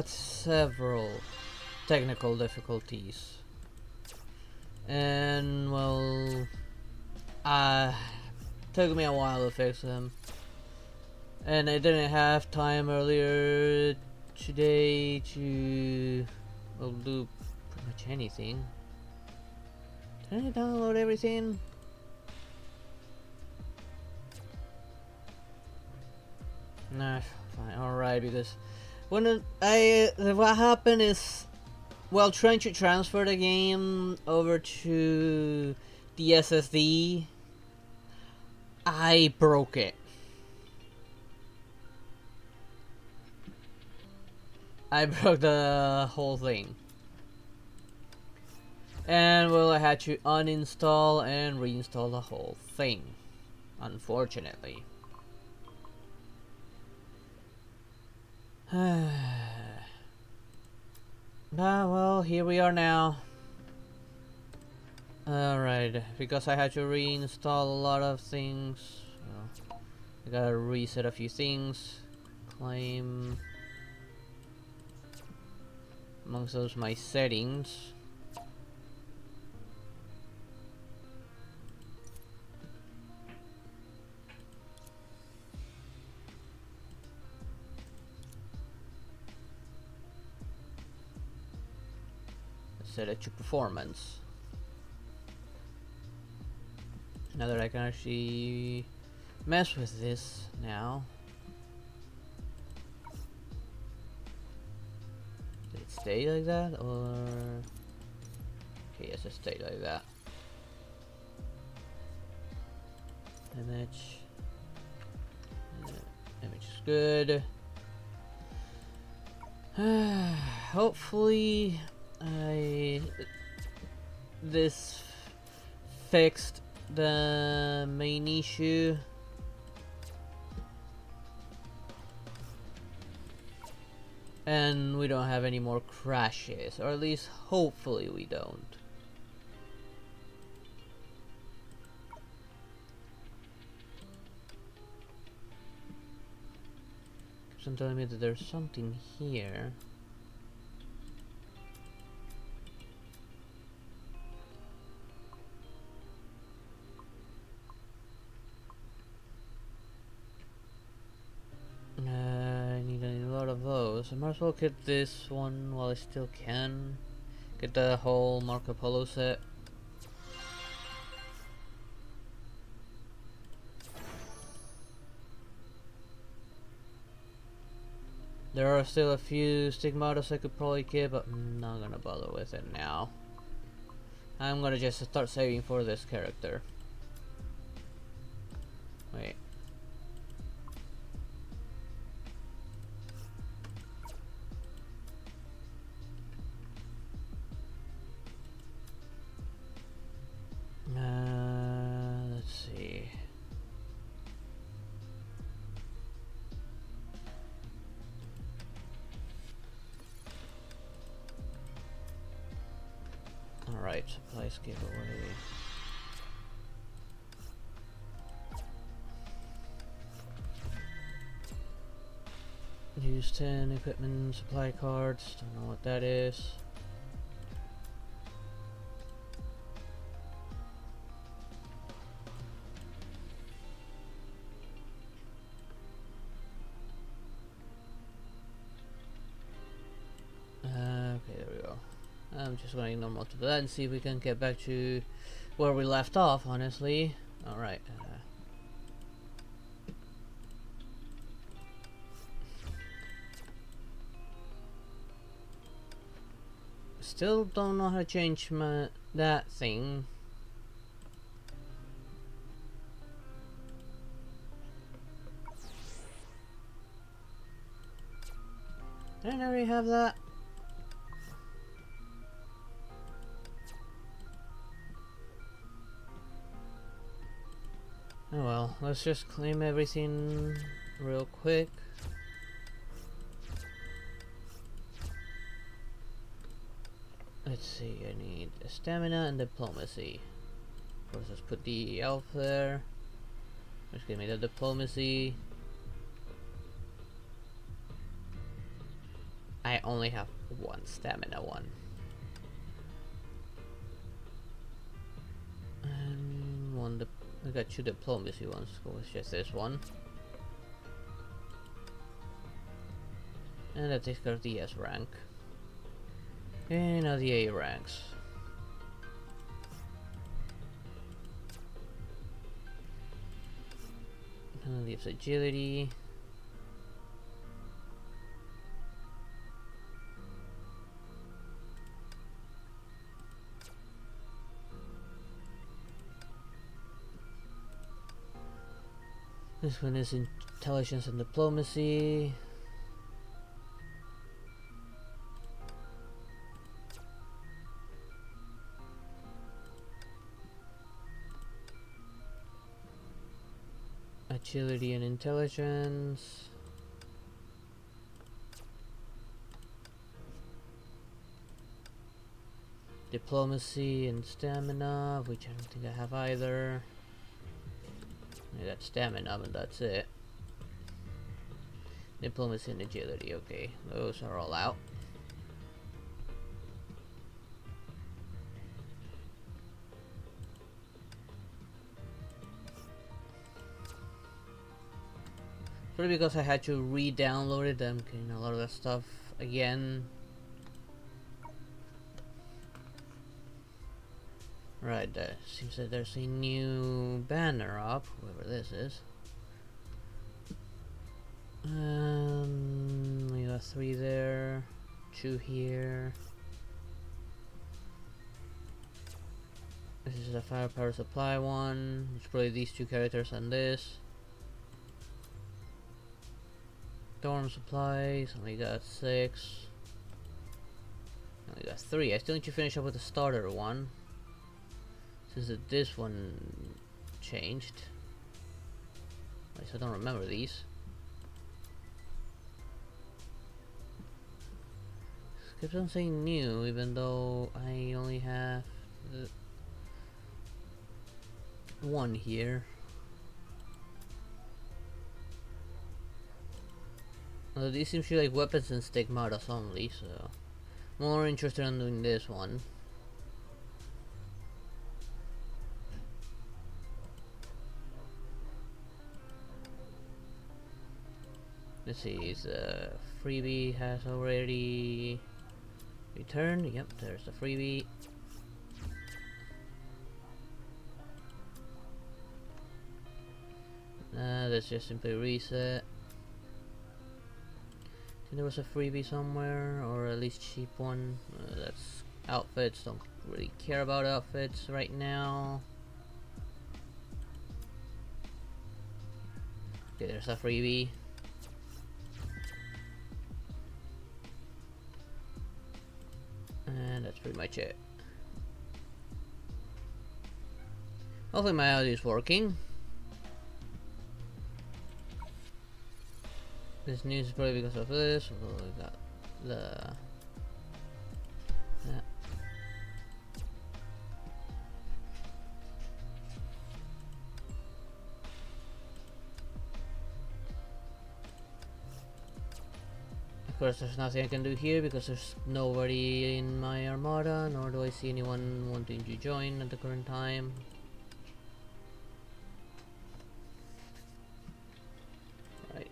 several technical difficulties, and well, took me a while to fix them, and I didn't have time earlier today to do pretty much anything. Did I download everything? Nah, fine, alright, because what happened is, while trying to transfer the game over to the SSD, I broke it. I broke the whole thing. And well, I had to uninstall and reinstall the whole thing, unfortunately. Well, here we are now. Alright, because I had to reinstall a lot of things, well, I gotta reset a few things. Claim amongst those my settings. Set it to performance. Now that I can actually mess with this now. Did it stay like that, or okay, yes, it stayed like that. Image. Image is good. Hopefully this fixed the main issue. And we don't have any more crashes, or at least hopefully we don't. Some telling me that there's something here. I need a lot of those. I might as well get this one while I still can. Get the whole Marco Polo set. There are still a few stigmatas I could probably get, but I'm not gonna bother with it now. I'm gonna just start saving for this character. Wait. Let's see. Alright, supplies giveaway. Use 10 equipment supply cards, don't know what that is. Okay, there we go. I'm just going to ignore most of that and see if we can get back to where we left off, honestly. Alright. Still don't know how to change that thing. Didn't I already have that? Oh well, let's just claim everything real quick. Let's see, I need stamina and diplomacy. Of course, let's put the elf there. Just give me the diplomacy. I only have one stamina one. And I got 2 diplomacy ones, so it's just this one. And that takes care of the S rank. And now the A ranks. And leaves agility. This one is intelligence and diplomacy. Agility and intelligence. Diplomacy and stamina, which I don't think I have either. I got stamina, but that's it. Diplomacy and agility, okay. Those are all out. Probably because I had to re-download it, I'm getting a lot of that stuff again. Right, seems that there's a new banner up, whoever this is. We got 3 there, 2 here. This is a firepower supply one. It's probably these 2 characters and this. Dorm supplies, only got 6. Only got 3. I still need to finish up with the starter one. Since this one changed. At least I don't remember these. Keeps on saying new, even though I only have one here. Although these seem to be like weapons and stigmatas only, so more interested in doing this one. Let's see, the freebie has already returned. Yep, there's the freebie. Let's just simply reset. I think there was a freebie somewhere, or at least cheap one. That's outfits. Don't really care about outfits right now. Okay, there's a freebie. And that's pretty much it. Hopefully my audio is working. This news is probably because of this. We got the that. Of course, there's nothing I can do here because there's nobody in my armada, nor do I see anyone wanting to join at the current time. Right.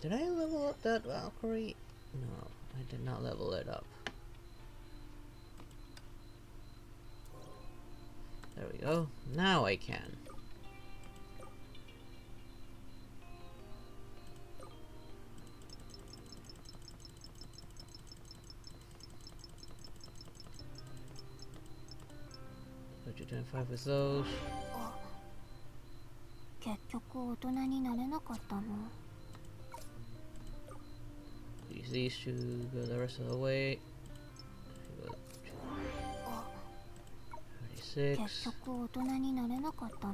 Did I level up that Valkyrie? No, I did not level it up. There we go. Now I can. So 225 with those. 結局大人になれなかったの。 Use these to go the rest of the way. 36. 結局大人になれなかったの。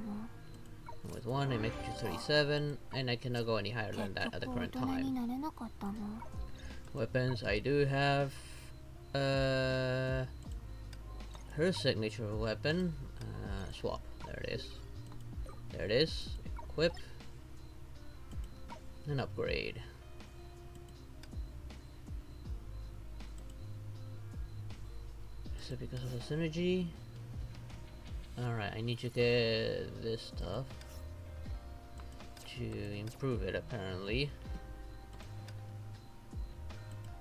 With one, I make it to 37, and I cannot go any higher than that at the current 結局大人に time. なれなかったの。 Weapons, I do have her signature weapon. Swap. There it is. There it is. Equip. And upgrade. Is it because of the synergy? Alright, I need to get this stuff to improve it, apparently.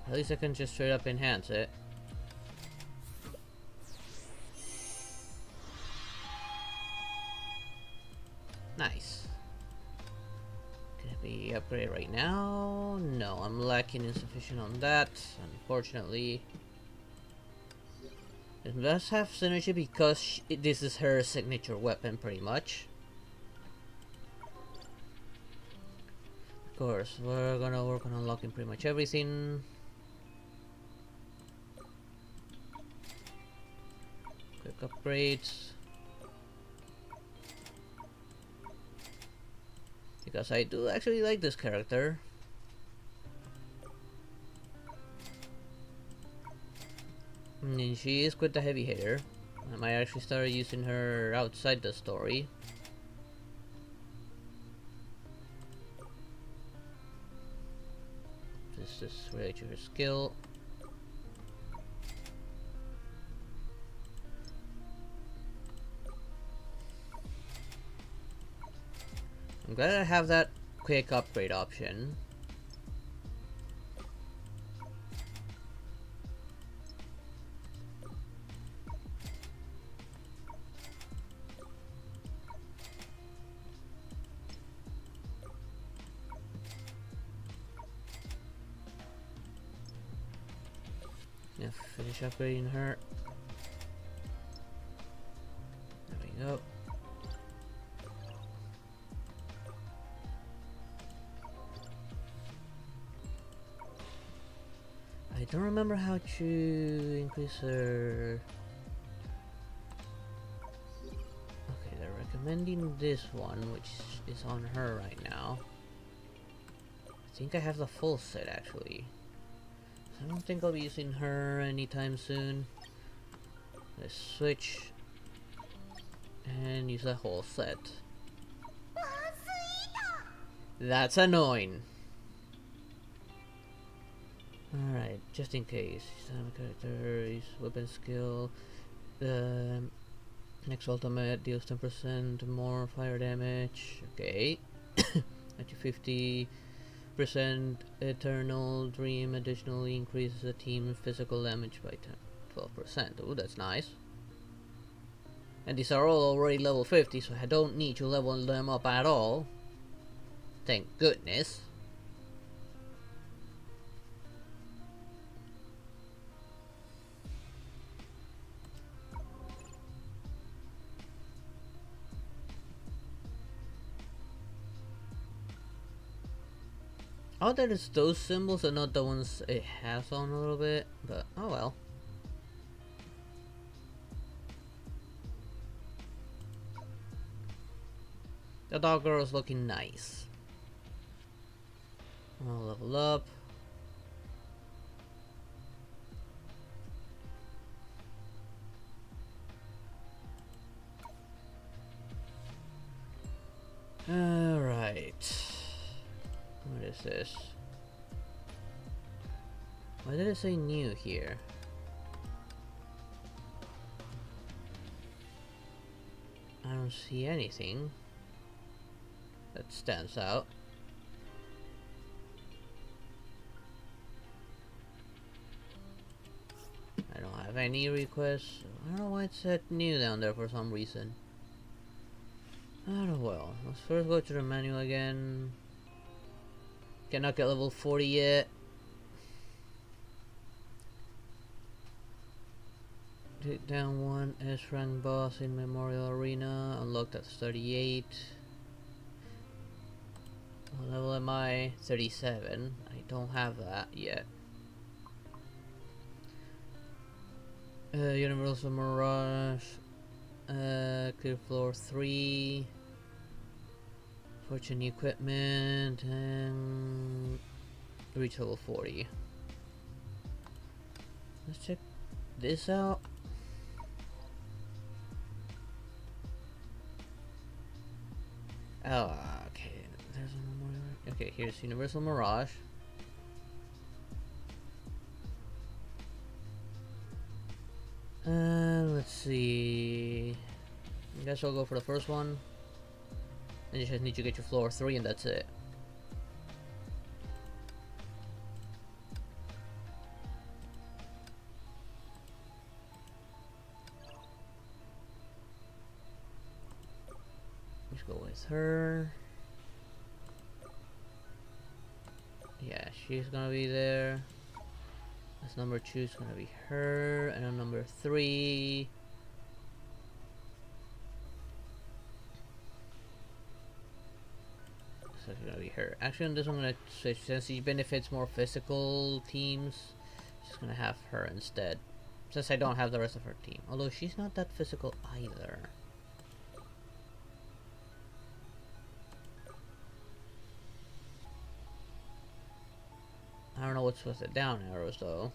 At least I can just straight up enhance it. Nice. Can it be upgraded right now? No, I'm lacking insufficient on that, unfortunately. It does have synergy because this is her signature weapon, pretty much. Of course, we're gonna work on unlocking pretty much everything. Quick upgrades. Because I do actually like this character. And she is quite a heavy hitter. I might actually start using her outside the story. This is related to her skill. I'm glad I have that quick upgrade option. Yeah, finish upgrading her. There we go. I don't remember how to increase her. Okay, they're recommending this one, which is on her right now. I think I have the full set actually. I don't think I'll be using her anytime soon. Let's switch and use the whole set. That's annoying. Alright, just in case. Character, use weapon skill. The next ultimate deals 10% more fire damage. Okay. Up to 50% Eternal Dream additionally increases the team's physical damage by 12%. Oh, that's nice. And these are all already level 50, so I don't need to level them up at all. Thank goodness. Oh, that is those symbols and not the ones it has on a little bit, but oh well. The dog girl is looking nice. I'll level up. Alright. What is this? Why did it say new here? I don't see anything that stands out. I don't have any requests. I don't know why it said new down there for some reason. Oh well, let's first go to the menu again. Cannot get level 40 yet. Take down one S rank boss in Memorial Arena. Unlocked at 38. What level am I? 37. I don't have that yet. Universal Mirage. Clear floor 3. Fortune equipment and reach level 40. Let's check this out. Oh, okay. There's a memorial. Okay, here's Universal Mirage. guess I'll go for the first one. And you just need to get your floor 3 and that's it. Let's go with her. Yeah, she's gonna be there. That's number 2 is gonna be her, and on number 3. So it's gonna be her. Actually, on this one, I'm gonna switch since she benefits more physical teams. Just gonna have her instead, since I don't have the rest of her team. Although she's not that physical either. I don't know what's with the down arrows though.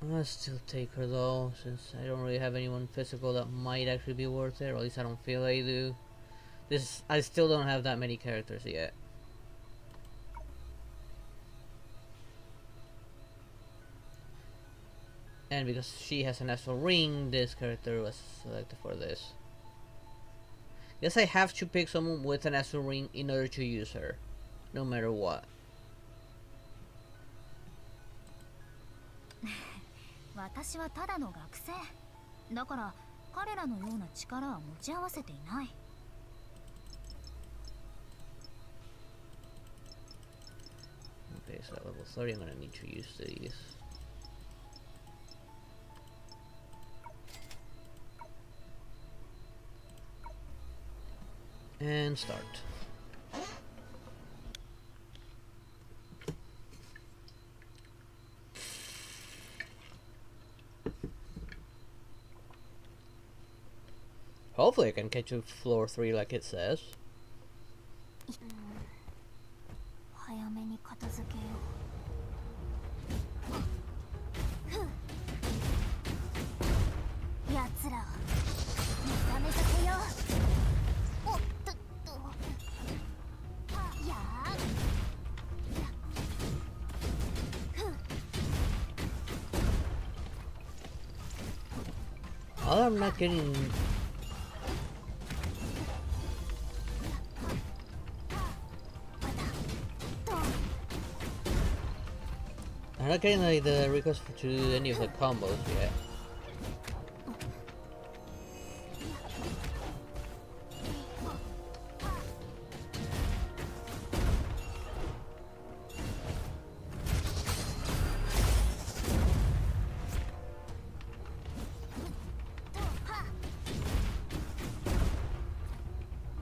I'll still take her though, since I don't really have anyone physical that might actually be worth it, or at least I don't feel I do. I still don't have that many characters yet. And because she has an astral ring, this character was selected for this. Guess I have to pick someone with an astral ring in order to use her, no matter what. 私はただの学生だから彼らのような力は持ち合わせていない。 Okay, so at level 30 I'm gonna need to use these. And start. Hopefully I can get to floor 3 like it says. 早めに片付けよう。奴らを目覚めさせよう。おっとっと。やあ。 Oh, I'm not getting. I'm not getting like the request to do any of the combos yet.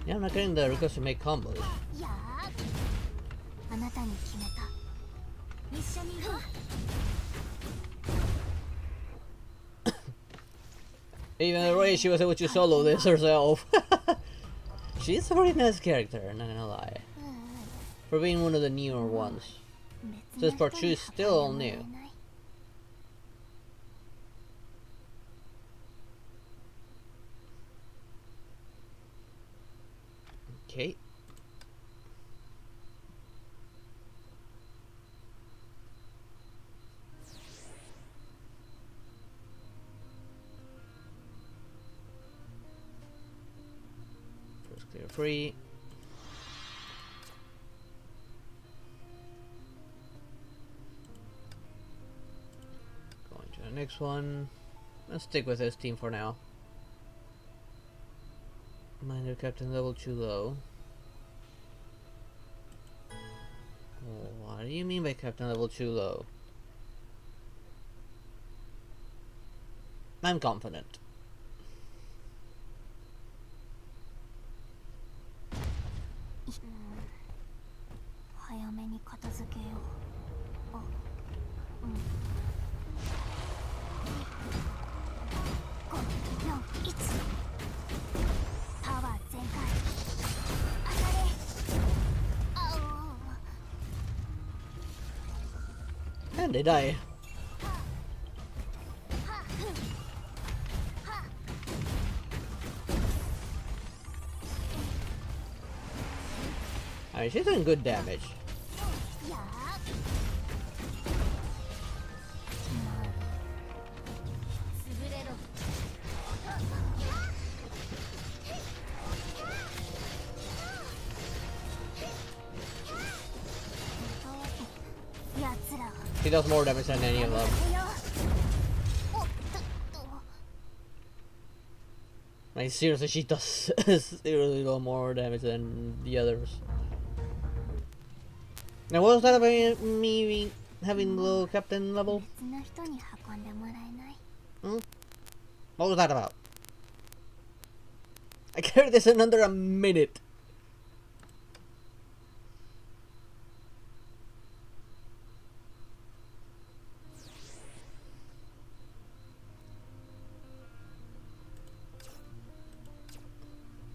Yeah, I'm not getting the request to make combos. やあ。あなたに決めた。一緒に行こう。 Even the way she was able to solo this herself. She's a very nice character, not gonna lie. For being one of the newer ones. This part 2 is still all new. Okay. First clear 3. Going to the next one. Let's stick with this team for now. Minor Captain level too low. What do you mean by Captain level too low? I'm confident. And they die. Alright, she's doing good damage. She does more damage than any of them. Like seriously, she does seriously a lot more damage than the others. Now what was that about me having low captain level? Hmm? What was that about? I carried this in under a minute.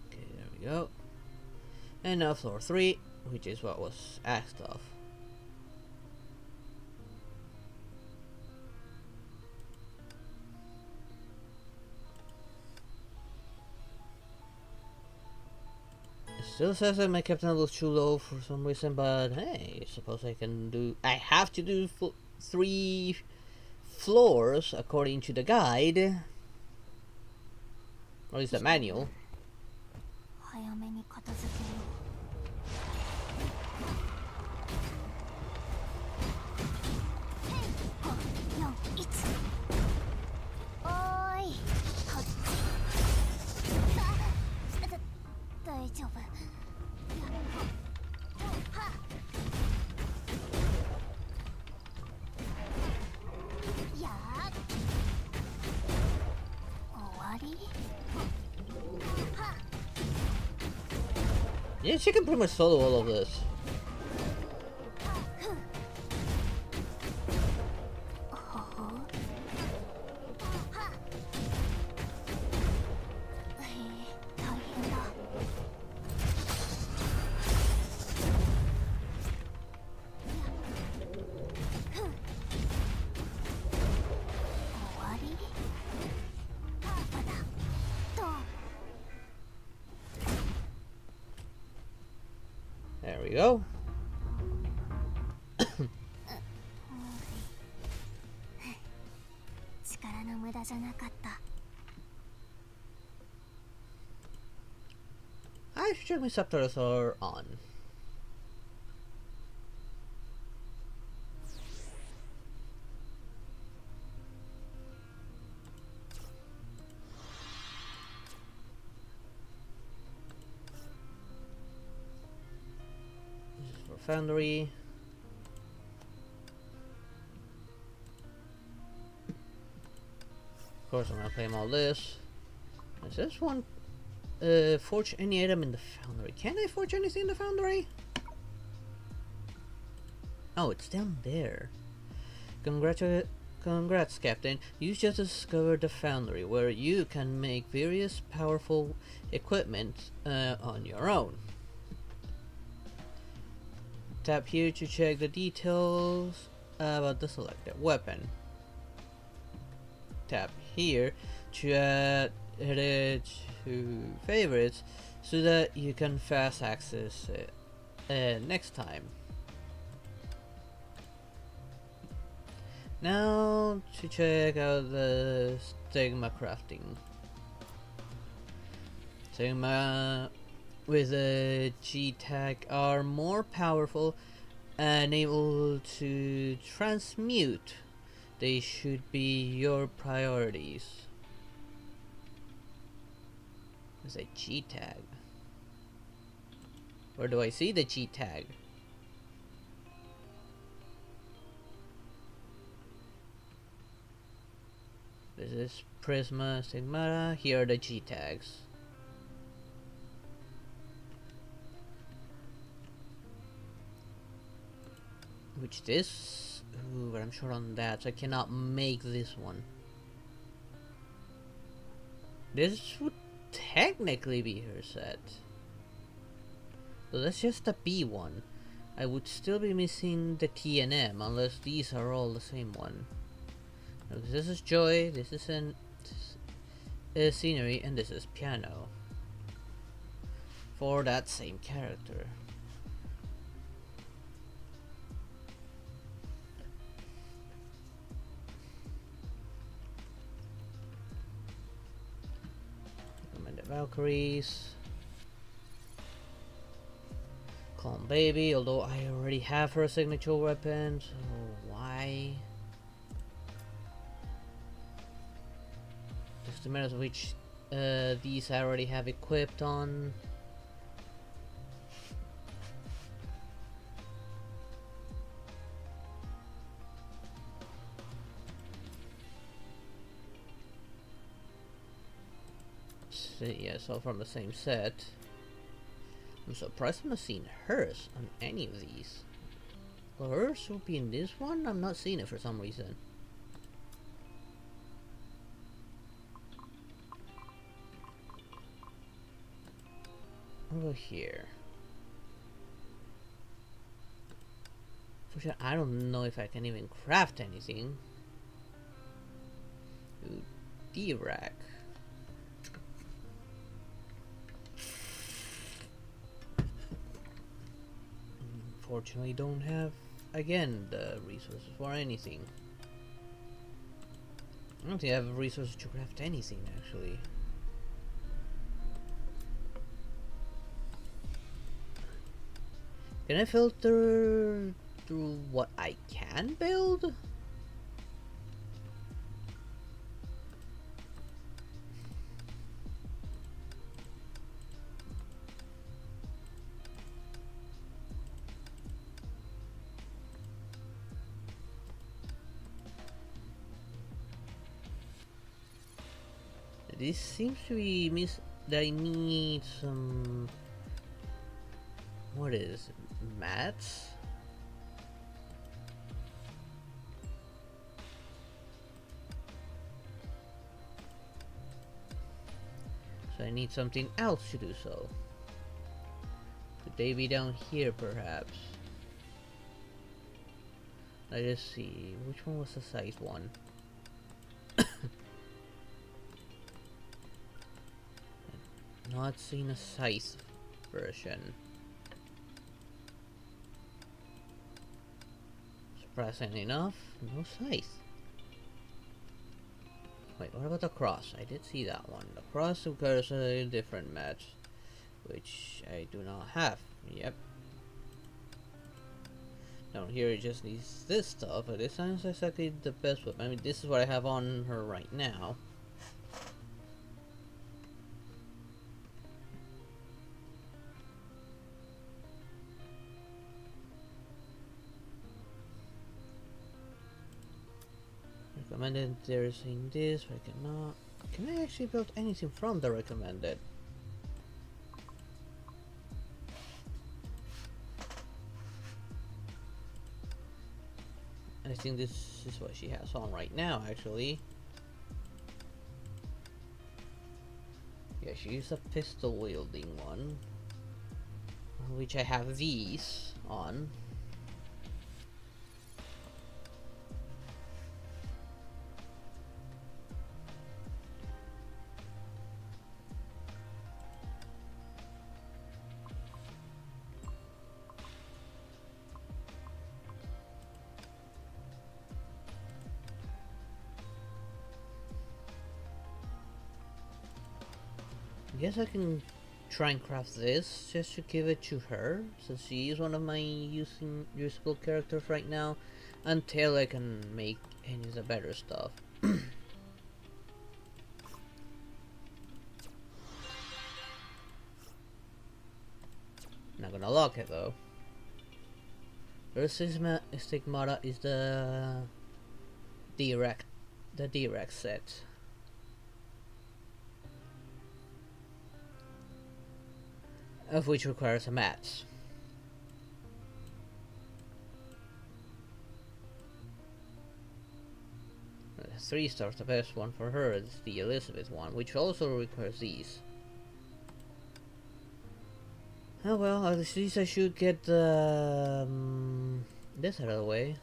Okay, there we go. And now floor 3, which is what was asked of. It still says that my captain level is too low for some reason, but hey, suppose I can do. I have to do 3 floors according to the guide, or at least the manual. Yeah, she can pretty much solo all of this. There we go. I should check my subtitles are on. This is for Foundry. Of course, I'm gonna claim all this. Is this one? Forge any item in the Foundry. Can I forge anything in the Foundry? Oh, it's down there. Congrats, Captain. You just discovered the Foundry, where you can make various powerful equipment on your own. Tap here to check the details about the selected weapon. Tap here to add it to favorites so that you can fast access it next time. Now to check out the Stigma crafting. Stigma with a G tag are more powerful and able to transmute. They should be your priorities. There's a G tag. Where do I see the G tag? This is Prisma, Stigmata. Here are the G tags. Which this? Ooh, but I'm short on that, so I cannot make this one. This would technically be her set. So that's just a B one. I would still be missing the T and M unless these are all the same one. Because this is Joy, this is scenery, and this is piano. For that same character. Valkyries. Calm Baby, although I already have her signature weapon, so why? customers, which these I already have equipped on. So, yeah, so from the same set. I'm surprised I'm not seeing hers on any of these. Well, hers will be in this one? I'm not seeing it for some reason. Over here. For sure, I don't know if I can even craft anything. Ooh, D-rack. Unfortunately, don't have again the resources for anything. I don't think I have resources to craft anything actually. Can I filter through what I can build? This seems to be that I need some. What is it? Mats? So I need something else to do so. Could they be down here perhaps? Let's just see. Which one was the size one? Not seen a size version. Surprisingly enough, no size. Wait, what about the cross? I did see that one. The cross requires a different match, which I do not have. Yep. Down here it just needs this stuff, but this sounds exactly the best weapon. I mean, this is what I have on her right now. Recommended, there's in this, but I cannot. Can I actually build anything from the recommended? I think this is what she has on right now, actually. Yeah, she used a pistol wielding one, which I have these on. I guess I can try and craft this just to give it to her, since she is one of my usable characters right now, until I can make any of the better stuff. Not gonna lock it though. First stigmata is the D-rack set. Of which requires a mat. 3 stars, the best one for her is the Elizabeth one, which also requires these. Oh well, at least I should get this out of the way.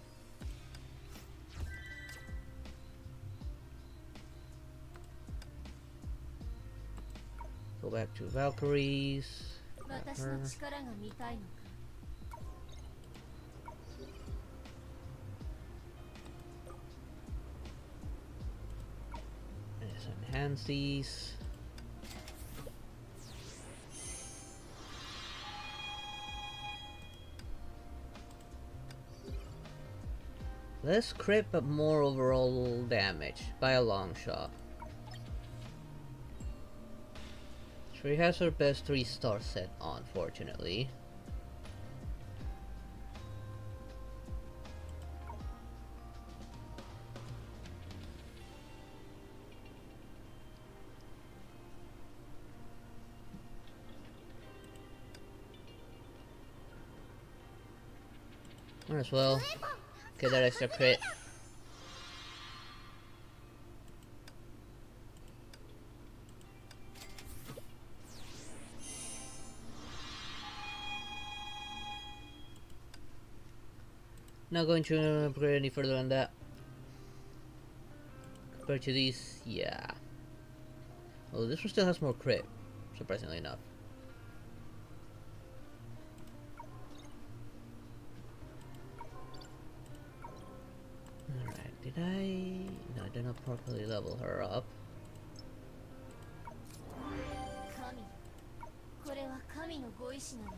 Go back to Valkyries. Her. Let's enhance these. Less crit but more overall damage by a long shot. She has her best 3-star set on, fortunately. Might as well get that extra crit. Not going to upgrade any further than that. Compared to these, yeah. Oh, this one still has more crit, surprisingly enough. Alright, did I... No, I did not properly level her up. 神、これは神のご意志なのか。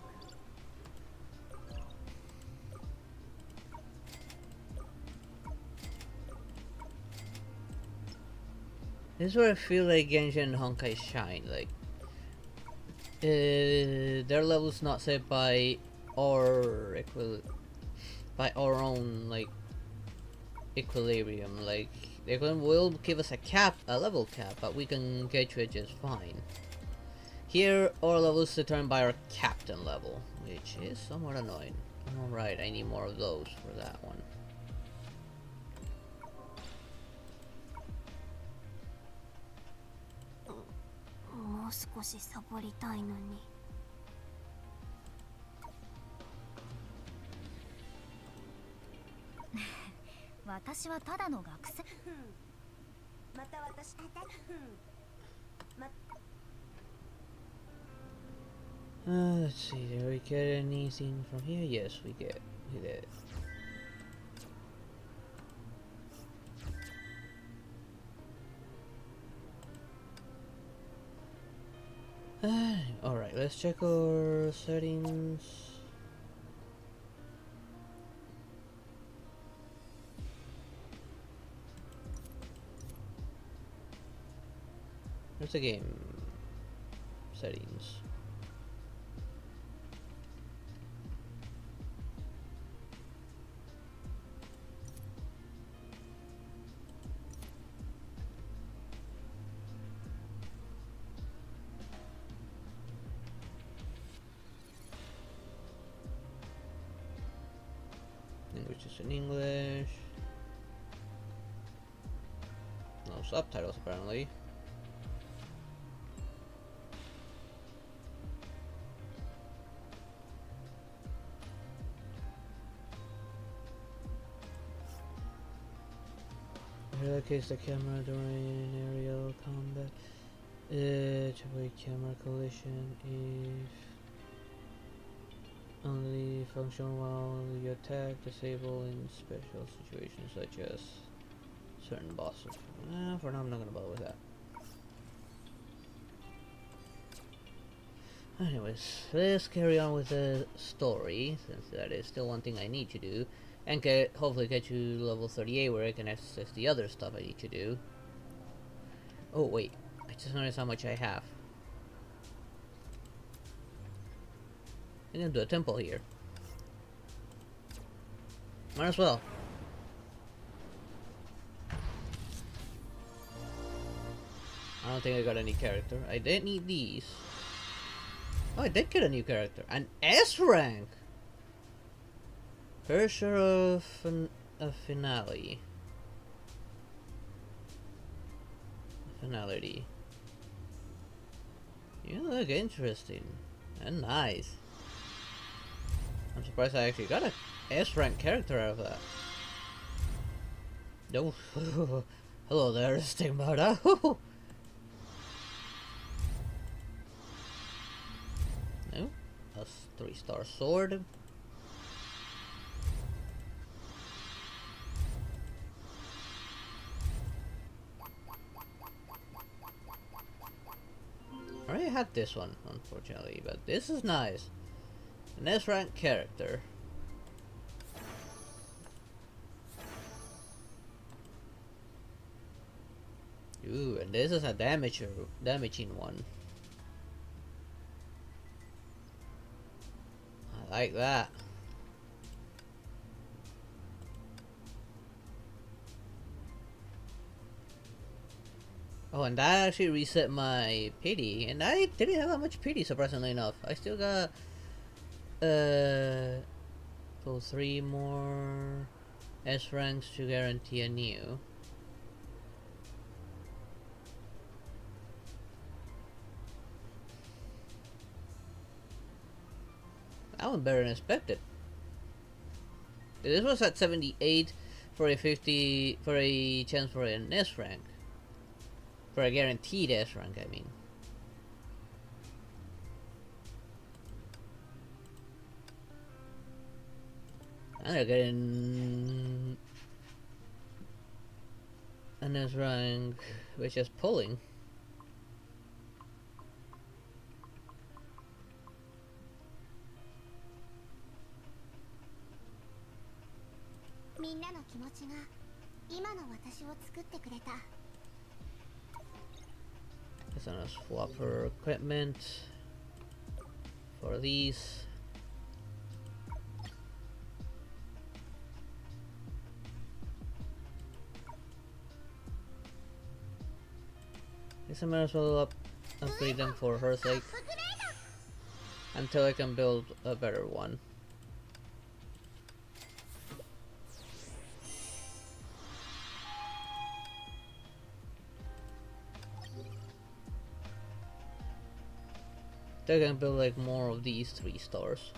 This is where I feel like Genshin and Honkai shine, like... their level's not set by our own, like, equilibrium, like... They will give us a level cap, but we can get to it just fine. Here, our level is determined by our captain level, which is somewhat annoying. Alright, I need more of those for that one. もう少しサボりたいのに。私はただの学生。また私。Let's see, did we get anything from here? Yes, we did. Alright, let's check our settings. Where's the game settings? Which is in English. No subtitles apparently. Relocate the camera during aerial combat. To avoid camera collision if only function while you attack, disable in special situations such as certain bosses. For now I'm not gonna bother with that. Anyways, let's carry on with the story, since that is still one thing I need to do, and hopefully get to level 38 where I can access the other stuff I need to do. Oh wait, I just noticed how much I have. I'm gonna do a temple here. Might as well. I don't think I got any character. I didn't need these. Oh, I did get a new character. An S rank! Cursor of Finale. Finality. You look interesting. And nice. I'm surprised I actually got a S rank character out of that. No. Hello there, Stigmata. No. A 3-star sword. I already had this one, unfortunately, but this is nice. An S rank character. Ooh, and this is a damaging one. like that. Oh, and that actually reset my pity, and I didn't have that much pity, surprisingly enough. I still got so 3 more S ranks to guarantee a new. That one better than expected. This was at 78 for a 50 for a chance for an S rank. For a guaranteed S rank, I mean. And they're getting an S rank which is pulling. Just gonna swap her equipment for these. Guess I might as well upgrade them for her sake until I can build a better one. They're gonna build like more of these 3 stars.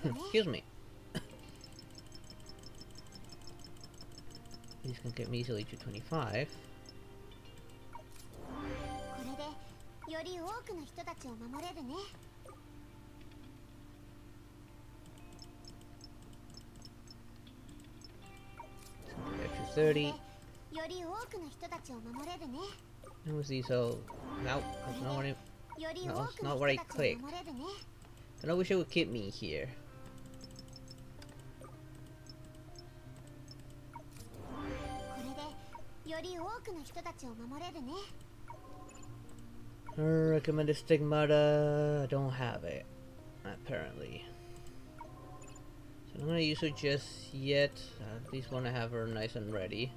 Excuse me. These can get me easily to 25. To 30. And with these, oh, no, that's not what I, no, that's not what I clicked. And I wish it would keep me here. Recommended stigmata, I don't have it, apparently. So I'm gonna use her just yet. At least wanna have her nice and ready.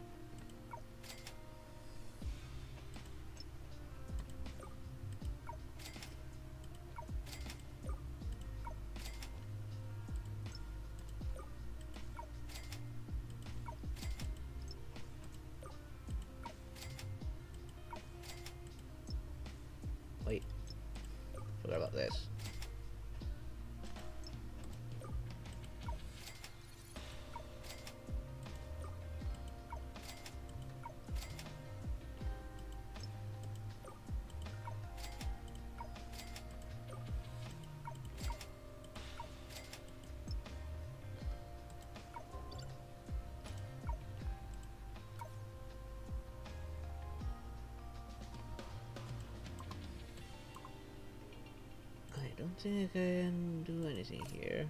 Wait, forgot about this. I don't think I can do anything here.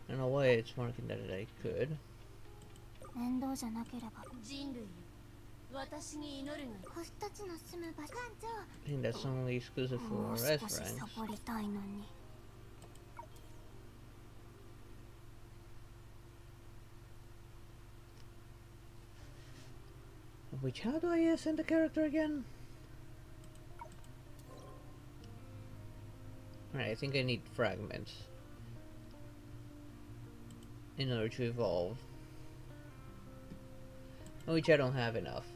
I don't know why it's marking that I could. I think that's only exclusive for S ranks. Which, how do I ascend the character again? Alright, I think I need fragments in order to evolve. Which I don't have enough.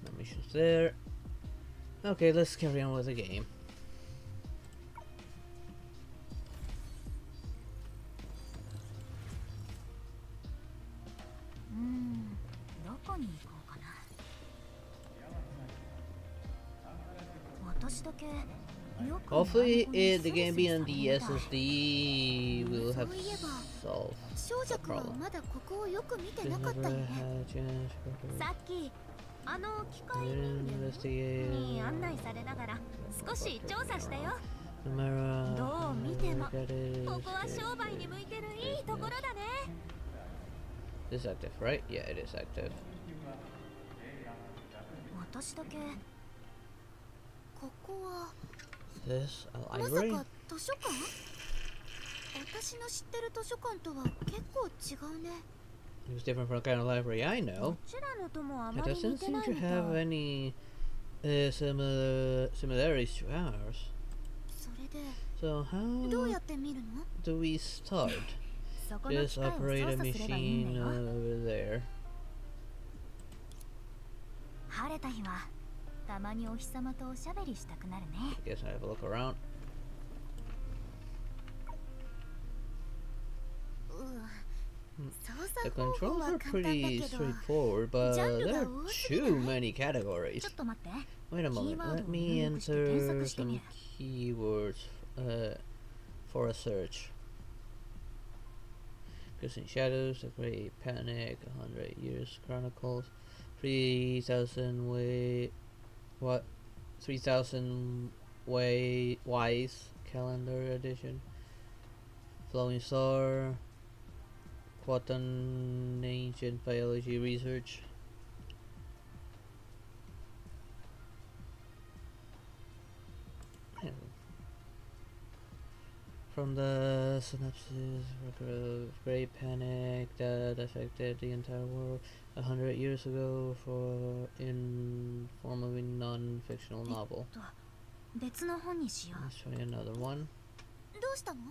No missions there. Okay, let's carry on with the game. Hopefully, the game being on the SSD will have solved 少 the 女は problem. まだここをよく見て Just なかったよ never ね。 had a chance to さっき機械 investigate. に案内されながら少し調査したよ。 No matter どう見ても look at it, ここは商売に向いてるいいところだね。 This is active, right? Yeah, it is active. 私だけここは This a まさ library? か図書館？私の知ってる図書館とは結構違うね。 It was different from the kind of library I ど know. ちらのともあ It まり doesn't 似て seem ない to みたい。 have any similarities to ours. それで So どう how やって見るの？ do we start? そこの Just 機械を operate a 操作すればいいん machine だよ。 over there. 晴れた日はたまにお日様とおしゃべりしたくなるね。 I guess I have a look around. 操 The 作 controls 方法 are は pretty pretty straightforward, straightforward, but ジャンル there が are 多すぎない？ too many categories. ちょっと待って。 Wait a moment, Keyword let を me 入力して検 enter 索してみ some る。 keywords for a search. Kissing Shadows, The Great Panic, 100 Years Chronicles, 3000 way, what? 3000 way wise calendar edition, Flowing Star, Quantum Ancient Biology Research. From the synopsis, record of Great Panic that affected the entire world 100 years ago in form of a non-fictional novel. 別の本にしよ Let's try another one. う。どうしたの？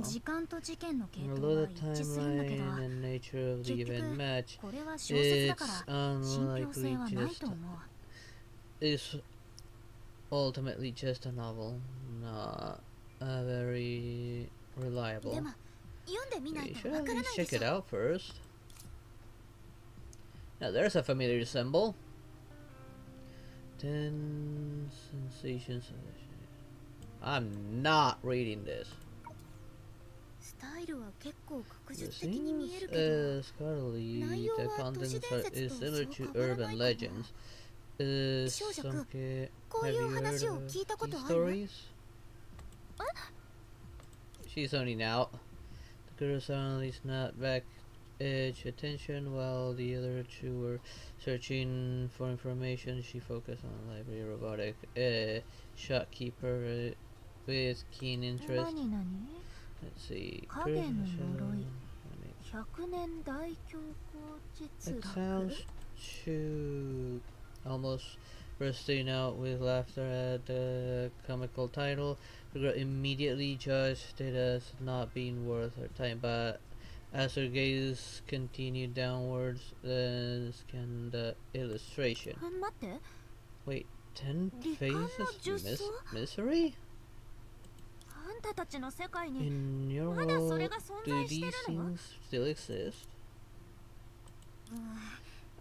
As well. 時間と事件の系統 Although は the 一致するんだけど、 timeline and nature of the 結 event 局 match, これは小説だから it's 信憑性 unlikely はない just と思う。 is ultimately just a novel, not very で reliable. も読んでみない You と should わ at からな least いで check し it ょ。 out first. Now there's a familiar symbol. 10 sensations. I'm not reading this. スタイルは結構学 It 術的に見え seems るけど、 scholarly. 内容 The は都市 contents 伝 are, 説 is と similar そう to 変わらない urban かな。 legends. 少女く、 Have こうい you う heard 話を of 聞いたこと these ある？ stories? She's zoning out. The girl suddenly snapped back edge attention while the other two were searching for information. She focused on the library robotic shopkeeper with keen interest. 何何？ Let's see. 影の呪い。 It 100年大恐慌実 sounds 録。 too almost bursting out with laughter at the comical title. The girl immediately judged it as not being worth her time, but as her gaze continued downwards, scanned the illustration. 待って、 Wait, 10 離感の faces 呪詛？ misery? あんたたちの世界に In your まだそ world, れが存 do 在して these るの？ things still exist? うん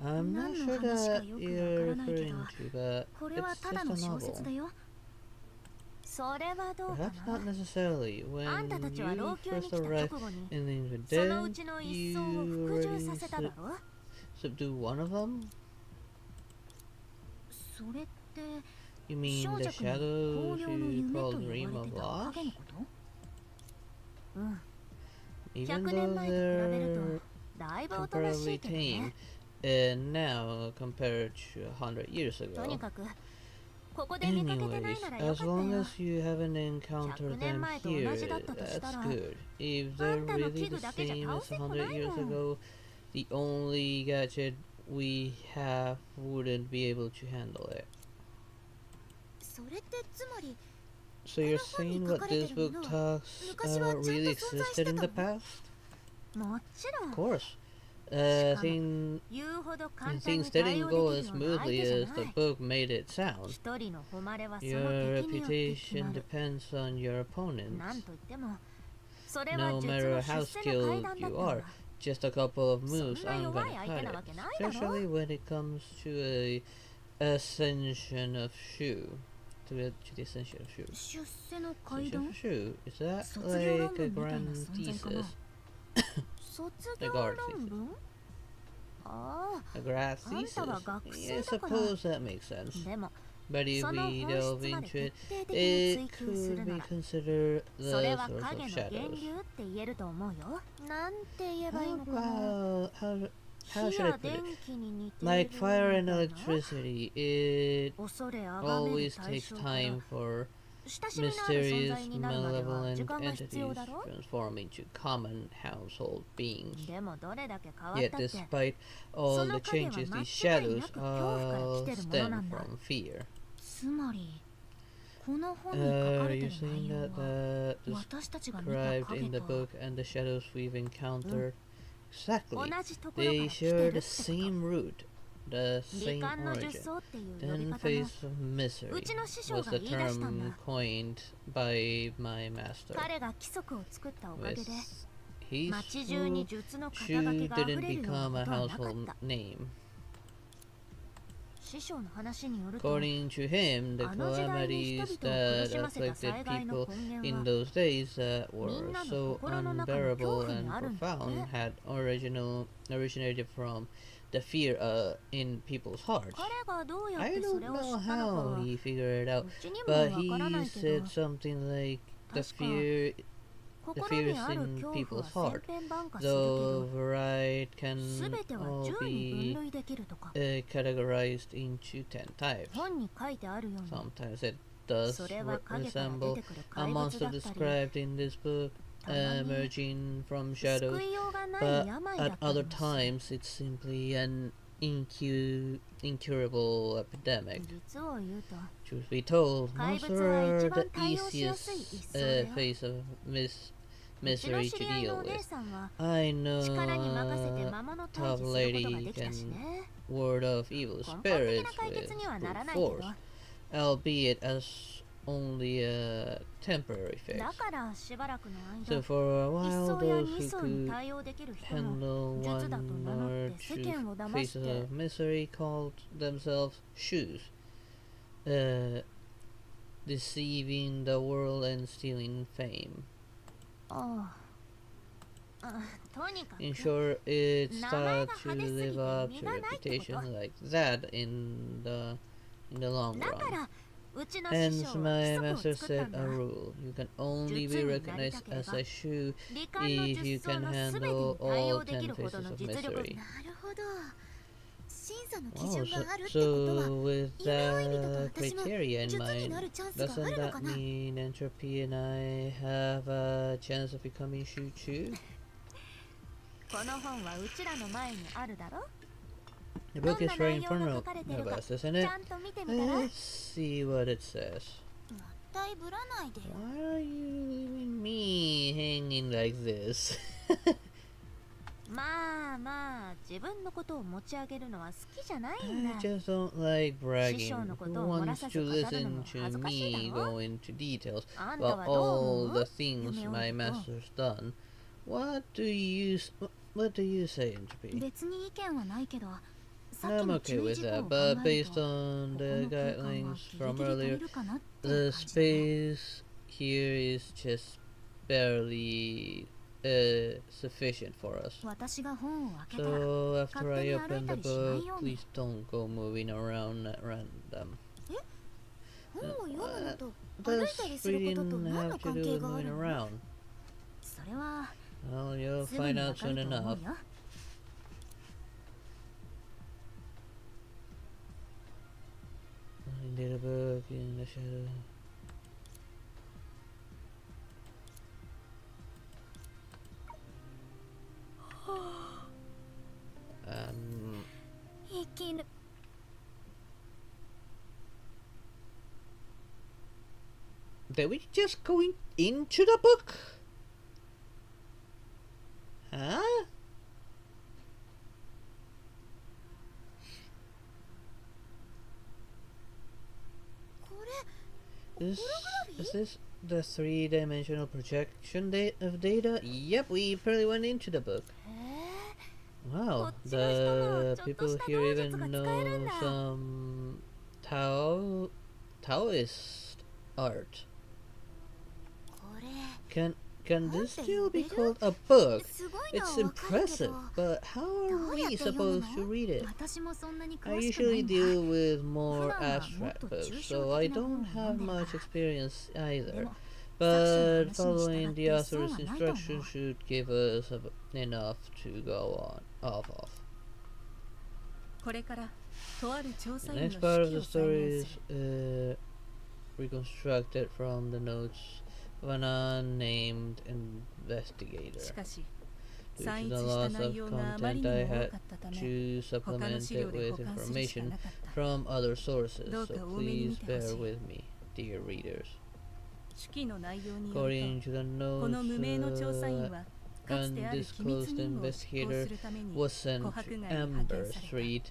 I'm not 何の sure 話か that よく you're わからないけど、 referring to, but これは it's ただ just の a 小説 novel. だよ。それはどうか Perhaps な？ not necessarily. あんた When たちは you 老朽に first 来た arrived 直後に in the そのう den, ちの一 you 層を服従 already させただろ？ subdue one of them? それって You mean 少 the 女くんに shadows 荒涼の you 夢 call と言 dream われ of てた loss? 影のこと？うん。 Even 100 though 年前と比べる they're とだいぶおとなし comparatively いけど tame, ね。 now compared to 100 years とに ago. かくここで見かけてない Anyways, ならよ as かった long よ。 as you haven't encountered 100年 them 前と here, 同じだったとしたら、 that's good. If あ they're んたの really 器 the 具だけじゃ same 倒 as せっこ 100ない years もん。 ago, the only gadget we have wouldn't be able to handle it. それってつまり So you're saying what this book talks really existed in the past? もちろ Of ん course. 言うほど簡単 Things に対 didn't 応 go で as きるような相 smoothly 手じゃ as な the い。 book made it sound. 一人の誉れはその Your 敵によって決 reputation まる。 depends on your なん opponents. といっても、それは No 術 matter の how 出世の階 skilled 段だ you ったん are, だ。 just a couple of moves そんな aren't 弱 gonna い相手 cut な it. わけないだろ。 Especially when it comes to a ascension of Shu to the essential shoe. 出世の階 Essential 段 shoe? Is that 卒業論 like a 文みたいな grand 存在かな thesis? 卒 The 業 guard 論文あ A grad あ、あんたは thesis? 学 Yeah, I 生だから suppose that makes sense. でも But if その we 本 delve 質まで into 徹 it, 底的に it 追求す could るな be ら considered そ the れは source 影 of の源 shadows. 流って言えると思うよ。なんて言えばいい How のかな。 about, how 火 should I や put 電 it? 気に似ている Like み fire た and いな。 electricity, it 恐れあがめる always 対 takes 象から time for 親しみのある存 mysterious, 在になるまでは時 malevolent 間が必要 entities だろ。 transform into common household beings. でもどれだけ変わっ Yet たって despite all そ the の影は changes, 間違 these いな shadows く恐怖から来 all てるものな stem んだ。 from fear. つまりこの本に書か Are れて you る saying 内容 that は私たちが見た described in 影 the と book and the shadows we've encountered? 同 Exactly. じところから They 来て share るっ the てこと。 same root, the 罹 same 患の術 origin. 相っていう呼び Then 方も face of misery うちの師匠 was が the 言い出したんだ。 term coined by my master. 彼が規則を作ったおかげ With で his 街中に術の肩書 shoe きが溢 didn't れるよう become な a ことはなかっ household た。 name. 師匠の話によると According to him, the あの時代に人 calamities 々を苦 that しませた afflicted 災害の people 根 in 源は those days that were みんなの so 心の中の unbearable 恐怖に and あるんだって。 profound had originated from the fear in people's hearts. 彼がどうやっ I てそ don't れを知 know ったのか how は he figured it out, うちにも but わからな he いけど said something like the 確か fear 心にある in 恐 people's 怖は heart, 千変万化するけ though ど variety can 全ては all 10に be 分類できるとか categorized into 10 types. 本に書いてあるように Sometimes it does それは影から出 resemble てくる a 怪物 monster だったり described in this book たまに emerging from 救 shadows, いようがない but 病だ at ったり other もする。 times it's simply an incurable epidemic. 実を言うと Truth be told, 怪 monsters 物は are 一番 the 対応しやすい一 easiest 層だよ。 face of うちの misery 知 to り合いの deal お姉 with. さんは I know 力に任せて a 魔物退治 tough することが lady できたし can ね。 ward off evil 根本的 spirits な解 with 決にはなら brute ないけど force, albeit as only a temporary だ fix. からしばらくの So 間 for a 一 while, 層や those 二 who 層に could 対応できる人も handle 術だと名乗 one っ or て世 two 間を騙し faces て of misery called themselves shoes, deceiving the world and stealing fame. あああとにか In く short, it 名前 started が to 派手すぎ live て up 身 to がないってこと reputation like that in the long だか run. らうちの師 Hence, 匠は my 規 master 則を作った set んだ a rule: you can only be 術になり recognized たけれ as ば a shoe 罹患の if you 術相 can の全て handle に対 all 応でき 10 るほど faces の of 実力。 misery. なるほど。審査の基 Wow, 準があるってことは so with 夢追い人と that 私も criteria in 術に mind, なるチャンスがあ doesn't るの that かな。 mean Entropy and I have a chance of becoming Shu too? この本はうちらの前にあるだろ。 The どん book な is right 内 in 容 front が書 of かれてるか us, ち isn't it? ゃんと見てみたら。 Let's see what it says. もったいぶらないでよ。 Why are you leaving me hanging like this? まあまあ自分のことを持ち上げるのは好きじゃないん I だ。 just don't like bragging. Who 師匠のことを漏ら wants さず to 語るの listen も to 恥ずかしい me だろ。 go into details あんた about はどう all 思 the う？ things 夢追 my い人。 master's done? What do you say, Entropy? 別に意見はないけど、さっき I'm の okay 注意 with 事項を that, 考 but える based と、 on ここ the の空間は guidelines ギリ from ギリ足 earlier, りるかなっていう the 感じだね。 space here is just barely sufficient for us. 私が本を開けたら、 So after I 勝手に open 歩 the いたりしない book, ように。 please don't go moving around at random. 本を読むのと Does 歩いたりすること reading と何 have の to 関 do 係 with があ moving るの？ around? それは Well, you'll すぐ find にわ out かる soon と思 enough. うよ。 Find the book in the shadow. Did we just go into the book? Huh? これ Is this the three-dimensional projection of data? Yep, we apparently went into the book. へえ。 Wow, こっちの人も the ちょっと people した here 道 even 術が使えるん know だ。 some Tao Taoist art. これ Can this still be called a book? すごいの It's はわかるけ impressive, ど but how ど are うやっ we て読むの supposed to read it? 私もそんなに I 詳しくない usually んだ deal with more 普段はもっ abstract と books, 抽象 so I 的な本 don't を読 have んでるから much experience で either. も But 作者の話に従 following っ the て損 author's はないと思 instructions う should give us enough to go on off of. これからとある調査 The 員 next の part of 指 the 揮を再 story 現 is する reconstructed from the notes of an unnamed investigator. しかし Due 散 to 逸 the した loss 内 of 容があまり content, に I も多 had かったため to 他の supplement 資料 it で with 保管するしか information なかった from other sources, どう so か多めに見 please てほし bear い with me, dear readers. 手記の内容による According to the とこの notes, 無名の調査員はかつてある機密 undisclosed 任務を執行 investigator するために was sent 琥 to 珀街に派 Amber 遣され Street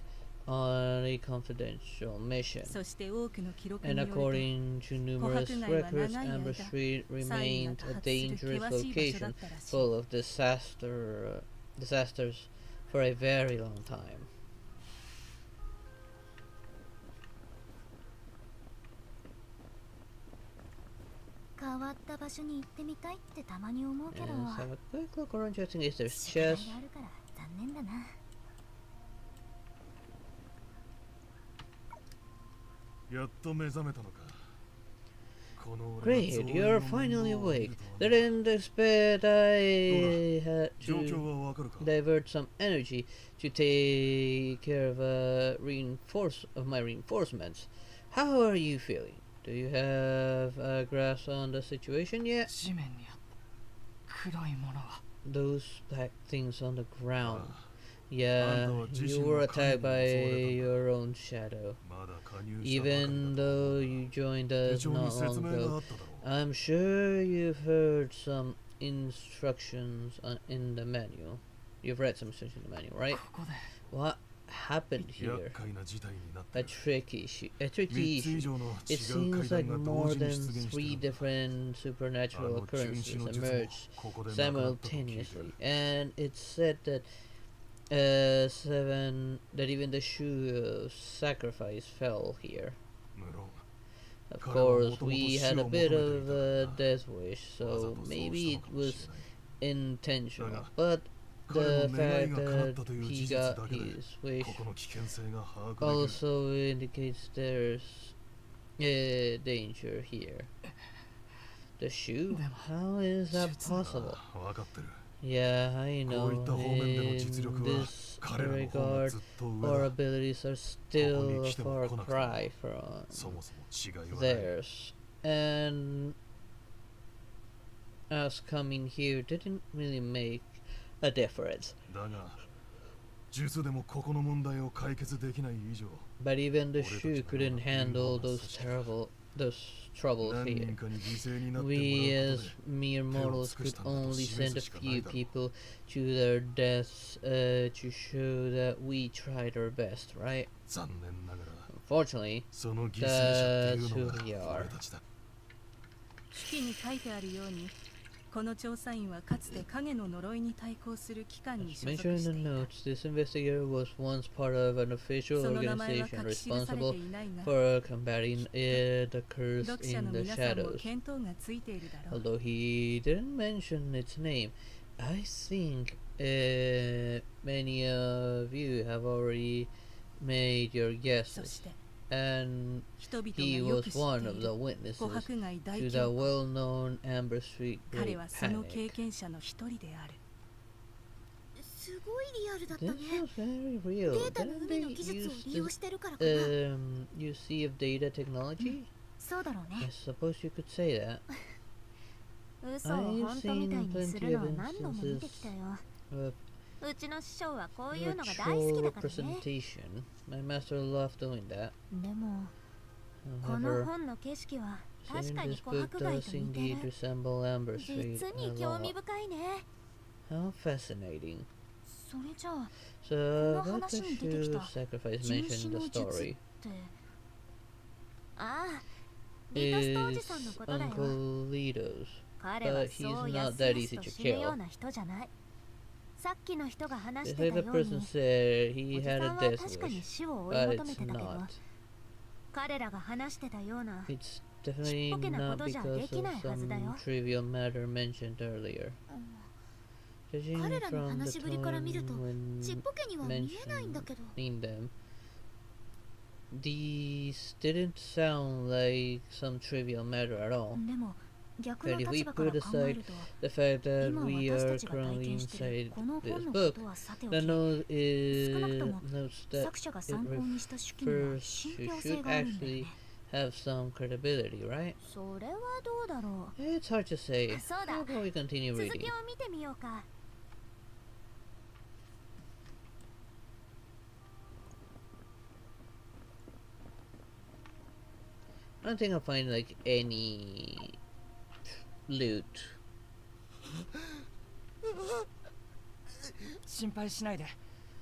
on a confidential mission. たそして多くの記録 And によると according to numerous records, Amber Street remained a dangerous location full of disasters for a very long time. 変わった場所に行ってみたいってたまに思うけど Let's have a quick look around just in case there's 宿題 chests. があるから残念だな やっと目覚めたのか。この俺が Great, 増援 you're の finally 面倒を見 awake. るとは Didn't expect I had 状況 to はわかるか。 divert some energy to take care of my reinforcements. How are you feeling? Do you have a grasp on the situation yet? 地面にあった黒いものは Those black things on the ground. あ Yeah, you were attacked by your own あ shadow. まだ加入したばかりだ Even と though you joined 手 us 帳に not 説 long 明があ ago, っただろう。 I'm sure you've heard some instructions in the manual. You've read some instructions in the manual, right? ここで What happened 厄 here? 介な事態になって A る。 tricky 3 issue. 以上の It 違う seems 階 like 段が more 同時に than 出現して 3 るんだ。 different あ supernatural の中 occurrences 日の術も emerged ここでなくなったと聞いてる。 simultaneously, and it's said that even the shoe of sacrifice fell here. 無論 Of 彼は course, 元々 we 死 had を a 求 bit めてい of た a からな。 death wish, わざ so とそう maybe した it のかもし was れない。 intentional. だが But 彼 the の願い fact が叶っ that たという he 事実 got だけで his wish ここの危険性が把握できる。 also indicates there's danger here. The shoe? How is that possible? ああわかってる。 Yeah, I こ know. ういった方面での In 実力は this 彼らの方が regard, ずっと上 our だ。 abilities are still a ここに来ても far 来なくても cry from そもそも違いはない。 theirs. And us coming here didn't really make a difference. だが、術でもここの問題を解決できない以上、 But even the shoe couldn't handle those troubles 何 here. 人かに犠牲になってもらう We こ as とで、 mere mortals could only send a few people to their deaths to show that we tried our best, right? 残念ながら、 Unfortunately, その犠牲者っていう That's の who we が are. 俺たちだ。手記に書いてあるようにこの調査員はかつて影の呪いに対抗する機関に as 所属 mentioned し in て the いた notes, this investigator was once part of an official その名前は organization 書き記されて responsible いないが for combating the curse 読者 in の the 皆さんも shadows. 見当がついているだろう Although he didn't mention its name, I think many of you have already made your そ guesses. して And 人々が he よ was く知って one い of る the 琥 witnesses 珀街大 to 恐 the 慌 well-known Amber Street 彼 Great はその経 Panic. 験者の一人であるすごいリアルだった This ね was very real. データの Didn't 海 they の技術を use 利用 this してるからかな use of data technology? そうだろう I ね suppose you could say that. 嘘を本当みたいにするのは何度も見てきたよ Of うちの師匠はこういうのが大好き virtual だからね representation. My master loved doing that. でもこの However, 本の景色は確 seeing かに this 琥 book 珀街 does と似て indeed る resemble Amber Street 実 a に興味 lot. 深いね How fascinating. それじゃあ So, この about the 話に出てき shoe た sacrifice 人 mentioned 種 in の the 術っ story てああリトストお is じさんのことだよ Uncle Lito's. 彼は but he's そう not やす that や easy すと to 死ぬよ kill. うな人じゃないさっきの人が話し It's て like た the よう person に said お he じ had さ a んは death 確かに wish, 死を追い but 求め it's てたけど not. 彼らが話してたような It's definitely Chipoke na not koto ja because of dekinai hazu da some yo. trivial matter mentioned earlier. Judging 彼らの from the 話しぶりから見ると tone ちっ when ぽけには見えないんだけど mentioning them, these didn't sound like some trivial matter at all. でも逆の But if we 立場から put 考え aside ると the fact that 今 we 私 are たちが体 currently 験してる inside この this 本のこ book, とはさてお the き note 少なくとも notes that 作者が it 参考にした手記には refers 信 to 憑性 should があるんだよ actually ね have some credibility, right? それはどうだろ It's hard to say. うそうだ How about we continue 続 reading? きを見てみようか I don't think I'll find like any loot. 心配しないで。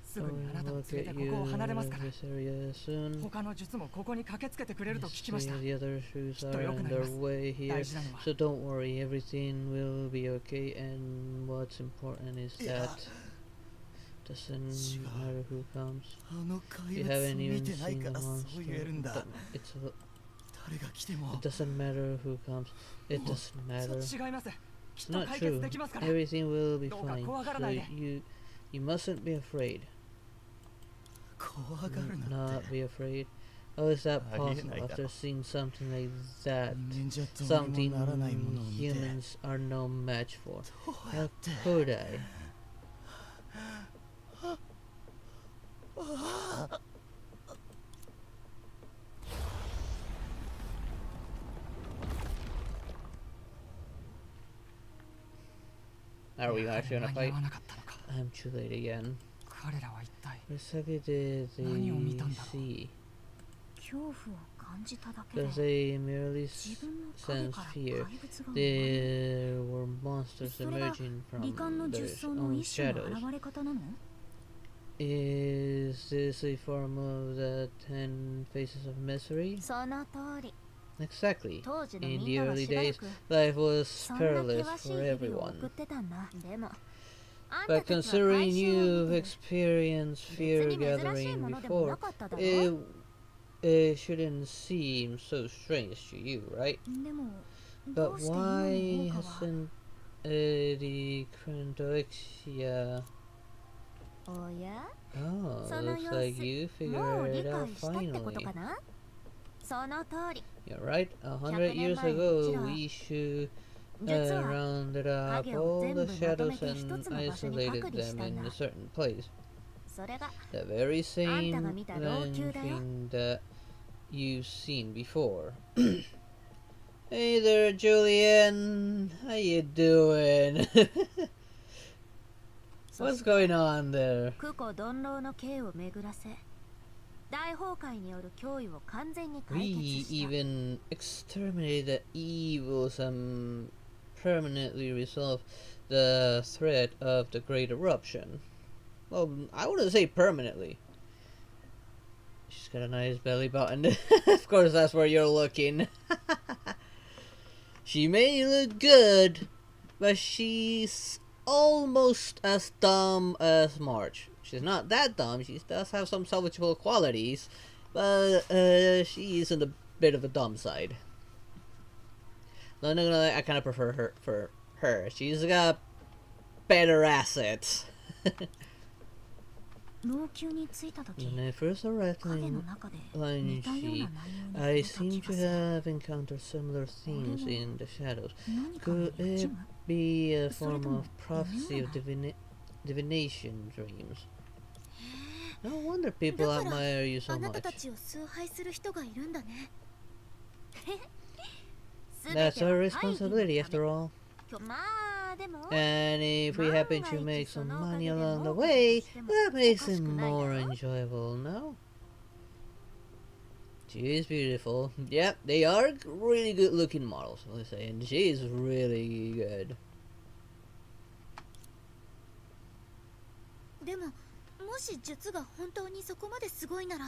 す So ぐにあなたを look 連れ at てここを離れますから。 this area soon. 他の術もここに駆けつけてくれると聞きま Yes, した the other shoes きっと are 良く on なり their ます way here, 大事なのは so don't worry, everything will be okay. And what's important is that doesn't matter who comes. あの You 怪 haven't 物 even 見てない seen か the らそう言えるん monster. だ It's a, 誰が来ても it doesn't matter who comes. It doesn't matter. 違いますきっ It's と not 解決 true. できますから Everything will be どうか fine. 怖がら So ないで you mustn't be afraid. 怖がるなんて Not be afraid. How is that ありえ possible ないだろ after seeing something like that? 人間じゃどうにもならないものを Something 見て humans are no match for. どうや How って could I? Are we やはり actually gonna 間に合 fight? わなかったのか I'm too late again. 彼らは一体 What exactly did 何を見たん they だろう see? 恐怖を感じただけで Because they merely 自分の影 sensed から fear. 怪物が生まれる There were monsters それが emerging 罹患の from 術 their 層の own 一種の shadows. 現れ方なの Is this a form of the 10 faces of misery? その通り Exactly. 当時の In み the んなは early しばら days, く life was そんな perilous 険しい for 日々を送っ everyone. てたんだでもあんた But たちは considering 怪獣を you've 見て experienced 別 fear に珍しい gathering ものでもな before, かっただろ it shouldn't seem so strange to you, right? でもど But うして今の why 効果は hasn't the Crandoxia... おや Oh, その looks 様 like 子 you もう figured 理 it out 解したってこと finally. かなその通り You're right. 100 100 years 年前に ago, うちらは we should 実は rounded up 影を all 全 the 部まと shadows めて一 and つの場所に isolated 隔離し them たん in だ a certain place. それが The very same あんたが見た老朽だよ。 thing that you've seen before. Hey there, Julian. How you doing? そ What's して going on there? 空古鈍郎の刑を巡らせ大崩壊による脅威を完全に解 We 決した even exterminated the evils and permanently resolved the threat of the Great Eruption. Well, I wouldn't say permanently. She's got a nice belly button. Of course, that's where you're looking. She may look good, but she's almost as dumb as March. She's not that dumb. She does have some salvageable qualities, but she's in a bit of a dumb side. No, I kind of prefer her for her. She's got better assets. 老朽に着いた時 When I first arrived 影の in 中で似たような内容に I 触れ seem た to 気がする have encountered similar themes in the shadows. 何かの Could 予知 it 夢 be a それ form とも of prophecy 夢 of なの divination dreams? No wonder people だから admire you so あなた much. たちを崇拝する人がいるんだね That's 全て our は大義のため responsibility after all. まあでも And if we happen to 万が make 一そ some のおか money げで along the 儲けたと way, しても that お makes かし it くないだ more ろ enjoyable, no? She is beautiful. Yep, they are really good looking models, let's say, and she is really good. でももし術が本当にそこまですごいなら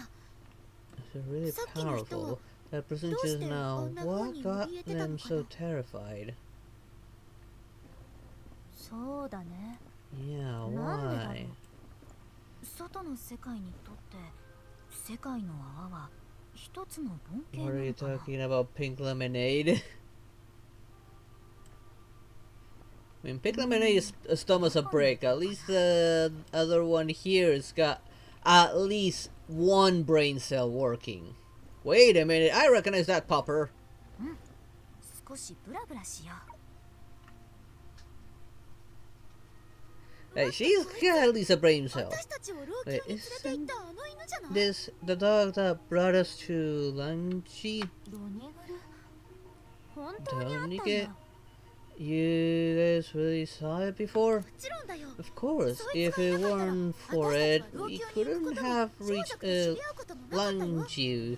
They're really さっきの人は powerful. That person どうし just て now, あんな風 what に got 怯えてたの them かな so terrified? そうだね Yeah, なんでだろ why? う外の世界にとって世界の泡は一つの盆景 What な are you のかな。 talking about? Pink lemonade? I mean, pink lemonade is as dumb as a brick. At least the other one here has got at least one brain cell working. Wait a minute, I recognize that popper. 少しブラブラしよう。 Hey, she's got at least a brain cell. 私たちを老朽 Wait, に連れて行ったあの犬じゃない。 This the dog that brought us to Lanchi? ドニグル。本当にあったん Donike? だ。 You guys really saw it before? もちろんだよ。 Of course, if it weren't for it, we couldn't have reached Lanchi,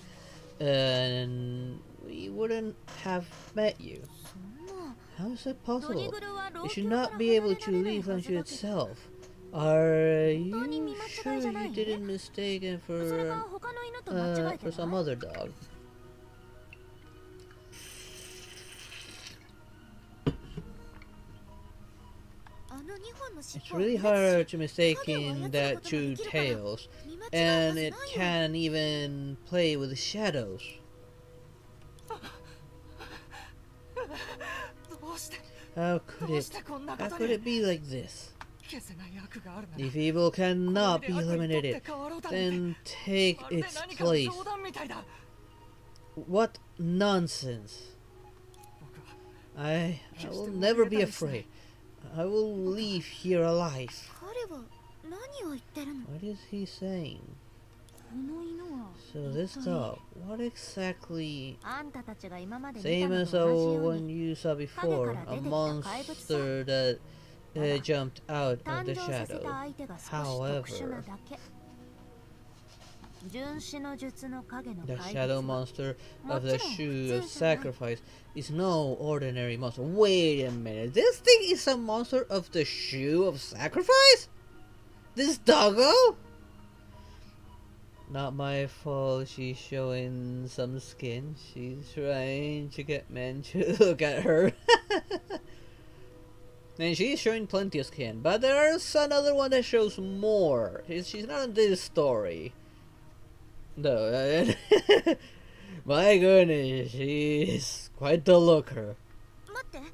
and we wouldn't have met you. そんな。 How is that ドニ possible? グルは老 You 朽 should から not be 離れ able ら to れない leave はず Lanchi だけど。 itself. Are 本当に you 見間違い sure じゃない？ you didn't mistake it それが for 他の犬と間違えて for some ない？ other dog? あの二本の It's 尻尾は really 目立つし hard to mistake in that two tails, 見間違いは and ずない it よ。 can even play with the shadows. どうして How could どう it? してこんなこ How と could に it be like this? 消せない悪があるなら If evil こ cannot れ be で悪にとって eliminated, 変わろうだなんて then take まるで its 何かの place. 冗談みたいだ。 What nonsense! 僕は I will never be afraid. I will leave here alive. 彼は何を言ってるの？ What is he saying? この犬は So this dog, what exactly? あんたたちが今まで見た Same の as と同じ the よう one に you saw before, a monster that jumped out of 誕 the 生させ shadow. た相手が少し特殊なだけ。純子の術の影の The 怪 shadow 物は monster of the shoe of sacrifice is no ordinary monster. Wait a minute, this thing is a monster of the shoe of sacrifice? This doggo? Not my fault she's showing some skin. She's trying to get men to look at her. And she's showing plenty of skin, but there's another one that shows more. She's not in this story. No, my goodness, she's quite the looker. 待って。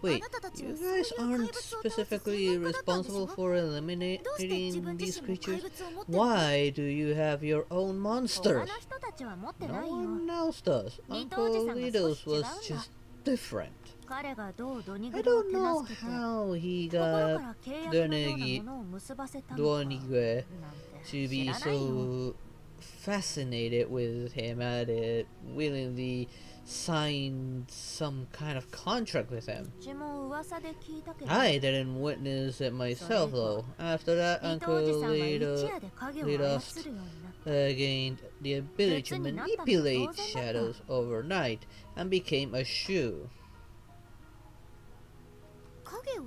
Wait, you guys aren't specifically responsible for eliminating these creatures? Why do you have your own 他 monsters? の人たちは持ってな No いよ。 one else does. Uncle Lido's was just different. 彼がどうドニ I グルを don't 手 know 助けて how he 心か got ら契約のようなものを結ばせたのか Donigue なんて to 知 be らないよ。 so fascinated with him at it, willingly signed some kind of contract with him. うちも噂で聞いたけど、 I didn't witness it myself though. After that, リト Uncle おじさんは一 Lido 夜で影を操るようになった。 gained the ability to manipulate shadows overnight and became a shoe. 影を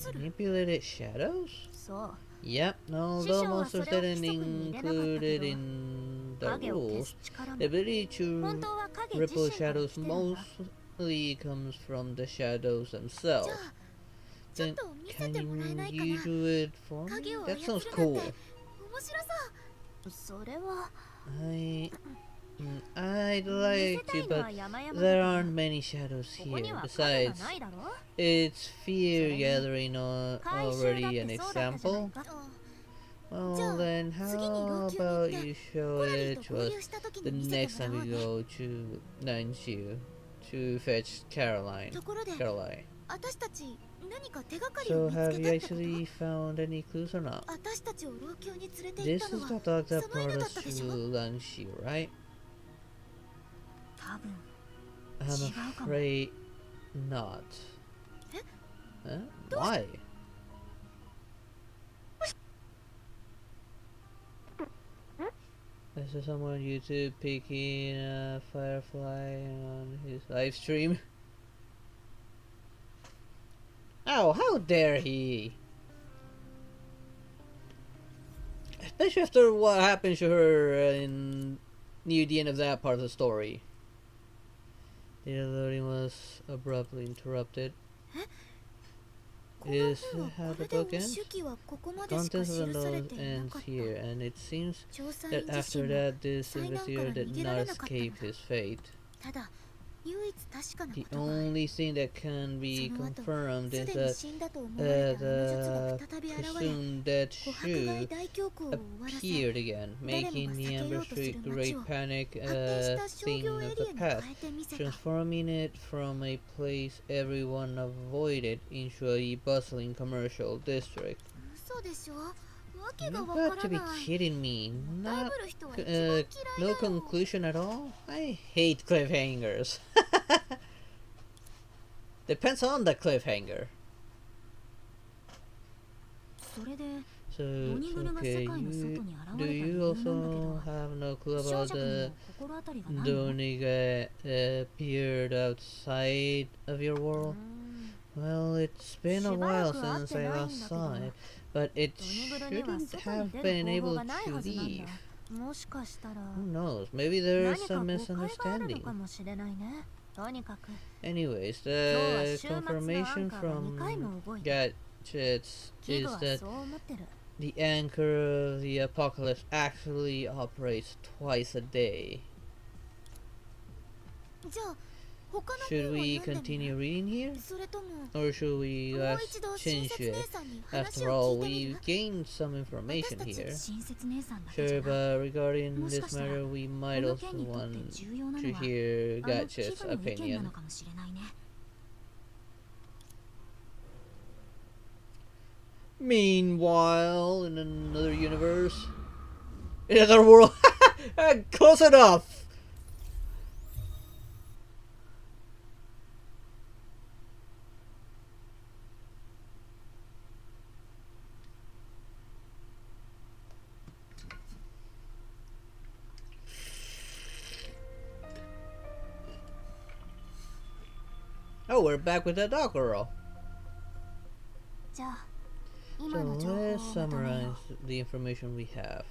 操る。 Manipulated shadows? そう。 Yep, no, 師 the 匠はそ monsters れを didn't 規則に入れなかったけ included ど、 in the 影を消 rules. す力 The も ability to 本当は影自 ripple 身から shadows 来てるんだ。 mostly comes from the shadows じ themselves. ゃあ、ちょっ Then と見せ can てもらえないか you な。 do it for me? 影を That 操 sounds るなんて cool. 面白そう。それは I'd 見せ like たい to, のは but 山々だ there け aren't ど、 many shadows ここに here. は影が Besides, ないだろ。 it's fear gathering 回収だっ already て an そうだったじゃない example. か。 Well, Ja, then 次に老 how 朽に about 行って you show コラリー it と to 合 us 流した時 the に見せて next も time らおう we ね。 go to Nanshu to fetch Caroline? ところで、 Caroline. 私たち何か手がかり So を見つ have け you たってこと？ actually found any clues or not? 私たちを老朽に連れて This 行った is の the は dog that その brought 犬だ us ったでしょ？ to Lanshi, right? 多分。 I'm 違うかも。 afraid not. え？ Huh? どうし Why? I saw someone on YouTube picking a firefly on his live stream. Ow, how dare he! Especially after what happened to her near the end of that part of the story. The loading was abruptly interrupted. is how the これで book も ends. 手記はここまでしか Contents 記 of the され novel ていな ends かった here, and it seems 調査 that 員自 after 身も that this 災難から investigator 逃 did げら not れなかったの escape だ his fate. ただ唯一確かな The ことは only thing that can be その後 confirmed す is でに that 死んだと思われたあの術が the 再び現れ presumed dead 琥珀街 shoe 大恐慌を終わらせ appeared again, 誰もが making the 避けよ Amber うとする Street 街 Great を Panic 発展し a た商 thing 業 of エ the リアに past, 変えてみせた transforming it from a place everyone avoided into a bustling commercial district. 嘘でしょわけ You がわ got か to ら be ない kidding me. ダ Not ブル人は一番嫌いだ no よ conclusion at all? I hate cliffhangers. Depends on the cliffhanger. それで So, 鬼グルが okay, 世界の外 you, に現 do れた理 you 由なんだけ also ど have no clue 少 about 女に the も心当たりがないの Doniga appeared outside of your world? Well, it's been a while since I last saw it, but it ドニグルには shouldn't 外に have 出 been る方法 able がない to はずなん leave. だもしかしたら Who knows? Maybe there's 何か some 誤解があるの misunderstanding. かもしれないねとにかく Anyways, 今日は the 週末のアン confirmation カーが2回 from も動いた gadgets キ is グは that そう思ってる the anchor of the apocalypse actually operates twice a day. じゃあ他の Should 本を we 読んでみ continue る reading here? それとも Or should we もう ask 一度親切 Shinshue? 姉さんに話 After を all, 聞いてみ we've る gained some 私 information たち here. 親切姉さんだけじ Sure, ゃない but regarding もし this かしたら matter, we こ might の also 件にとって want 重要な to のは hear あの寄 Gatch's 付の意見な opinion. のかもしれないね Meanwhile, in another universe, in another world, close enough. Oh, we're back with the dog girl. じゃあ So 今の情報を let's まとめよ summarize the information we have.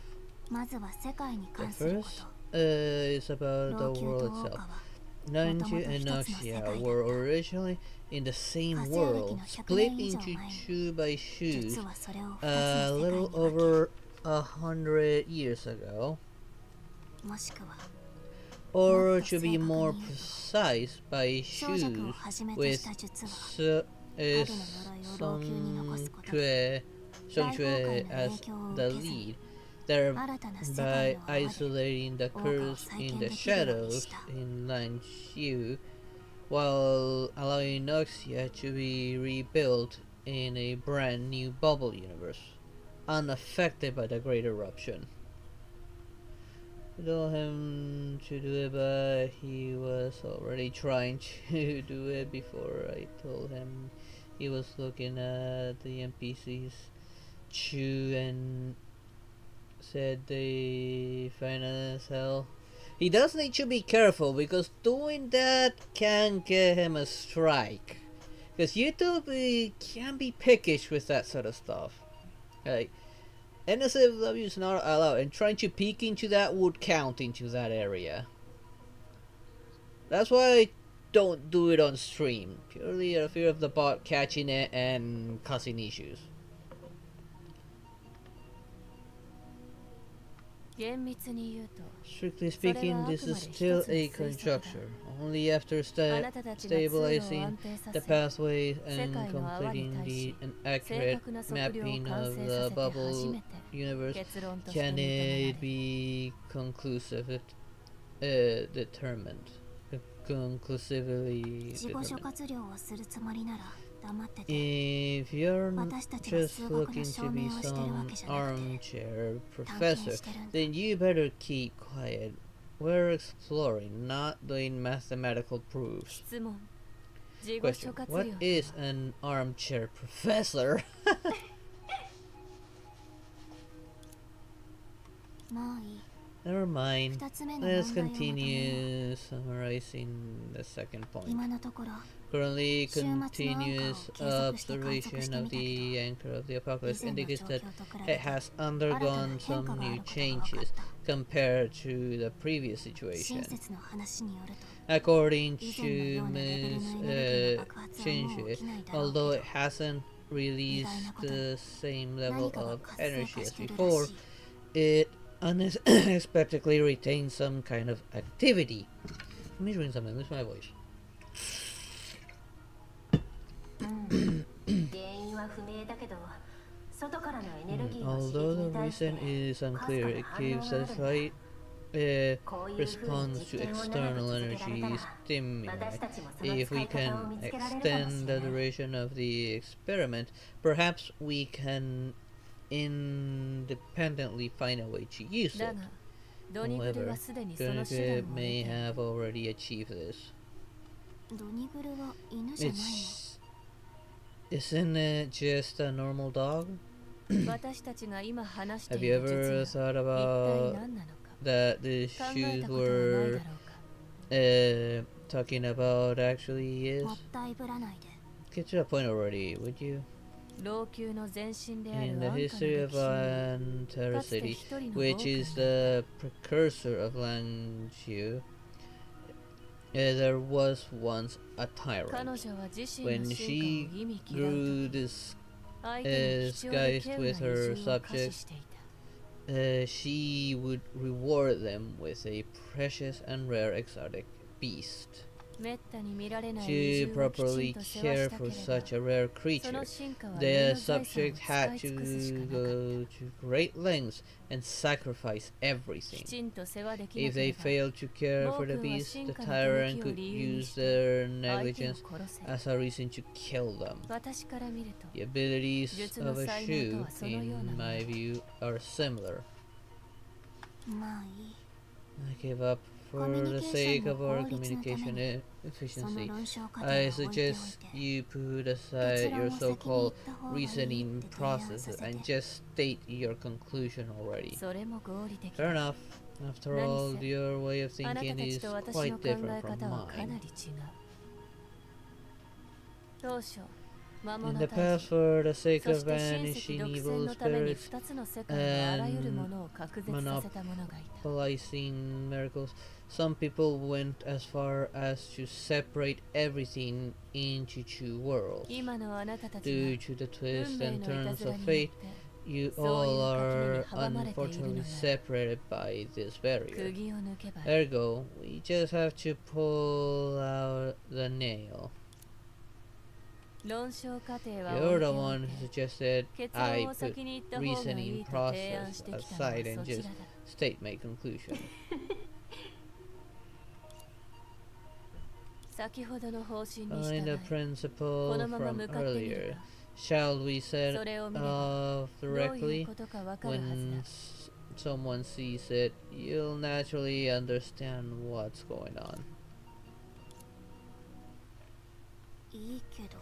うまずは世界に The 関するこ first と is about 老 the 朽 world と王 itself. 家は Nanju and Noxia were originally in the same world, split into two by shoes 実はそれを a 2つの世界 little に分け over 100 years ago. もしくは Or to be more precise, by 小弱を shoes はじめと with した術は Songchue 大崩壊の as 影響を the 受けず lead, 新たな世 thereby 界の泡で isolating the 王家を curse 再 in 建 the できるように shadows した in Lanxiu, while allowing Noxia to be rebuilt in a brand new bubble universe, unaffected by the Great Eruption. I told him to do it, but he was already trying to do it before I told him. He was looking at the NPCs chew and said they fine as hell. He does need to be careful because doing that can get him a strike. Because YouTube can be pickish with that sort of stuff. Like, NSFW is not allowed, and trying to peek into that would count into that area. That's why I don't do it on stream. Purely out of fear of the bot catching it and causing issues. 厳密に言うと Strictly speaking, this is still a conjecture. Only after stabilizing the pathways and completing an accurate mapping of the bubble universe 結論として can 認め it られる be conclusive, determined. Conclusively 事後諸 determined. 葛料をするつもりなら黙ってて If you're 私たちは just 数学の looking 証 to be 明をしてるわ some けじゃなくて armchair 探検 professor, してるんだ then you better keep quiet. We're exploring, not doing mathematical proofs. 質問事後 Question: 諸葛 What 料 is an armchair professor? もういい Never mind. 二つ目の Let's 問題をまとめよう continue summarizing the second point. 今のところ Currently, 週末のアンカーを continuous 継続して観測して observation み of たけど the anchor of the 以 apocalypse 前の indicates 状 that 況と比 it べて has 新たな undergone 変化 some があ new ることが分か changes った compared to the previous 親 situation. 切の話によると According 以前のよ to うなレベルの Ms. エネルギーの爆発はもう起 Shinji, きないだろう although け it hasn't release 意外なことに the same level 何かが of 活性 energy 化 as してるら before, しい it unexpectedly retains some kind of activity. Let me drink something, lose my voice. 原因は不明だけど外からのエネルギーの刺激 Although に the 対して reason is かす unclear, か it な反応 gives があ a るんだ slight こういう風に response 実 to 験を長く external 続けられ energy たら stimuli. 私たちもその If 使 we い方を can 見つけられるかもし extend れ the ない duration of the experiment, perhaps we can independently find a way to use だ it. がドニグル However, はすでにその手段 Donegue を得 may ている have already achieved this. ドニグルは犬じゃないの Isn't it just a normal dog? 私たちが今話して Have い you る ever 術が thought 一体 about 何なのか that the 考え shoes たことはないだろ were うか talking about actually is? もったいぶらないで Get to the point already, would you? 老朽の前身である In the 安価な history 歴 of 史に Antara かつて City, 一人の which 暴君 is が the precursor of Lanzhou, there was once a 彼 tyrant. 女は自身の When 進 she 化を忌み嫌う grew と disguised 相手に貴重で稀有な with her 移住を可視 subjects, していた she would reward them with a precious and rare exotic beast. めったに見られない To 移住をきち properly んと世話 care したけ for れ such ば a rare そ creature, の進化は the 家の財産を subject 使 had い尽くすし to かなかっ go to great lengths and sacrifice たき everything. ちんと世話できな If けれ they ば failed to care for the 暴君は beast, 進 the 化の tyrant 動きを could 理由に use して their 相手を negligence 殺せ as a reason to kill them. 私から見ると The abilities 術の of a 才能 shoe, とはそのような in もの my view, are similar. まあいい I give up for the sake of our communication その efficiency. 論証過程は I 置いておい suggest て you put aside your 結論を先に言 so-called った方がいいって reasoning 提案させ processes て and just state your conclusion already. それも合理的 Fair だ enough. After all, 何せ your way of あなた thinking たち is と私 quite の考え different 方 from はかな mine. り違う当初魔 In 物 the 退 past, 治 for the sake そ of して親戚 banishing 独占 evil のために spirits, 2つの世界のあらゆるものを隔絶させた者がいた monopolizing miracles, some people went as far as to separate everything into two worlds. 今のあなたたち Due は to the 運 twists 命 and のいた turns ずら of によっ fate, て you そういう all 垣根 are に阻まれているの unfortunately なら separated by this barrier. 釘を抜けばいい Ergo, we just have to pull out the nail. 論証過程は You're 置い the てお one い who て suggested 結 I 論を put 先に言った方がい reasoning いと提案 process してきたの aside は and そちら just だ state my conclusion. 先ほどの方針に In 従 the い principle このまま from 向かってみれ earlier, ば shall we set それを見れば off どういう directly? ことかわかるはず When だ someone sees it, you'll naturally understand what's going on. いいけど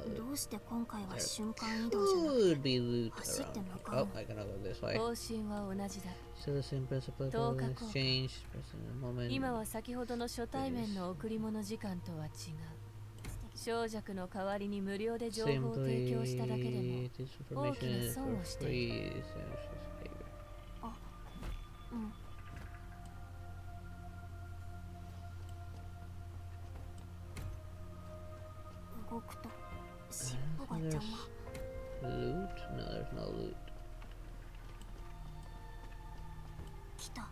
Uh, どうして今回は瞬間移動じゃなく Would be loot 走って around. 向かう Oh, I gotta go this way. 方針は同じだ Still the same principle 10 of 日 exchange, present moment. 今は先ほどの初対面の贈り物時間とは違う小弱の代わりに無料で情報を提供しただけでも Simply, this 大き information な is 損 for をしている free. It's a favor. うん動くと尻尾が邪魔 Loot? No, there's no loot. 来た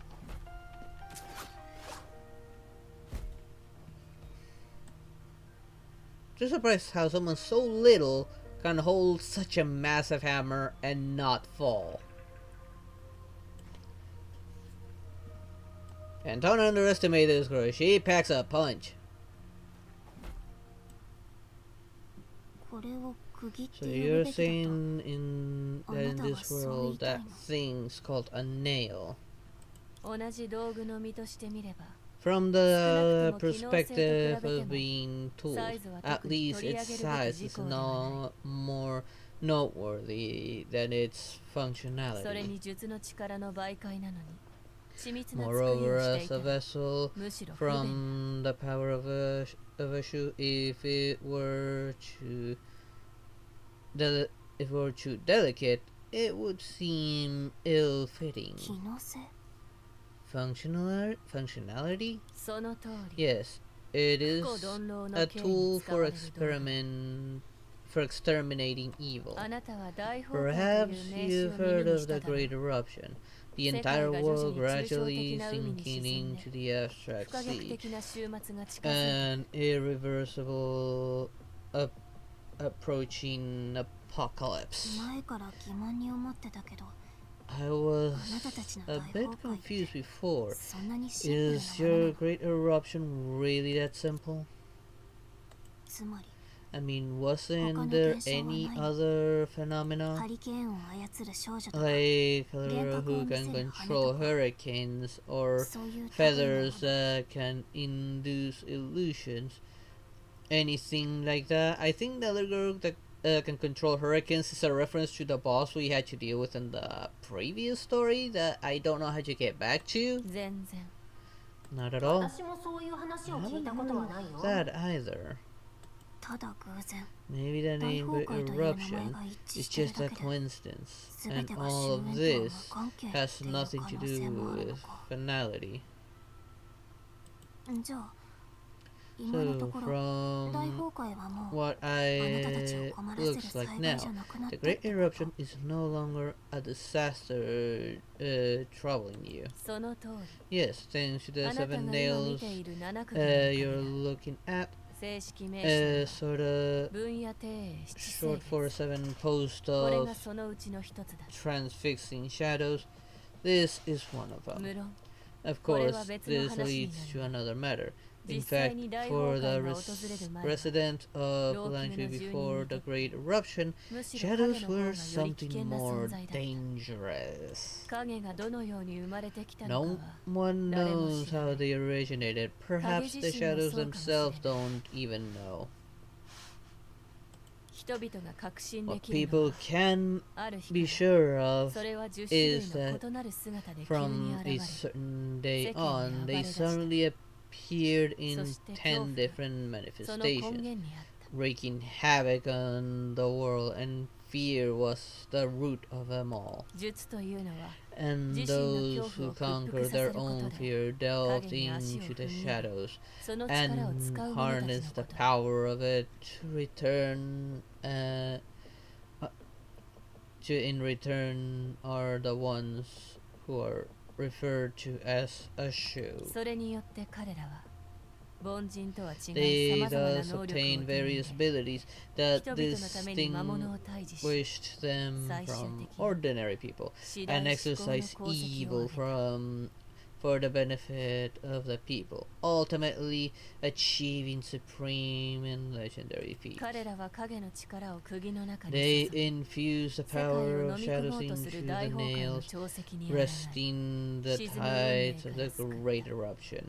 Just surprised how someone so little can hold such a massive hammer and not fall. And don't underestimate this girl. She packs a punch. これを区切っ So て呼ぶ you're べきだと saying that in this world that thing's called a nail. 同じ道具の身として見れば From the perspective of being tools, サイズは at 特に least 取り上 its げるべき size 事 is 項ではない no more noteworthy than its それ functionality. に術の力の媒介なのに緻密な作り Moreover, をしてい as た a vessel むしろ不便 from the power of a shoe, if it were too delicate, it would seem ill-fitting. 気のせ Functionality? その通り Yes, it is 古鈍郎の a 刑 tool に使わ for れる道具 for exterminating evil. あなたは大崩壊と Perhaps いう名詞 you've を heard 耳に of した the だろう Great Eruption, the 世界 entire が徐々 world に抽象 gradually 的な海に sinking 沈んで into the abstract 不可逆 sea, 的な終末が近づい an irreversible approaching apocalypse. 前から疑問に思ってたけど I was あなたたちの a 大 bit 崩壊 confused before. そんなにシンプル Is なものな your の Great Eruption really that simple? つまり I mean, wasn't Hoka no there tensho wa any nai. other ハ phenomena リケーンを操る少女とか like Genpaku whoを見 can せる羽 control とか hurricanes or そういう類の feathers that can induce illusions? Anything like that? I think the other girl that can control hurricanes is a reference to the boss we had to deal with in the previous story that I don't know how to get back to. 全然 Not at all. 私もそういう話 I を聞い haven't たことはないよ heard that either. ただ偶然 Maybe the 大 name 崩 Great 壊という名前 Eruption が一致 is してる just a だけで coincidence, 全 and てが all 終 of 焉とは無 this 関係って has いう可 nothing 能 to 性もある do の with か finality. じゃあ今の So ところ大 from 崩壊はもう what あなたたちを I 困らせる looks like 災害 now, じゃなくなっ the たっ Great てこ Eruption と is no longer a disaster troubling you. その通 Yes, thanks to り the あなたが seven 今見 nails ている七区画の you're 影 looking at, 正式名称は sort of 分野庭園七星 short for 月 seven post これ of がそのうちの一つだ transfixing shadows. This is one of them. 無論 Of これ course, は別の this 話に leads な to る another matter. In 実際 fact, に大 for 崩 the 壊が訪れる前は resident of 老君の Lanju 住人 before に the とって Great Eruption, むしろ影 shadows の方が were より危険 something な more 存在だった dangerous. 影がどのように生まれてきたの No かは one 誰も knows 知らな how い they originated. Perhaps the 影自身も shadows そうかもしれない themselves don't even know. 人々が確信で What きるの people は can ある日 be から sure of それは10種類 is の that 異なる姿で急に from 現 a れ certain day 世間に on, 暴れ they 出した suddenly appeared in そして恐怖 10 different その根 manifestations, 源にあった wreaking havoc on the world, and fear was the root of them all. 術というのは And 自身の those 恐怖 who を屈 conquer 服させ their ること own で fear delved 影に足を into the 踏み入れ shadows その力を and 使う者たちの harnessed こ the と power of it in return are the ones who are referred to as a shoe. それによって彼らは凡人とは違う They 様々な thus 能力を手 obtained に入 various れ abilities that 人々のために魔物を退治し distinguished them 最終 from 的に ordinary people 次第 and 至高の exercise 功績 evil を上げた for the benefit of the people, ultimately achieving supreme and legendary feats. 彼らは影の力を釘の中に They 注ぎ infuse the 世界 power を of 飲み込も shadows うとす into る the 大崩壊の nails, 潮石にあらがい resting the 沈む運命 tides か of ら the 救った great eruption.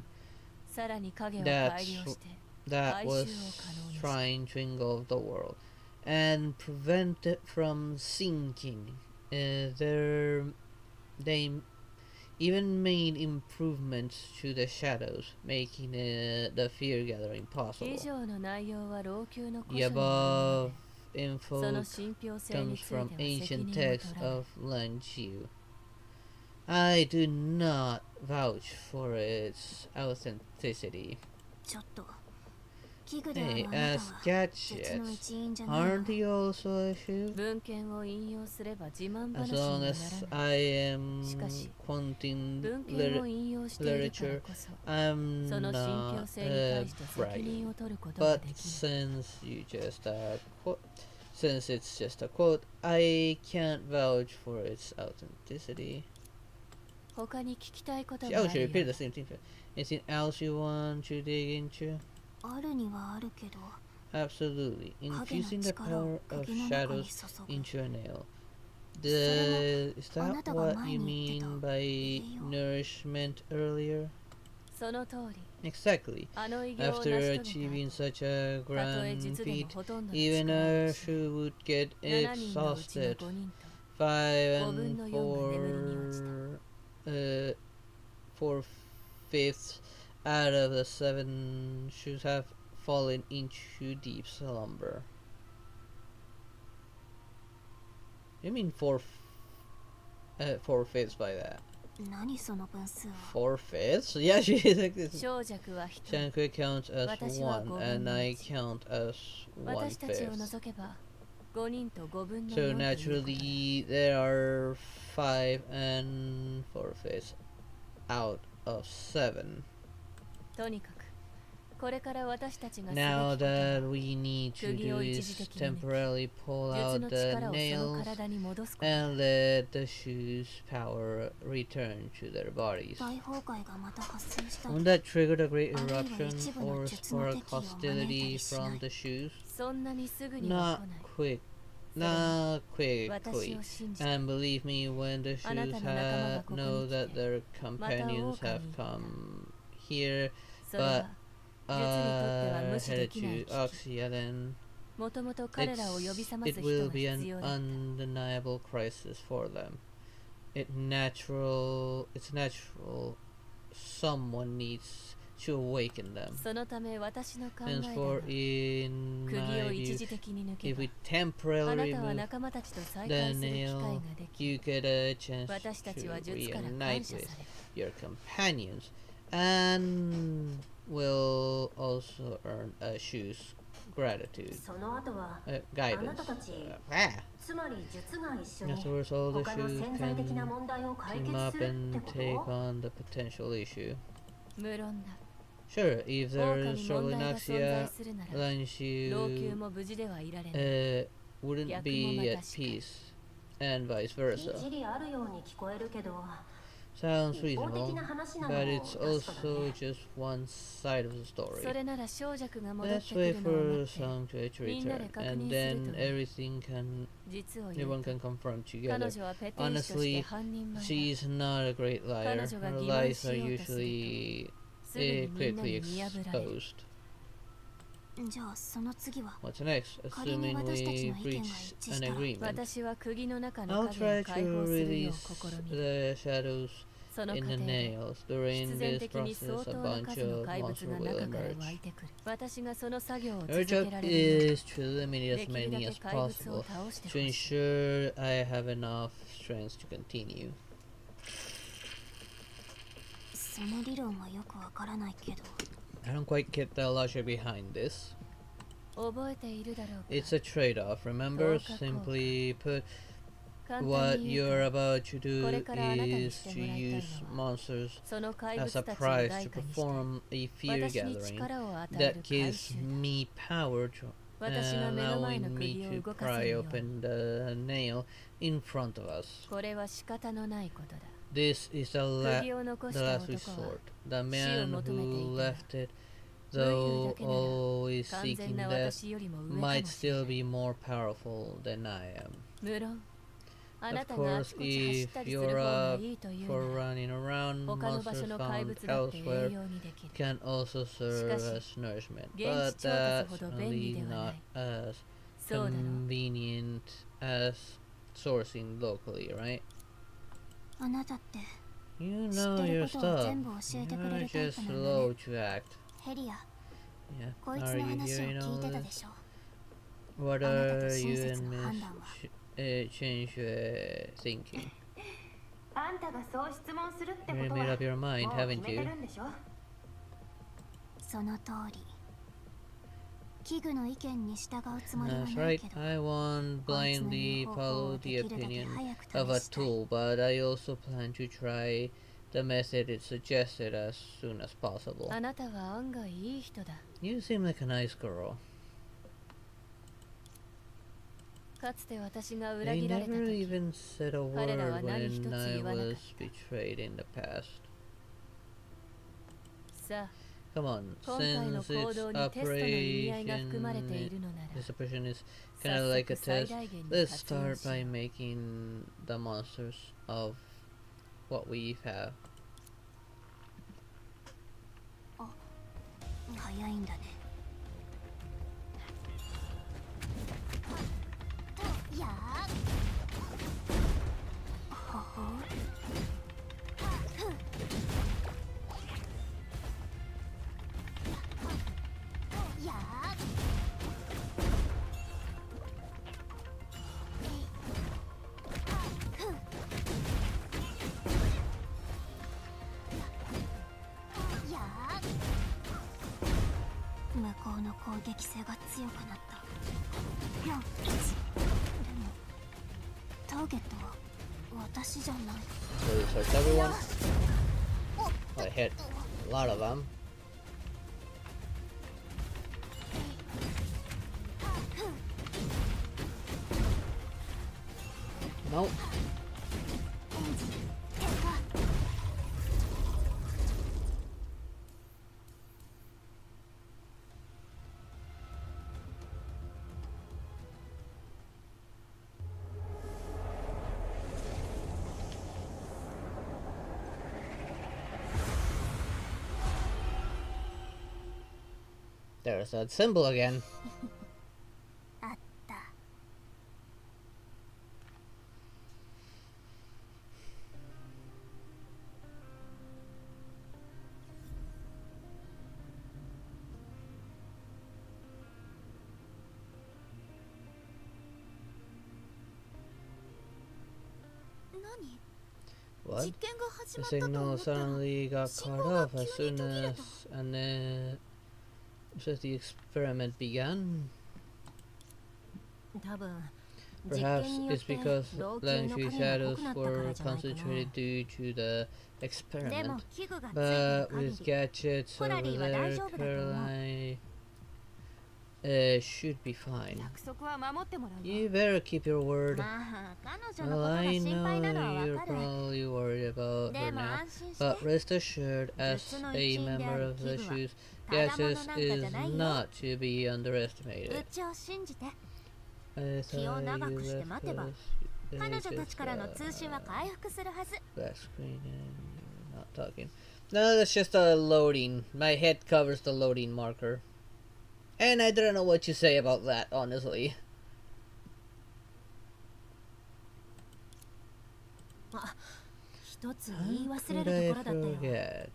さらに影を改良して That 回収を was 可能にした trying to engulf the world and prevent it from sinking. They even made improvements to the shadows, making the fear gathering 以 possible. 上の内容は老朽の古 The 書によるもの above で info その信憑性に comes ついて from は責 ancient 任を texts 取らない of Lanju. I do not vouch for its authenticity. ちょっと器具であ Hey, るあなた as は gadgets, 鉄の一員じゃないの aren't you also a shoe? 文献を引用すれば自慢 As 話に long はなら as ない I am しかし quoting 文献を引用しているからこそ I'm その信憑 not 性に対して責 bragging. 任を取ることが But できない since it's just a quote, I can't vouch for its authenticity. 他に聞きたいこと See, が oh, あ she るよ repeated the same thing. Anything else you want to dig into? あるにはあるけど Absolutely. 影の Infusing the 力を power of 釘の中に shadows 注ぐ into a nail. れも Is あな that たが what 前 you に言って mean た by 栄養 nourishment earlier? その通り Exactly. あの偉業を成し After 遂げ achieving た such a 後たとえ grand 術でも feat, ほとんどの even 力を a 失い shoe would get 7人のうちの exhausted. 5人と Five 5分 and の4が眠りに落ちた 4/5 out of the 7 shoes have fallen into deep slumber. You mean 4/5 by that? 何その分数は 4/5? Yeah, she's like this. 小弱は1人 Shankui counts as 私は 1, 5分 and の I 1 count as 私たちを 1/5. 除けば5人と5分の So 4ということだ。 naturally, there are 5 and forfeits out of 7. とにかくこれから私たちがすべき Now ことは that we need to 釘 do を一 is 時的に抜き temporarily pull 術 out の the 力をその nails 体に戻すことだ。 and let the shoes' power return to their bodies. 大崩壊がまた発生した Won't り that trigger a great あるいは eruption 一部の or 術の spark 敵を招いた hostility りしない from the shoes? そんなにすぐには Not 来ない。 quick, それは not quickly. 私を信じて And believe me, when the あなた shoes の仲間が ha ここに know 来て that their また companions 狼 have に行った。 come here, それは headed 術にとっては無視できない to 危機。 Oxia, then もともと彼らを呼び覚ます it 人 will が be 必 an 要だった。 undeniable crisis for them. It's natural. Someone needs to awaken them. そのため私の考えで Henceforth, は in 釘 my を一 view, 時的に抜け if ば we あな temporarily たは remove 仲間たちと再 the 会する機会 nail, ができ you get a chance 私たちは to 術から感 reunite 謝 with される。 your companions and will also earn a shoe's gratitude. その後は Guidance. あなたたち Ah. つまり術が一緒に Afterwards, all the 他の shoes 潜在的な can 問題を解 team 決 up するっ and て take こと on the potential issue. 無論だ。 Sure, if 狼 there に is 問 trouble in 題が存在 Axia, するなら then 老朽 you も無事ではいられない。 wouldn't 逆も be ま at たしかり。 peace, and vice 一 versa. 理あるように聞こえるけど Sounds 一方的 reasonable, な話なの but も it's 確かだ also ね just one side of the そ story. れなら小弱が戻っ Let's てく wait るのを for 待って Song to みんなで return, 確 and 認する then といい。 everything can 実を言う everyone と can confirm 彼 together. 女はペティ師として Honestly, 半人前だ。 she's not a great liar. 彼女が Her 欺瞞 lies し are ようとすると usually すぐにみんな quickly に見破られる。 exposed. じゃあその次は What's next? 仮に Assuming 私たち we の意見が reach 一致 an したら agreement, 私は釘の中の I'll 影を try 解 to 放するよ release う試みる。 the shadows その過 in 程 the で nails. During 必然 this 的に process, 相 a 当な bunch 数の of 怪物 monsters が will 中から湧 emerge. いてくる。私がその作業を Our 続け job られるの is to eliminate で as きるだ many け as 怪物を possible 倒して to ほしい。 ensure I have enough strength to continue. その理論はよくわからないけど I don't quite get the logic behind this. 覚えているだろうか。 It's a trade-off. Remember, Coca-Cola. simply put, 簡単 what に言う you're と about to do これからあなたに is して to もらいたい use のは monsters その怪 as 物 a たちを prize 代 to 価にして perform a fear 私に gathering 力を与え that る回 gives 収だ。 me power to 私が目の前の allowing me 釘を to 動かせ pry るように。 open the nail in front of us. これは仕方のないことだ。 This is the 釘を残し the た last 男は resort. The man 求めてい who たが left it, 無理 though だけなら always 完全 seeking な death, 私よりも上かも might しれな still い。 be more powerful than I am. 無論あ Of なたがあち course, こち走っ if たりする方 you're が up いいという for なら running around, 他の場 monsters 所の怪 found 物だって栄 elsewhere 養にできる。 can also serve しかし、 as nourishment, 現地 but 調達 that's ほど便利 only ではな not い。 as そうだろう。 convenient as sourcing locally, right? あなたって You 知っ know て your ることを stuff. 全部教えてくれ You're るタイ just プなんだ slow ね to act. ヘリア Yeah. こいつ Are の you 話を hearing 聞い all てた this? でしょ What あなた are と親 you 切 and な Miss 判断は Change thinking? あんたがそう質問するって You こと made は up your も mind, う haven't 決めて you? るんでしょその通り器具の意見に従うつもりは That's ない right. けど I won't こいつの言 blindly う方法 follow を the できるだけ opinion 早く of a 試したい tool, but I also plan to try the method it suggested as soon as possible. あなたは案外いい人だ。 You seem like a nice girl. かつて私が裏 They 切られた never 時、 even said a 彼らは word 何一つ when I 言わなかっ was betrayed in the past. さあ、 Come on, 今回の since 行 it's 動にテストの意味合いが含まれてい operation, るのなら、 this operation is 早 kind of like a 速最 test. 大限に Let's 活用 start し by よう。 making the monsters of what we have. 早いんだねいやほほや向こうの攻撃性が強くなった4 1でもターゲットは私じゃない。 So this hurts everyone. I hit a lot of them. Nope. エンジン点火。 There's that symbol again. あった。何？ What? 実験が始 The まったと思 signal ったら suddenly got cut off as soon as the experiment began. 多分 Perhaps it's because Langfew shadows were concentrated due to the で experiment. も器具がついて But る限 with り gadgets over Coralieは there, 大丈夫だと思う。 Caroline should be fine. 約束は守ってもらう You better keep your word. まあ彼女の Well, ことが I 心 know 配なのは you're わかる。 probably worried about で her も now, 安心して but rest assured, as 術の a 一員であ member る of 器 the 具は shoes, ただもの Gaseous なんかじゃ is ないよ。 not to be underestimated. うちを信じて。 I 気を thought 長 you くして left 待てば us. 彼 They 女たち just からの通信は回復するはず。 black screen and you're not talking. No, that's just a loading. My head covers the loading marker. And I don't know what you say about that, honestly. 一つ How 言い忘れ could る I ところだったよ。 forget?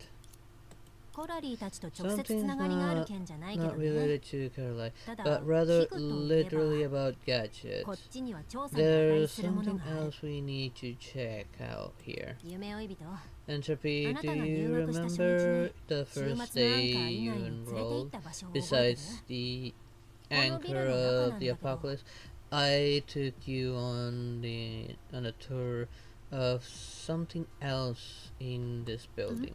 コラリーたちと直接 Something's つながりがある件じゃないけど not ね。 related to Caroline, ただ but rather 器具といえば literally about gadgets. こっちには調査に値 There's するもの something がある。 else we need to check out here. 夢追い人、 Entropy, あなた do が you 入学した初日 remember に the 週末のアンカ first ー day 以 you 外に連れて行っ enrolled? た場所を覚えてる？ Besides the このビルの anchor 中 of なん the だけど。 apocalypse, I took you on a tour of something else in this building.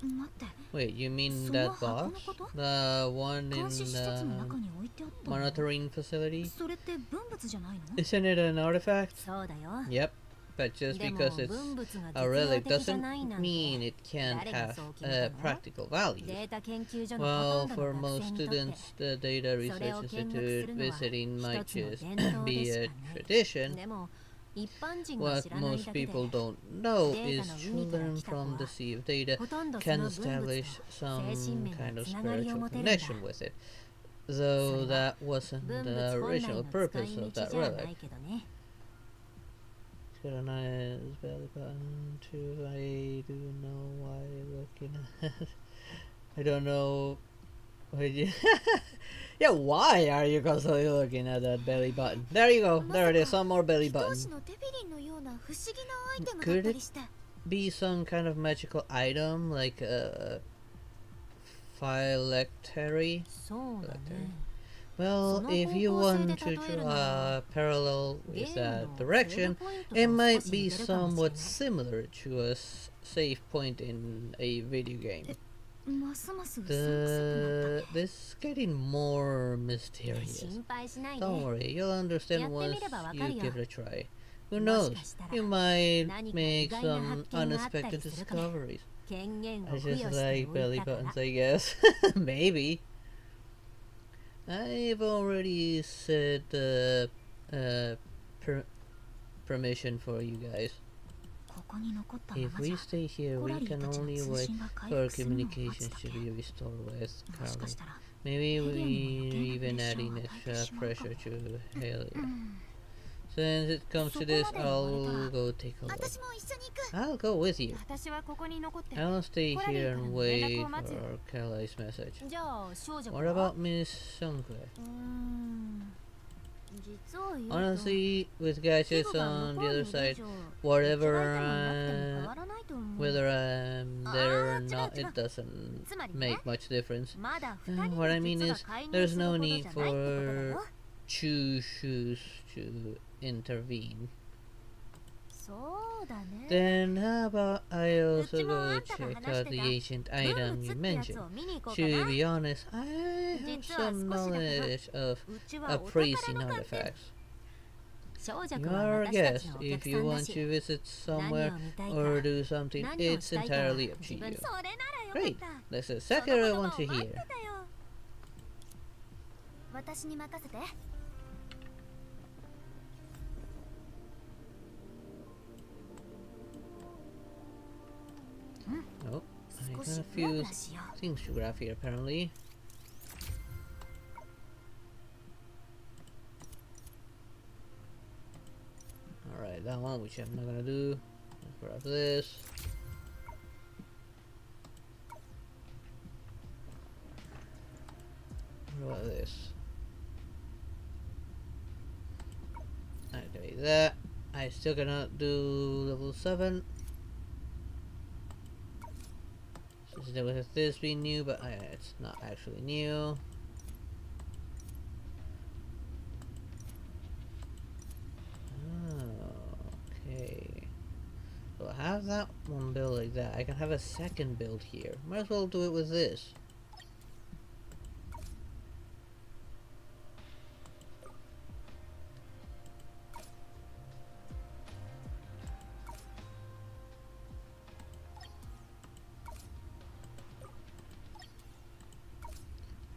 待って、 Wait, you mean そ that の箱の box? こと？ The one 監 in 視施設の the 中に置いてあったの？ monitoring facility? それって文物じゃないの？ Isn't it an artifact? そうだよ。 Yep, but just でも because it's 文物が a 実用 relic 的じゃない doesn't なんて mean it can't 誰が have そう決めたの？ practical value. データ研究所のほ Well, とんど for の most 学生にとって students, the Data それを Research 見学す Institute るのは visiting 一 might つの just 伝統 be で a しかない。 tradition. でも一般人が What 知らない most だけで people don't know Data is の海から children 来た子は from the Sea of Data ほとんどそ can の文物と establish 精 some 神面 kind で of つながりを spiritual 持てるんだ。 connection with it, though that wasn't 文 the 物本来 original の使い purpose 道 of じゃ that な relic. いけどね。 Got a nice belly button too. I do know why you're looking at. I don't know. Why you yeah, why are you constantly looking at that belly button? There you go. There it is. Some more belly 祈祷 button. 師のデビリンのような不思議なアイテムだ Could った it りして。 be some kind of magical item like a phylactery? そうだね。 Well, if you want to draw a parallel with that direction, it might be somewhat similar to a save point in a video game. ますます薄くなった This is getting more mysterious. 心配しないで。 Don't worry, you'll understand やって once みればわか you るよ。 give it a try. Who も knows? しかしたら You might 何か make 意外な some 発見があったり unexpected するかも。 discoveries. 権限を I 付与 just して like おい belly たから buttons, I guess. Maybe. I've already said permission for you guys. ここに残ったま If まじ we ゃ stay here, コ we ラリー can たちの only 通 wait 信が回 for 復するのを待 communications つだ to け be restored with もしか Carly. したら Maybe we Helium even pressure addingを与え extra てしまうかも。 pressure to Haley. うん Since it comes to this, そこまで言われたら I'll go take a look. 私も一緒に行く I'll go with you. 私はここに残って。 I'll stay コラリ here ーから and の連 wait 絡を待つよ。 for Carly's message. じゃあ少女 What about Miss Sungwe? 実を言うと Honestly, with 器 gadgets 具が on 向 the こう other にいる side, 以上 whatever いつがいてもいなくても変わらないと思う whether I'm there or not, 違う違う。 it doesn't つまりね make much difference. まだ二人 What I の mean 実が is, 介入 there's するほ no どじ need ゃないってことだ for よ choose to intervene. そうだね。 Then how about I う also ちも go あんたが check 話 out して the た ancient 文 item 物 you ってやつ mentioned. を見に行こうか To な。 be honest, I have 実は some 少しだけど、 knowledge of うちはお宝 appraising の鑑定。 artifacts. 少女 You くんは are a 私たち guest. のお If 客 you さんだ want し。 to visit 何 somewhere を見たいか、 or do something, 何を it's したいか、 entirely up 自 to 分 you. それならよ Great. かった。 That's その exactly what I 言葉 want を to 待って hear. たよ。私に任せて。Oh, I 少 got し a ブラブ few ラしよう。 things to grab here apparently. Alright, that one which I'm not gonna do. Let's grab this. What about this? Okay, that. I still cannot do level 7. Since there was this being new, but it's not actually new. Okay. Well, I have that one build like that. I can have a second build here. Might as well do it with this.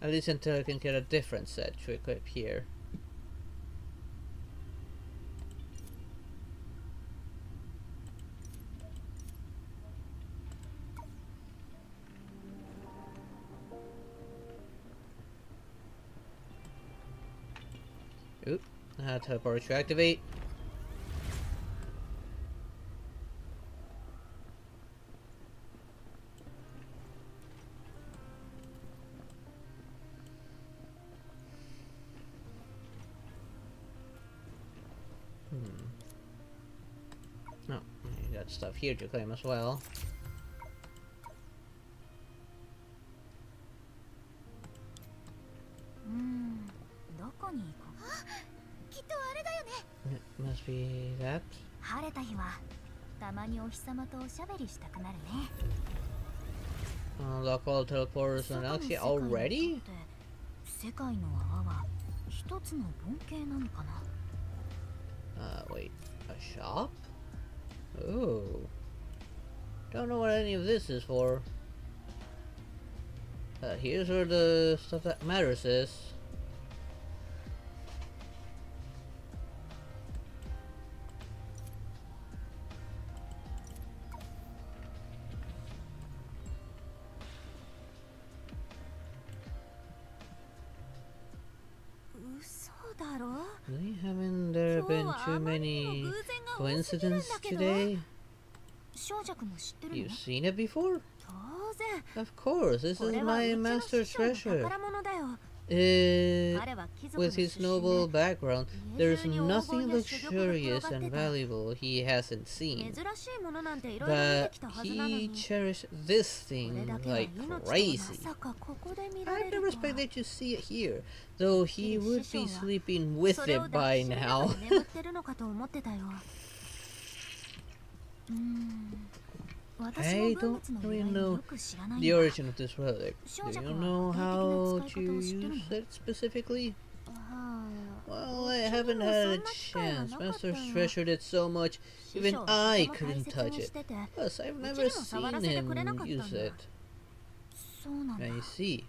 At least until I can get a different set to equip here. Oop, I had teleport to activate. Oh, you got stuff here to claim as well. どこに行こう。きっとあれだよね。 It must be that. 晴れた日はたまにお日様とおしゃべりしたくなるね。 Unlock all teleporters on Alexia already? 世界の泡は一つの文系なのかな。 Wait, a shop? Oh. Don't know what any of this is for. Here's where the stuff that matters is. Really? Haven't there been too many coincidences today? 少女くんも知ってるの？ You've seen it before? 当然。 Of course, this こ is れはう my ちの master's 師匠の treasure. 宝物だよ。 Uh, 彼は貴族の with 出 his 身 noble で background, 家 there's 中に黄 nothing 金や珠玉が luxurious 転がって and た。 valuable he hasn't seen. 珍しいものなんていろいろ出て But きたはずなの he に。 cherished this これ thing だけは like 命とま crazy. さかここで見ら I れ never るとは。 expected to see it here, though he would be 師匠は sleeping with それを it 抱 by きしめな now. がら眠ってるのかと思ってたよ。私も I 文 don't 物の really 由来を know よく知らないん the だ。 origin of this relic. Do you know how to 少女くんは具体的な使い方を知ってるの？ use it specifically? はあ、 Well, I haven't had a chance. Master's treasured it so much, even I couldn't touch it. Plus, I've never seen him use it. そうなんだ。 I see.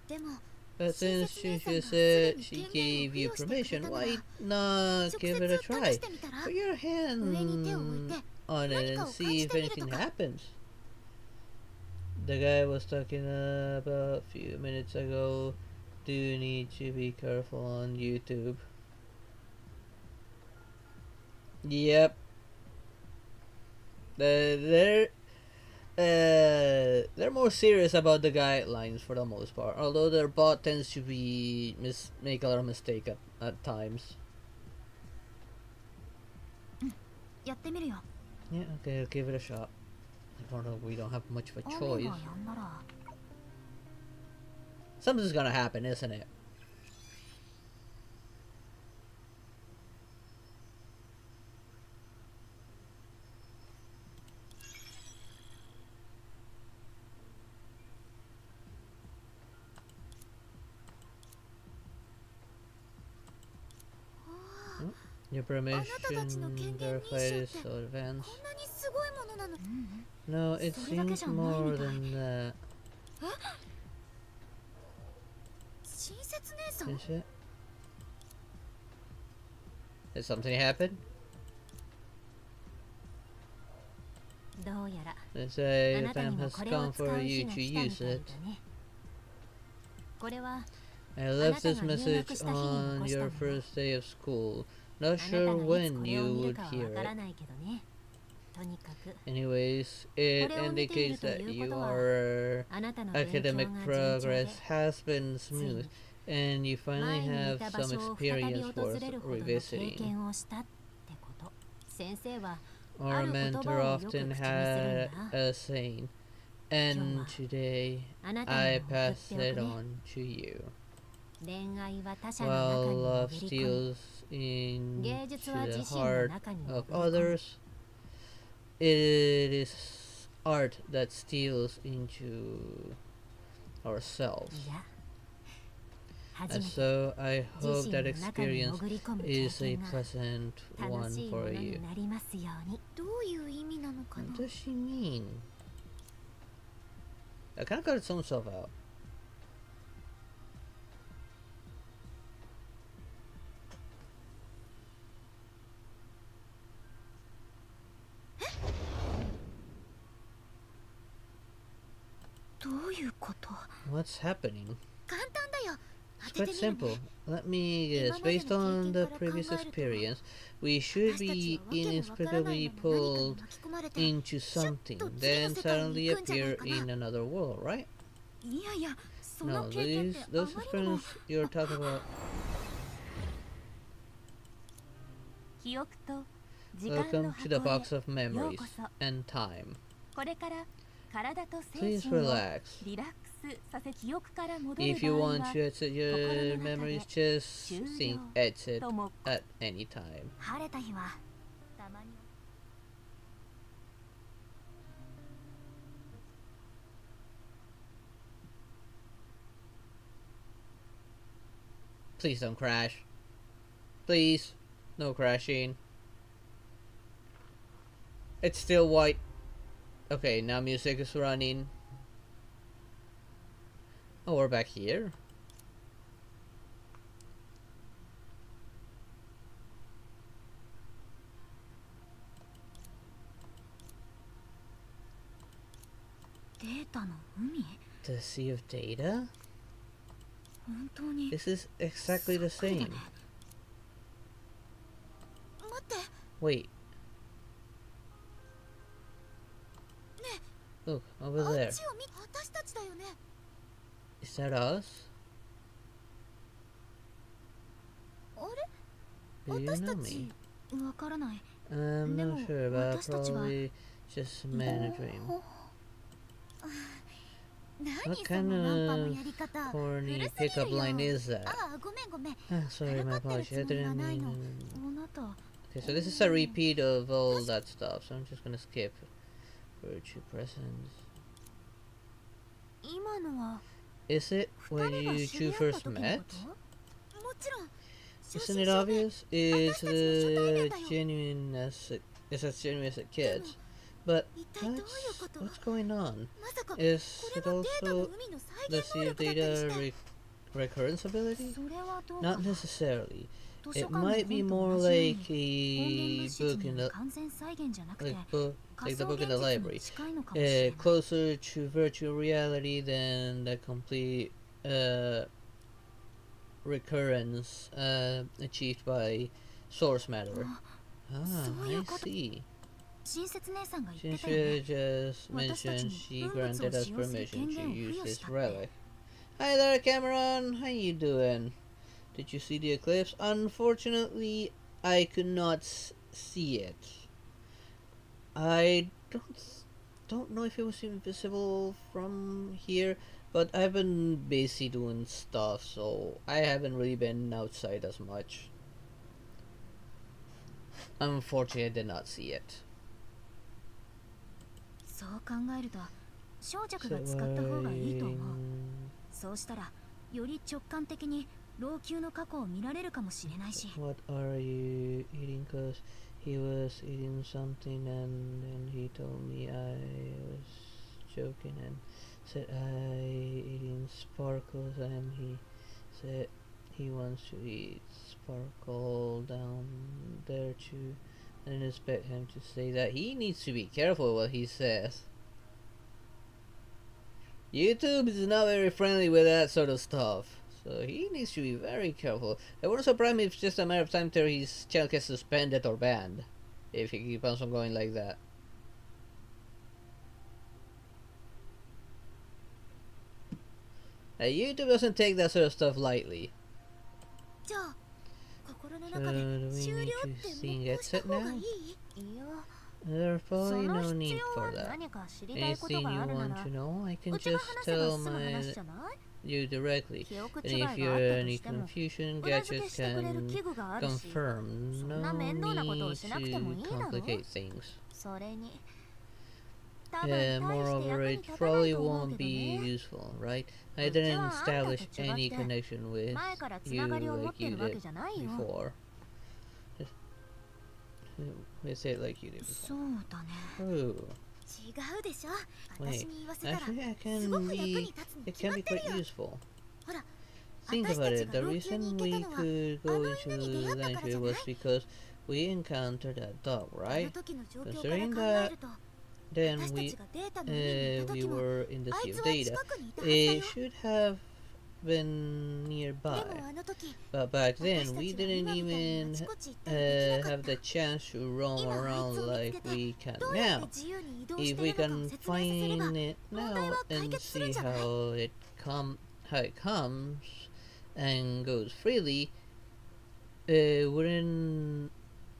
でも But since she just said she gave you permission, why not give it a try? Put your hand on it and see if anything happens. The guy was talking about a few minutes ago. Do need to be careful on YouTube. Yep. They're more serious about the guidelines for the most part, although their bot tends to be make a lot of mistake at times. やってみるよ。 Yeah, okay, I'll give it a shot. Although we don't have much of a 雨 choice. が止んだら Something's gonna happen, isn't it? Your あなたたちの permission 権限認 verified 証っ is て so こ advanced. んなにすごいものなの。 No, it それだけ seems じゃない more みたい。 than that. 親切姉さん。 Is it? Did something happen? どうやら They あ say なた the に time も has これを come 使う for 日 you が to 来たみ use たい it. だね。これは I あな left た this が入学 message した日に on 残した your もの。 first day of school. あ Not なた sure がいつ when これ you を見る would かは hear わから it. ないけどね。とにかく Anyways, it これを見ている indicates と that いうこ you とは are あなたの勉強が academic 順調 progress で has been つい smooth, に and you finally 前にい have た場 some 所を再び experience 訪 worth れるほどの経 revisiting. 験をしたってこと。先生は Our ある言 mentor 葉をよく口 often にするん had だ。 a saying, and today あなたに I も送っ pass ておく it ね。 on to you. 恋愛は他者の中 While に love 潜り込 steals 芸術 into は the 自身の heart 中に of 潜り込む。 others, it is art that steals into ourselves. いや、初 And めて so I 自 hope 身 that の中に experience 潜り込む経 is a 験が pleasant 楽 one しいも for の you. になりますように。どういう意味なのかな。 What does she mean? That kind of got its own self out. どういうこと。 What's happening? 簡単だよ。 It's 当て quite てみるね。 simple. Let me guess. Based on the previous experience, we should be inexplicably pulled into something, then suddenly appear in another world, right? いやいや、その No, 経験って those あまりにも。 experiences you're talking about. 記憶と時間の Welcome to the 箱へ box of memories and time. これから体と精 Please 神を relax. リラックスさせ記憶から戻る If you 場合 want は to exit your memories, just think exit とも at any time. 晴れた日はたまに。 Please don't crash. Please, no crashing. It's still white. Okay, now music is running. Oh, we're back here. The Sea of Data? 本当に。 This is exactly the そっくりだ same. ね。待って。 Wait. Look, over あっ there. ちを見。私たちだよね。 Is that us? あ Do れ you 私 know た me? ち。わからない。 I'm No, not sure, but 私たちは。 probably just met in a dream. 何 What そのナンパの kind やり方。 Corny 古すぎる pickup よ。 line is that? ああ、ごめんごめん。 Ah, sorry, my からかってる apologies. I つもりは didn't ないの。 mean. あなた。 Okay, so this is a repeat of all that stuff, so I'm just gonna skip virtue presence. 今のは。 Is it 二 when 人が you 知り two 合った first 時の met? こと？もちろん。 Isn't it obvious? It's 私たちの初対面だよ。 it's as genuine as it gets. But 一体どういうこと？ what's going on? まさか。 Is こ it れはデータの also 海の再 the 現能 sea 力 of だったり data して。 recurrence ability? それはどうか Not な。 necessarily. 図書 It 館の might be 本と more 同じよう like に根源 a の史 book 実 in に the 完全再現じゃなくて like book 仮 like the 想 book in 現 the 実に library. 近いのかもしれない Closer to virtual reality than the complete recurrence achieved by source matter. Ah, そういう I こと。 see. 親切姉さんが言って Since たよ you ね。 just 私た mentioned ちに she 文物 granted を us 使用する permission 権 to 限を付 use 与 this したって relic. Hi there, Cameron. How you doing? Did you see the eclipse? Unfortunately, I could not see it. I don't know if it was invisible from here, but I've been busy doing stuff, so I haven't really been outside as much. Unfortunately, I did not see it. そう考えると小弱が使った方がいいと思う。そうしたらより直感的に老朽の過去を見られるかもしれないし。 What are you eating? Cause he was eating something and then he told me I was joking and said I eating sparkles and he said he wants to eat sparkle down there too. I didn't expect him to say that. He needs to be careful what he says. YouTube is not very friendly with that sort of stuff. So he needs to be very careful. It wouldn't surprise me if it's just a matter of time till his channel gets suspended or banned. If he keeps on going like that. YouTube doesn't take that sort of stuff lightly. じゃあ心の So 中で do we 終 need 了 to って sing 模倣した exit 方が now? いい？いや、 There's そ probably の no 必 need 要 for は that. 何か知りたいこと Anything が you あるな want ら to know, I can うちが just 話せば tell 済む話 my じゃない？ you directly. 記憶 And 違いが if あった you're と any しても confusion, 裏付 gadgets けしてくれる can 器具があるし、 confirm. そんな No 面倒なことを need しなくてもいい to だろう？ complicate things. それに多分大して Moreover, 役に it 立たない probably と思う won't けど be ね。 useful, right? I うち didn't はあんたと establish 違 any って connection with 前からつ you ながりを持っ like て you るわけ did じゃないよ。 before. They say it like you did そ before. うだね。 Oh, 違うでしょ。 wait. 私に言わせたら Actually, I すご can く役に be. 立つに It 決ま can っ be てる quite よ。 useful. ほら、 Think 私 about たち it. が The 老朽に reason 行け we たのは could あ go の into 犬に出会ったから the じゃ country ない？ was because we encountered that dog, あの right? 時の状況から Considering 考 that えると、 Then 私た we ちがデータの海に行った we 時も were in the あ sea いつ of は data. 近くにいたはずだ It よ。 should have been で nearby. もあの時 But back 私 then, た we ちは didn't 今みたいにあ even ちこち行ったりできなか have っ the た。 chance to roam 今あいつ around を見つ like けて we can どうやって now. 自由に移動 If して we いるのかを can 説明させれば find it 問題 now は解 and 決するん see じゃない？ how it comes and goes freely, wouldn't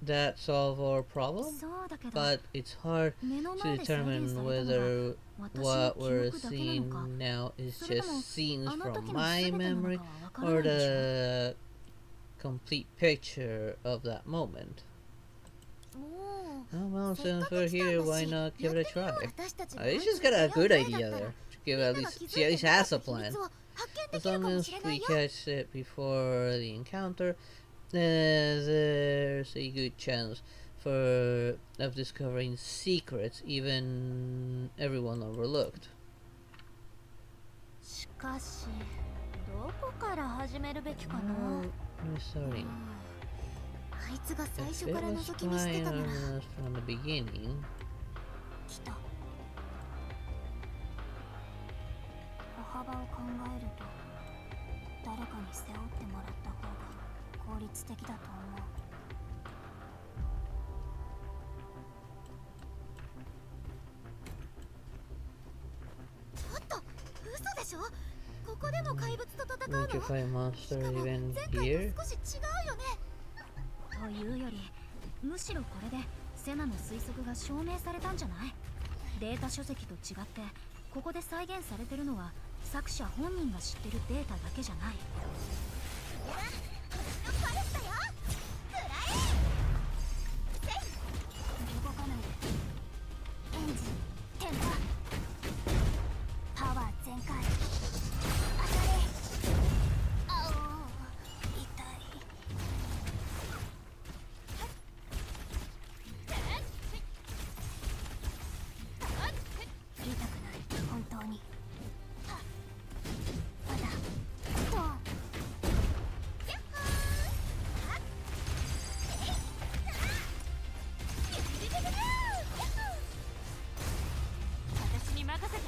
that solve our problem? そうだけど、 But it's hard 目の to 前で再現 determine されたのが whether 私の what 記 we're 憶だけな seeing のか、 now is それと just も scenes あの from 時の my 全てなの memory かはわから or ないでしょ。 the complete picture of that moment. もう Oh well, せっ since かく we're 来たん here, だ why し、 not やっ give て it み a よう。 try? 私たちが He's あいつ just に got 出 a 会う good 前だ idea ったら there. To give み at んなが least 気づ see い at て least なか has った a 秘 plan. 密を発見で As きる long かも as しれな we いよ。 catch it before the encounter, there's a good chance of discovering secrets even everyone overlooked. しかし、どこから始めるべきかな？ Where are we starting? あいつが最 If 初 it から was 覗き見して spying たなら on us from the beginning, 来た。歩幅を考えると、誰かに背負ってもらった方が効率的だと思う。ちょっと、嘘でしょ？ここでも怪物と戦う would you の？ find し monster かも even 前回 here? と少し違うよね。というより、むしろこれでセナの推測が証明されたんじゃない？データ書籍と違ってここで再現されてるのは作者本人が知ってるデータだけじゃない。動かないで。エンジン点火。パワー全開。当たれ。あお、痛い。痛くない本当に。まだと。やっほー。私に任せて。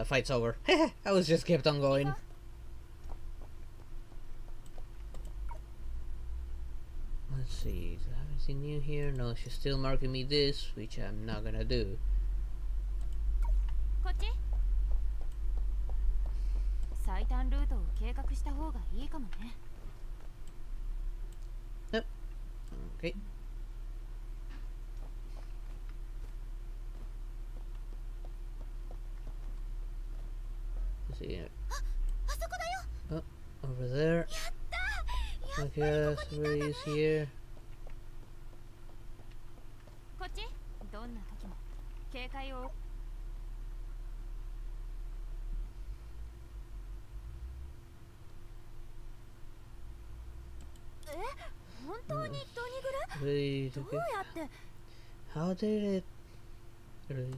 Fight's over. I was just kept on going. Let's see. Do I have anything new here? No, she's still marking me this, which I'm not gonna do. こっち。最短ルートを計画した方がいいかもね。 Okay. Let's see. あそこだよ。 Over there. やったー。やっ I ぱり guess ここにいたん where だね is。here? こっち。どんな時も警戒を。Really どう took it. やって How did it そんなの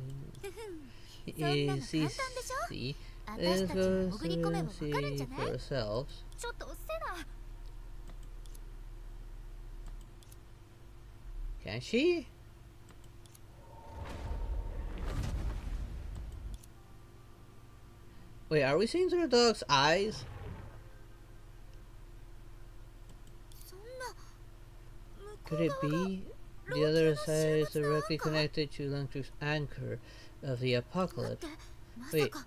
簡単で see? しょ See? 私 Let's たち go も潜り込めばわかるんじ see ゃない for ourselves. ちょっとセナ Can she? Wait, are we seeing through the dog's eyes? そんな向こ Could う it 側が be? The other side is directly connected to Langtru's anchor of the 待っ apocalypse. てまさ Wait, か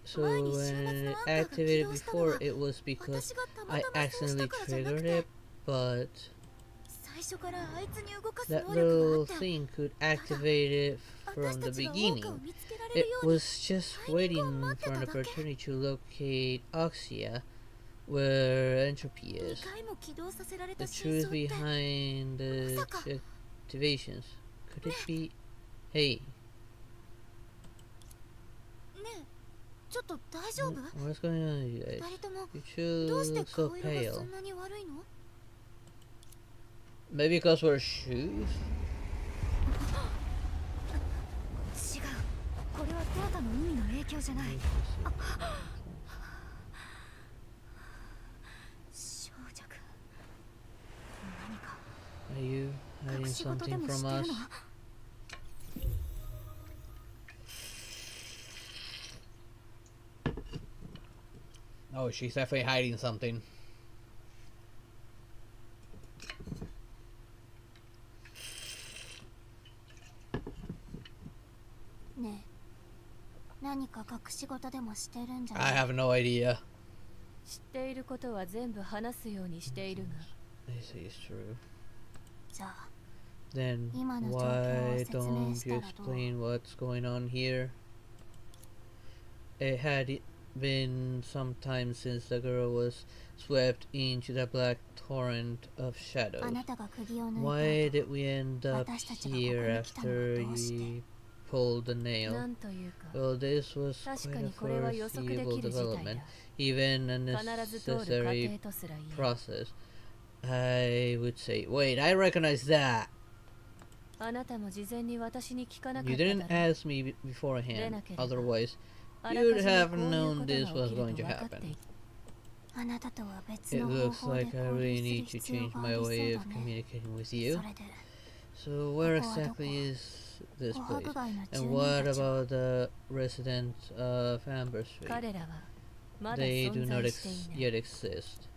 so 前に when 終末 it のアンカーが起 activated 動したのは before, it was because 私がたま I たまそうし accidentally たからじゃなく triggered て it, but 最初からあいつに動かす that 能力があ little って thing could activate it 私 from た the ちがオーカを beginning. 見つけられ It るように was just waiting for an opportunity to locate Oxia, where entropy 2 is. 回も起動させられた The 真 truth 相って behind the まさか activations. Could it be? Hey, ねえちょっと大丈夫 what's going on, you guys? 2人とも You どうし two て look so 顔色が pale. そんなに悪いの Maybe because we're shoes? 違うこれはただの海の影響じゃない小弱何か Are you 隠 hiding し事で something もし from てる us? の Oh, she's definitely hiding something. ねえ何か隠し事でもしてるんじゃ I ない have no idea. 知っていることは全部話すようにしているが This is true. じゃあ Then 今の状況を why 説明 don't した you らどう explain what's going on here? It had been some time since the girl was swept into the black torrent of あ shadows. なたが釘を抜 Why いた did we end up 私たちがここ here に来たのは after どうして you pulled the な nail? んというか Well, this was 確 quite か a にこれは予測で foreseeable きる事態 development, だ even a 必ず通る過 necessary 程とすら言え process. I would say, wait, I recognize that. あなたも事前に私に聞かなか You っただ didn't ろう ask me beforehand, でなければ otherwise あらかじ you'd め have こういう known こと this が was 起きる going と to 分かってい happen. あなたとは別 It の方 looks 法で like I 交 really 流 need す to る必要 change があ my りそう way だ of ね communicating with そ you. れで So where ここはどこ？ exactly is this 琥珀 place? 街の住 And 人 what たちは about the residents of Amber Street? 彼らはまだ They do 存 not 在していない yet exist.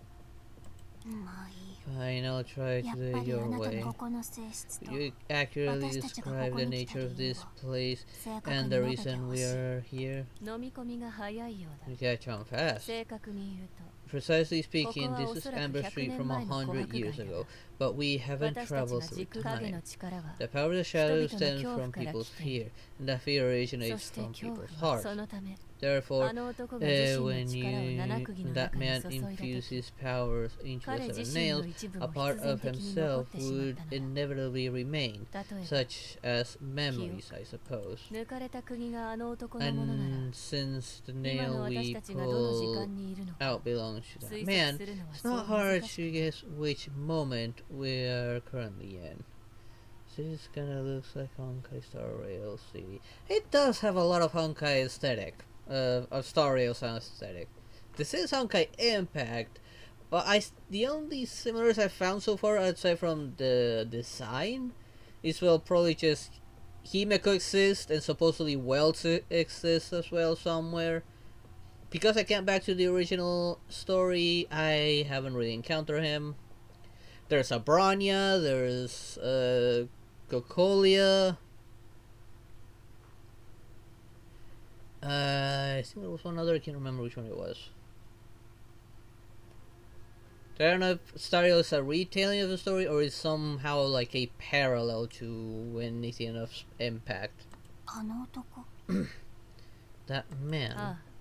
まあいい Fine, I'll try やっ to ぱ do it りあ your なた way. のここの性質と Could you accurately 私たちが describe ここ the に来た nature of 理由 this を place 正確 and に the 述べて reason ほ we しい are here? 飲み込みが早いよう You だ catch on fast. 正確に言うと Precisely speaking, ここは this お is そらく Amber 100 Street from 年前の琥珀 100 years 街だ ago, but we haven't 私たちが traveled through 軸影の time. 力は The power of the shadows 人々 stems の恐怖 from から people's 来てい fear, る and that fear そ originates して from 恐 people's 怖は hearts. そのため Therefore, あの男が自身の when 力を七釘の that 中に man 注いだ infused 時 his powers into 彼 the 自 seven 身の nails, 一部 a も part 必然 of 的に残 himself ってしま would ったのだ inevitably remain, 例えば such as memories, I suppose. 抜かれた釘があの男のものなら And since the 今の nail 私 we たちがどの時 pulled 間にいるのか out belongs to that 推 man, 測するのは it's そう not hard 難しく to guess which moment we are currently in. This kinda looks like Honkai Star Rail City. It does have a lot of Honkai aesthetic, of Star Rail sound aesthetic. This is Honkai Impact, but the only similars I've found so far, aside from the design, is well probably just Himeko exists and supposedly Wells exists as well somewhere. Because I came back to the original story, I haven't really encountered him. There's a Branya, there's Cocolia. I think there was one other, I can't remember which one it was. I don't know if Star Rail is a retelling of the story or is somehow like a parallel to anything of Impact. あの男 That man. ああ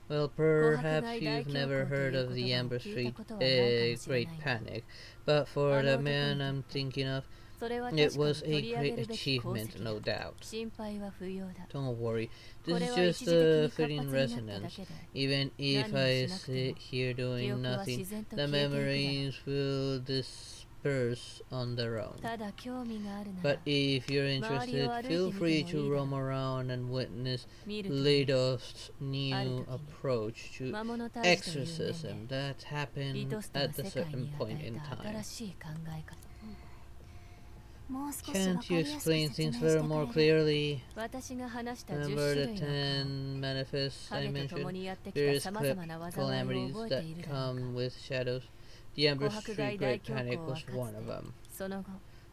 Well, perhaps you've never heard of the Amber Street Great Panic, but for the man I'm thinking of, それは it 確かに was 取 a り上げ great るべき功 achievement, 績 no だ doubt. 心配は不要だ Don't worry, こ this れ is は just 一時的 a に活 fitting 発になっただ resonance. けで Even if 何を I しなくても sit here 記 doing 憶は nothing, 自然と the 消えていくだろう memories will bursts on their own. ただ興味があるな But ら if you're interested, feel free to roam around and witness 見るといい Leidos' new approach to 魔物退治という面 exorcism で that リ happened トスとが at a 世界 certain に point 与 in えた time. 新しい考え方もう少しわ Can't か you りやすく explain 説 things 明 a して little く more れる clearly? 私が話した10 Remember 種 the 類の顔 10 manifests I 影と共 mentioned? にやってきた Various 様々な災いを calamities 覚えて that いるだろうか come with shadows. The Amber 琥珀 Street 街大 Great 恐 Panic 慌は was かつ one て of them. その後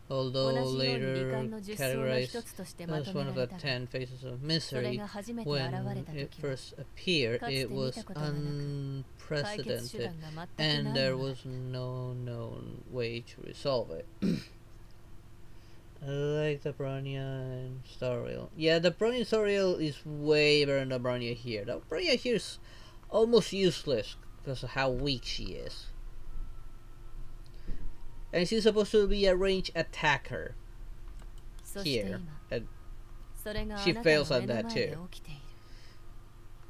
Although 同じように罹 later 患の10層の categorized 一つとしてま as とめ one ら of れ the たが 10 faces of それ misery, が初めて現 when れた it 時は first appeared, かつて it 見 was たことがなく解決手 unprecedented, 段が全く and ない there のだ was no known way to resolve it. I like the Bronya and Stariel. Yeah, the Bronya and Stariel is way better than the Bronya here. The Bronya here is almost useless because of how weak she is. And she's supposed to be a range attacker そして here. 今 And それがあ she なたの fails at 目の that 前で too. 起きている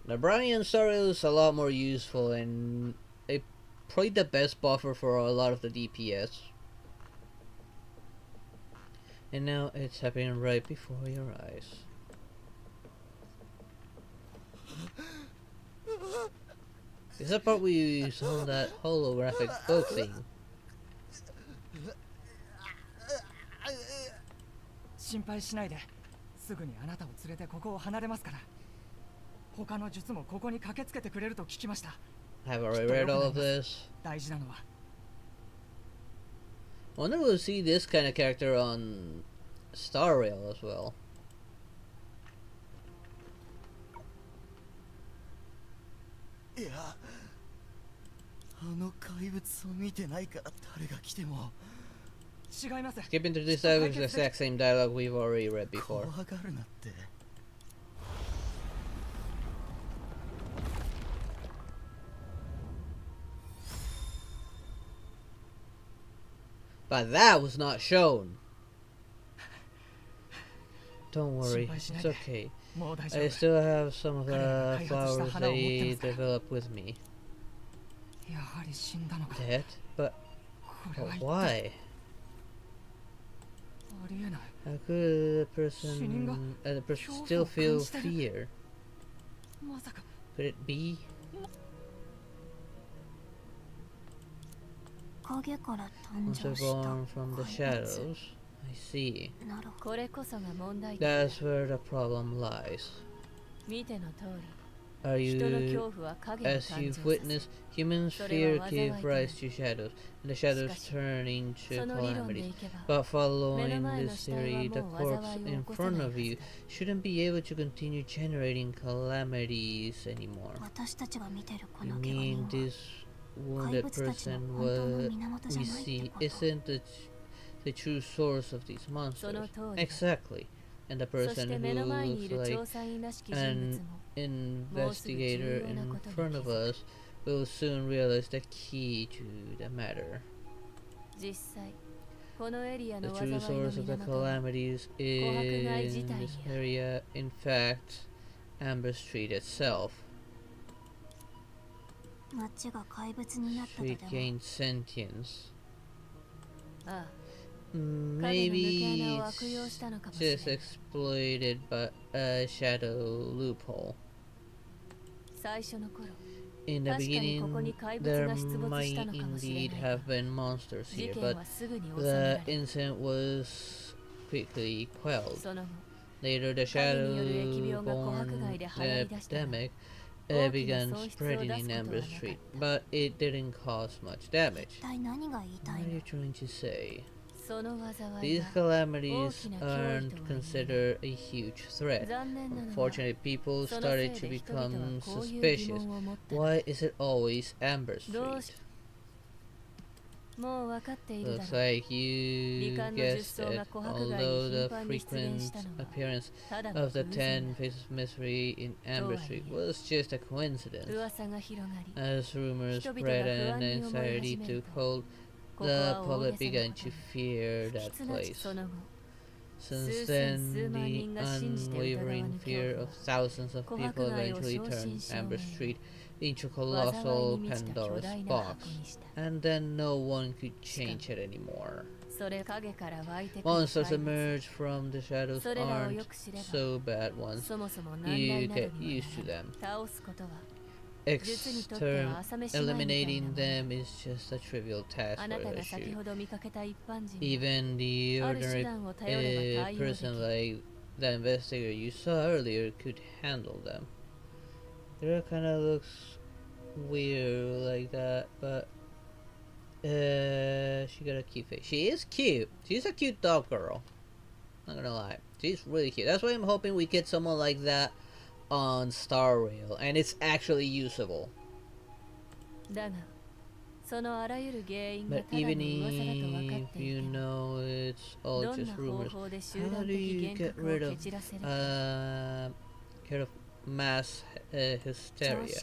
the Bronya and Stariel is a lot more useful and it probably the best buffer for a lot of the DPS. And now it's happening right before your eyes. Is that part we saw that holographic book thing? 心配しないで、すぐにあなたを連れてここを離れますから。他の術もここに駆けつけてくれると聞きました。 I've already read all of this. 大事なのは I wonder if we'll see this kind of character on Star Rail as well. いや、あの怪物を見てないから誰が来ても違います。 Skipping through this dialogue is the exact same dialogue we've already read before. 怖がるなって。 But that was not shown. Don't worry, it's okay. もう大丈 I 夫。 still have some of the flowers they developed with me. やはり死んだのか。 Dead? But これは but 一体 why? ありえない。 How could a person still feel fear? まさか Could it be? 影から誕 Once 生 we're した born from the 怪物 shadows. I see. なるほどこれこそが問題点 That's where the problem lies. 見ての通 Are り人の you 恐怖は影を As 誕 you've 生さ witnessed, humans' fear give rise to shadows, and the shadows しかし turn into せその理論で calamities. いけば But following 目の前の this 死体は theory, も the う corpse 災いを in 起こさ front ないは of ず you だ shouldn't be able to continue generating calamities anymore. 私たちが見てるこ You の怪我 mean 人は this 怪 wounded 物たちの person 本当の what 源じゃ we ないって see こと isn't the true source of these その monsters? 通りだ Exactly. And the そし person て who 目の前にい looks る like 調査員らしき人 an 物も investigator in front of us will soon realize the key to the matter. 実際このエリア The の true 災いの source of the 源は calamities 琥珀街 in 自体 this にある area, in fact, Amber Street itself. 街が怪物になったと Street でも gained sentience. ああ Maybe 影の抜け穴を悪用したのかも it's しれ just ない exploited by a shadow loophole. 最初の頃 In the 確かにここ beginning, に怪物 there が出没 might したのかもしれ indeed ないが have been monsters 事 here, 件 but はすぐに収め the られ incident was quickly quelled. その後 Later, the 影による疫病が琥珀 shadow-borne 街で流行り出したが epidemic 大きな began 損失を出 spreading す in ことは Amber なかっ Street, た but it didn't cause much damage. 一体何が言いた What い are の you trying to say? その災い These が calamities 大きな脅威とは言えない。 aren't considered a huge threat. 残念なのは Unfortunately, people そのせい started で to 人々は become こういう疑 suspicious. 問を持った Why is it always Amber どう Street? しもう分かっているだ Looks ろう like you 罹患の guessed 術層 it. が琥珀街 Although に the 頻繁に出現 frequent したのは appearance ただの of the 偶然 10 faces of mystery in Amber Street was just a coincidence. 噂が広がり As rumors 人々が spread 不安 and に思い anxiety 始める took と hold, ここ the は大 public げさな began こと to に fear 不 that 吉な place. その後 Since then, the unwavering fear of thousands of people eventually turned Amber Street into colossal Pandora's box, and then no one could change it anymore. Monsters emerge from the shadows aren't so bad once you get used to them. Eliminating them is just a trivial task for the issue. Even the ordinary person like the investigator you saw earlier could handle them. It kind of looks weird like that, but she got a cute face. She is cute. She's a cute dog girl. Not gonna lie, she's really cute. That's why I'm hoping we get someone like that on Star Rail, and it's actually usable. But even if you know it's all just rumors, how do you get rid of mass hysteria?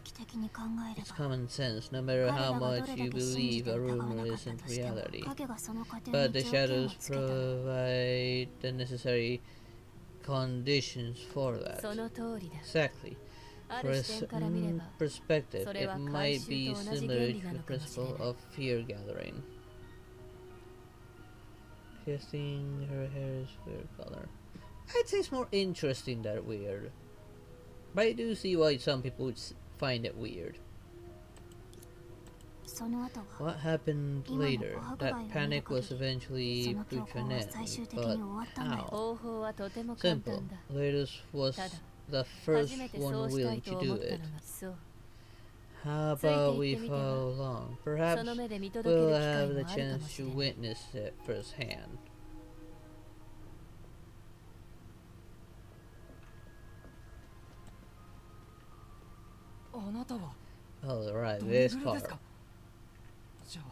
It's common sense, no matter how much you believe a rumor isn't reality. But the shadows provide the necessary conditions for that. Exactly. For a perspective, it might be similar to the principle of fear gathering. Guessing her hair is weird color. I'd say it's more interesting than weird. But I do see why some people would find it weird. What happened later? That panic was eventually put to an end, but how? Simple. Leidos was the first one willing to do it. How about we follow along? Perhaps we'll have the chance to witness it firsthand. Alright, this part. じゃあ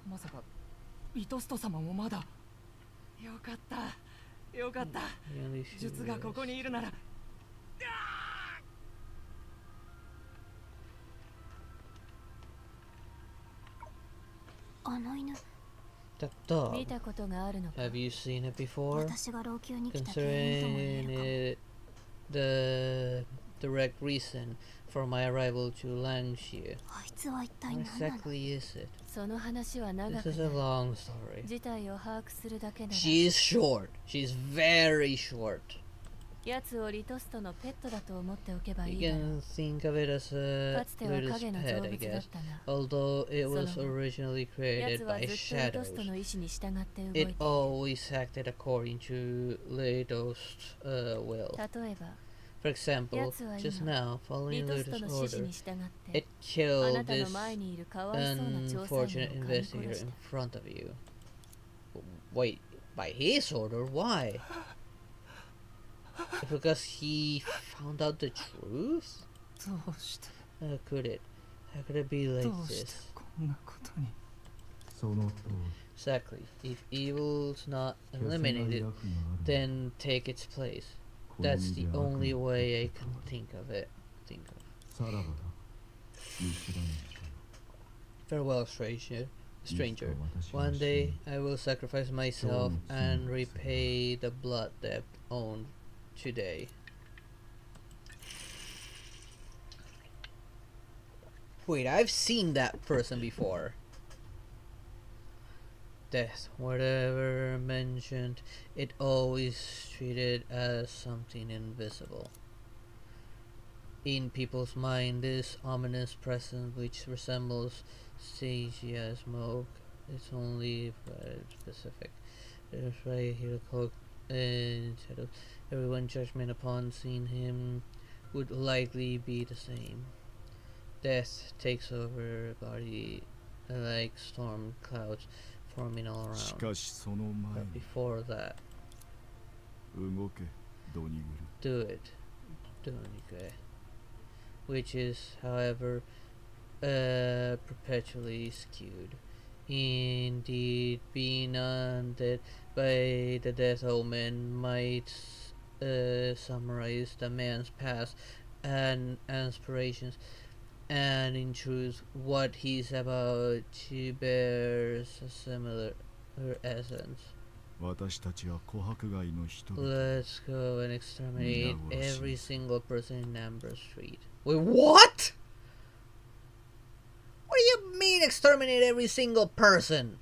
まさかリトスト様もまだ。よかったよかった。術がここにいるなら。That dog. Have you seen it before? Considering it the direct reason for my arrival to Langshire. What exactly is it? This is a long story. She is short. She's very short. You can think of it as a little pet, I guess. Although it was originally created by shadows, it always acted according to Leidos' will. For example, just now, following Leidos' order, it killed this unfortunate investigator in front of you. Wait, by his order? Why? Because he found out the truth? How could it? How could it be like this? Exactly. If evil's not eliminated, then take its place. That's the only way I can think of it. Farewell, stranger. One day I will sacrifice myself and repay the blood debt owed today. Wait, I've seen that person before. Death, whatever mentioned, it always treated as something invisible. In people's mind, this ominous presence which resembles Stasia smoke is only specific. There's right here cloaked in shadows. Everyone's judgment upon seeing him would likely be the same. Death takes over a body like storm clouds forming all around. But before that, do it, Donike. Which is, however, perpetually skewed. Indeed, being undead by the death omen might summarize the man's past and aspirations, and in truth, what he's about to bears a similar essence. 私たちは琥珀街の人々。 Let's go and exterminate Yeah, every well, single person in Amber Street. Wait, what? What do you mean exterminate every single person?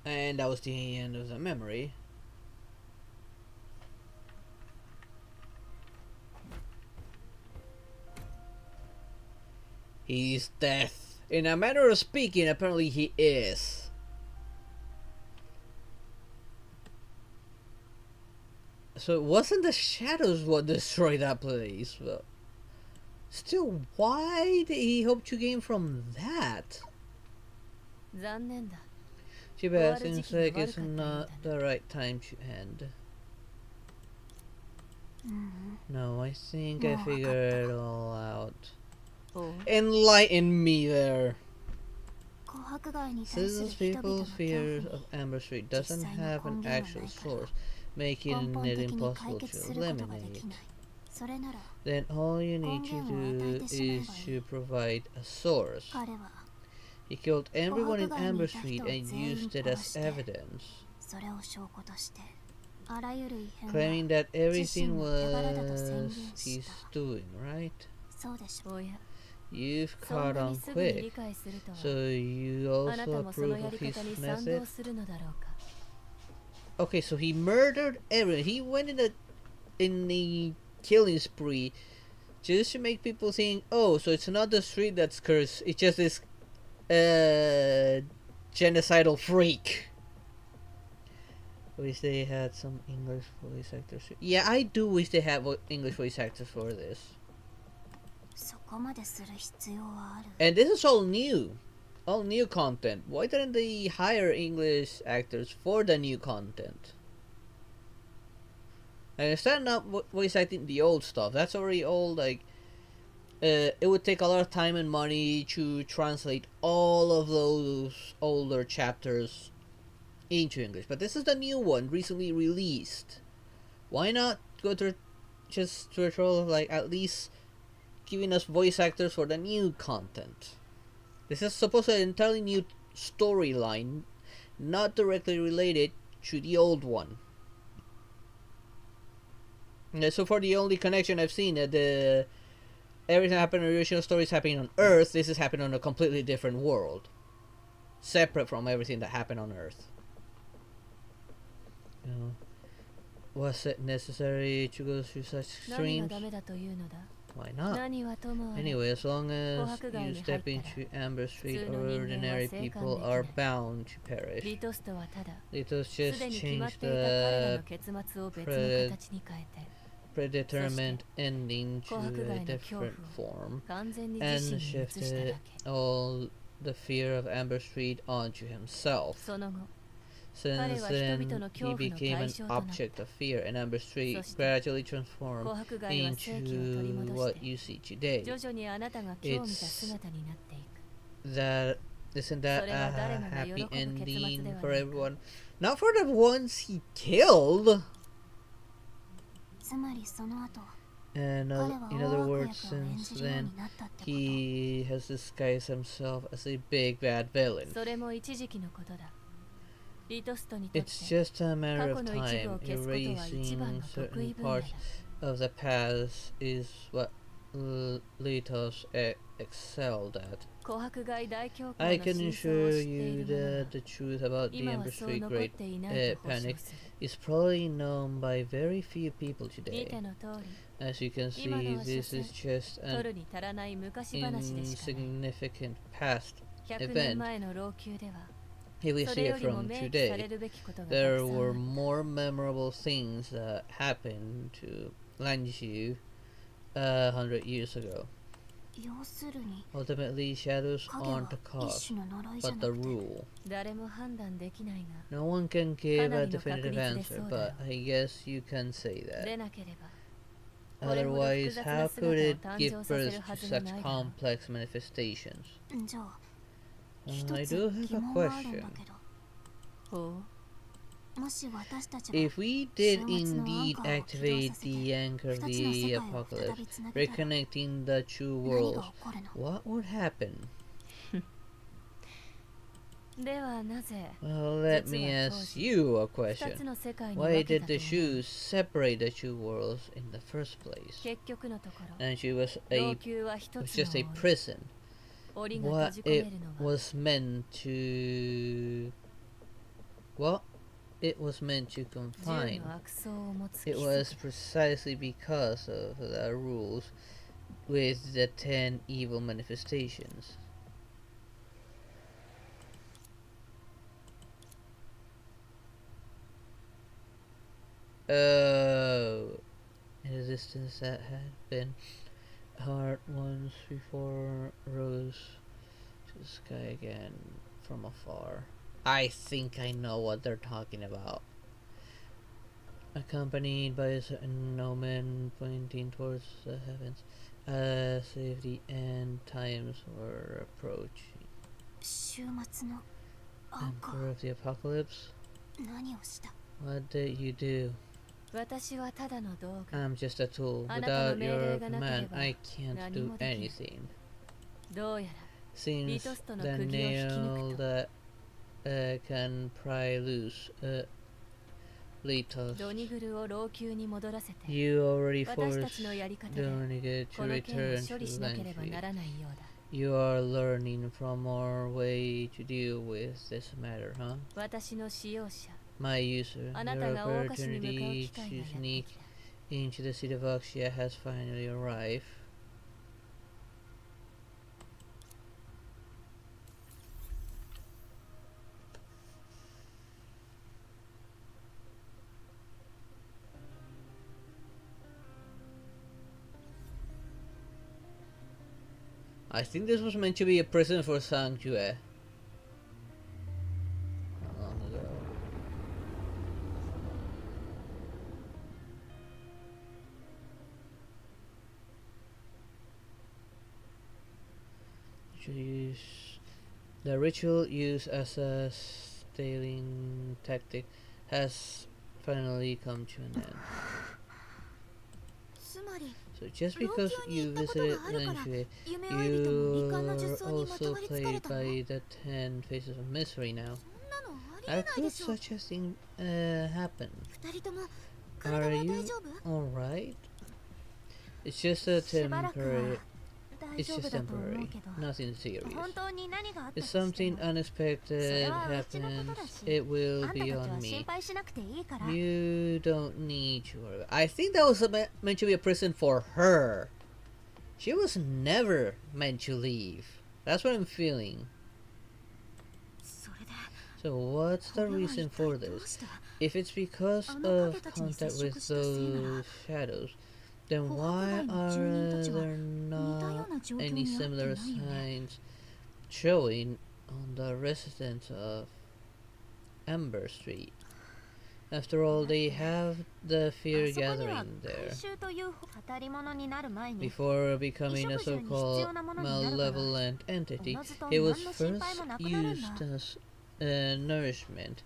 And that was the end of the memory. He's death. In a manner of speaking, apparently he is. So it wasn't the shadows what destroyed that place, but still, why did he hope to gain from that? 残念だ。 Too bad, seems like it's not the right time to end. No, I think I figured it all out. Enlighten me there. 琥珀街に対する Since 人々 people's の恐怖 fears に of Amber Street doesn't have an actual source, 根 making 本 it 的に解 impossible 決 to することがで eliminate, きない。それなら then all you need to 根源を与え do てしまえばいい。 is to provide a source. 彼は He killed everyone in 琥珀街に Amber いた Street 人を and 全員 used it 殺 as して evidence, それを証拠としてあらゆる異変は claiming that 自身 everything の手柄だと宣 was 言し he's た。 doing, right? そうでしょう。おや、 You've そん caught なに on すぐに quick, 理解するとは。 so you あなた also もその approve や of り his 方に賛 method? 同するのだろうか。 Okay, so he murdered everyone. He went in the killing spree just to make people think, oh, so it's not the street that's cursed. It's just this genocidal freak. Wish they had some English voice actors. Yeah, I do wish they had English voice actors for this. そこまでする必要はある。 And this is all new content. Why didn't they hire English actors for the new content? I understand not voice acting the old stuff. That's already old. Like, it would take a lot of time and money to translate all of those older chapters into English. But this is the new one, recently released. Why not go to just to a troll of like at least giving us voice actors for the new content? This is supposed to be an entirely new storyline, not directly related to the old one. Yeah, so far the only connection I've seen that everything happened in the original story is happening on Earth. This is happening on a completely different world, separate from everything that happened on Earth. You know, was it necessary to go through such 何が extremes? ダメだというのだ。 Why not? 何はともあれ。 Anyway, as long as 琥珀街 you に入 step ったら into Amber Street, 普通の人間は ordinary 生還 people できない。 are bound to perish. リトストはただ、 Let us すで just に決まっ change ていた彼ら the の結末を別の形に変えて、 predetermined ending to 琥珀 a 街の恐怖 different form を完全に and 自身に移しただ shifted け。 all the fear of Amber Street onto himself. その後、 Since 彼は人 then, 々の he 恐怖の became 対 an 象となった object of fear, and Amber Street そして gradually transformed 琥珀街は正気を取り into 戻し what て、 you see today. 徐々にあなたが今日見た姿になっていく。 That isn't that それは誰 a もが喜ぶ happy 結末で ending は for ないか。 everyone? Not for the ones he killed. つまりその後、 And 彼は in 大 other 悪 words, 役を演 since じるよう then になったってこと。 he has disguised himself as a big bad villain. それも一時期のことだ。リトストにとって It's just a 過 matter 去 of の一部を time. 消すことは一番 Erasing の得意 certain 分野 parts だ。 of the past is what Litos excelled at. 琥珀街大恐慌 I の can 真相 assure を知ってい you る者は that the truth about the 今は Amber そう Street 残っ Great ていないと保証 Panic する。 is probably known by very few people 見て today. の通り、 As you can 今の see, は所 this 詮 is just 取 an るに足らない昔話でしかない。 insignificant past 100 event. 年前の老朽では、 If we そ see れよ it りも from 明記され today, るべきことがたくさ there んあ were った。 more memorable things that happened to Lanju 100 years ago. 要するに Ultimately, shadows 影は aren't the 一 cause, 種の呪いじゃ but な the くて rule. 誰も判断できないが、 No one can give a かなりの確 definitive 率で answer, そうだろう。 but I guess you can say で that. なければ、Otherwise, how could it give birth to such complex manifestations? じゃあ I 一つ do have 疑 a 問があるんだ question. けど、ほもし私たちが If we did indeed activate the anchor of the apocalypse, reconnecting the two 何 worlds, が起こるの？ what would happen? う。ではなぜ Well, let me ask you a 二 question. つの世界に Why 分け did た the と思う？ shoes separate the two worlds in the first place? 結局のところ、 And she was 老 a 朽は一 was つの just a 檻。 prison. 檻が閉 What じ込め it るのは was meant to what it was meant to 銃 confine. の悪相を持つ It 規 was 則。 precisely because of the rules with the 10 evil manifestations. Oh, in a distance that had been hard once before rose to the sky again from afar. I think I know what they're talking about. Accompanied by a certain omen pointing towards the heavens, as if the end times were approaching. 週末のアンカ Emperor of the Apocalypse, ー何をした？ what did you do? 私はただの道具。 I'm just a tool. あなたの Without 命 your 令がなけれ command, ば I can't 何 do もできない anything. どうやら Since リトストの the 釘を引き抜 nail くと that can pry loose Litos, ドニグルを老朽に戻らせて you already 私た forced ちのやり方で Donigate こ to の件を return 処理 to しなければ Langtree. ならないようだ。 You are learning from our way to deal with this matter, huh? 私の使用者 My user, あな your たが大菓子に向かう opportunity 機会が to やって sneak きた。 into the city of Oxia has finally arrived. I think this was meant to be a prison for Sangjue. Long ago. The ritual used as a staling tactic has finally come to an end. つまり So just because you visited Langshue, 夢追い人も未完の術 you're 相にまと also わりつかれ played たの？ by the 10 Faces of Misery now. そんなのありえ How ないで could しょ。 such a thing happen? 二人とも体は Are 大 you 丈夫？ alright? It's just a しばらくは temporary. 大 It's 丈夫 just だと思う temporary. けど、 Nothing serious. 本当に何があったと If しても something unexpected それはうちのこと happens, だし、 it will あんた be たち on は心 me. 配しなくていいから。 You don't need to worry. I think that was meant to be a prison for her. She was never meant to leave. That's what I'm feeling. それで So what's こ the れは reason 一 for 体どう this? して If it's because あの of 影たちに contact 接 with 触したせいなら those shadows, then 捕 why 獲外の住人たちは are there 似たよ not うな状況 any にあって similar ないよね。 signs showing on the residents of Amber Street? After all, they have the あ fear そこには gathering 回 there. 収という当たり物になる前に Before becoming a 衣食住に必 so-called 要なものになるから malevolent entity, おのずと it was 何の心 first 配もなくなるんだ。 used as nourishment,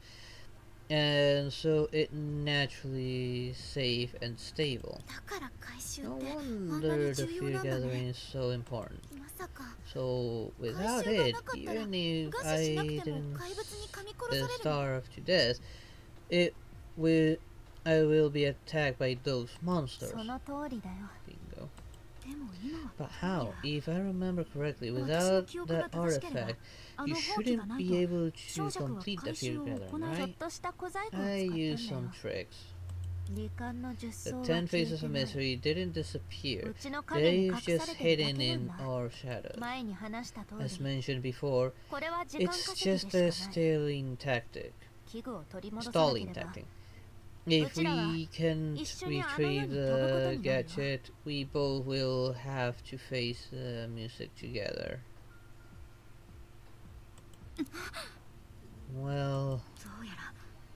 and so it naturally safe and stable. だから回収 No ってあんな wonder に the 重要 fear なんだ gathering ね。 is so important. まさか So without 回収が it, なかったら even if 餓死 I しなくても didn't 怪物に噛み殺されるの？ starve to death, it will I will be attacked by those monsters. その通りだよ。 Bingo. でも今は But how? If I remember correctly, 私の without 記憶が that 正しければ artifact, あ you の放棄が shouldn't ない be と able 小 to 弱は complete the 回収 fear を gathering, 行いちょっ right? とした小細工を I 使 used ったん some だよ。 tricks. 離間の術 The 相は 10 消え faces て of ない。 mystery didn't disappear. うちの影に隠 They've さ just れてるだ hidden けなん in だ。 our shadows. 前に話した通 As り、 mentioned before, これは時間 it's 稼ぎ just で a しかない。 stalling tactic. 器具を取り戻さなけ Stalling れば tactic. If うちらは we can't 一緒にあの世に retrieve 飛ぶこと the になるよ。 gadget, we both will have to face the music together. Well, どうやら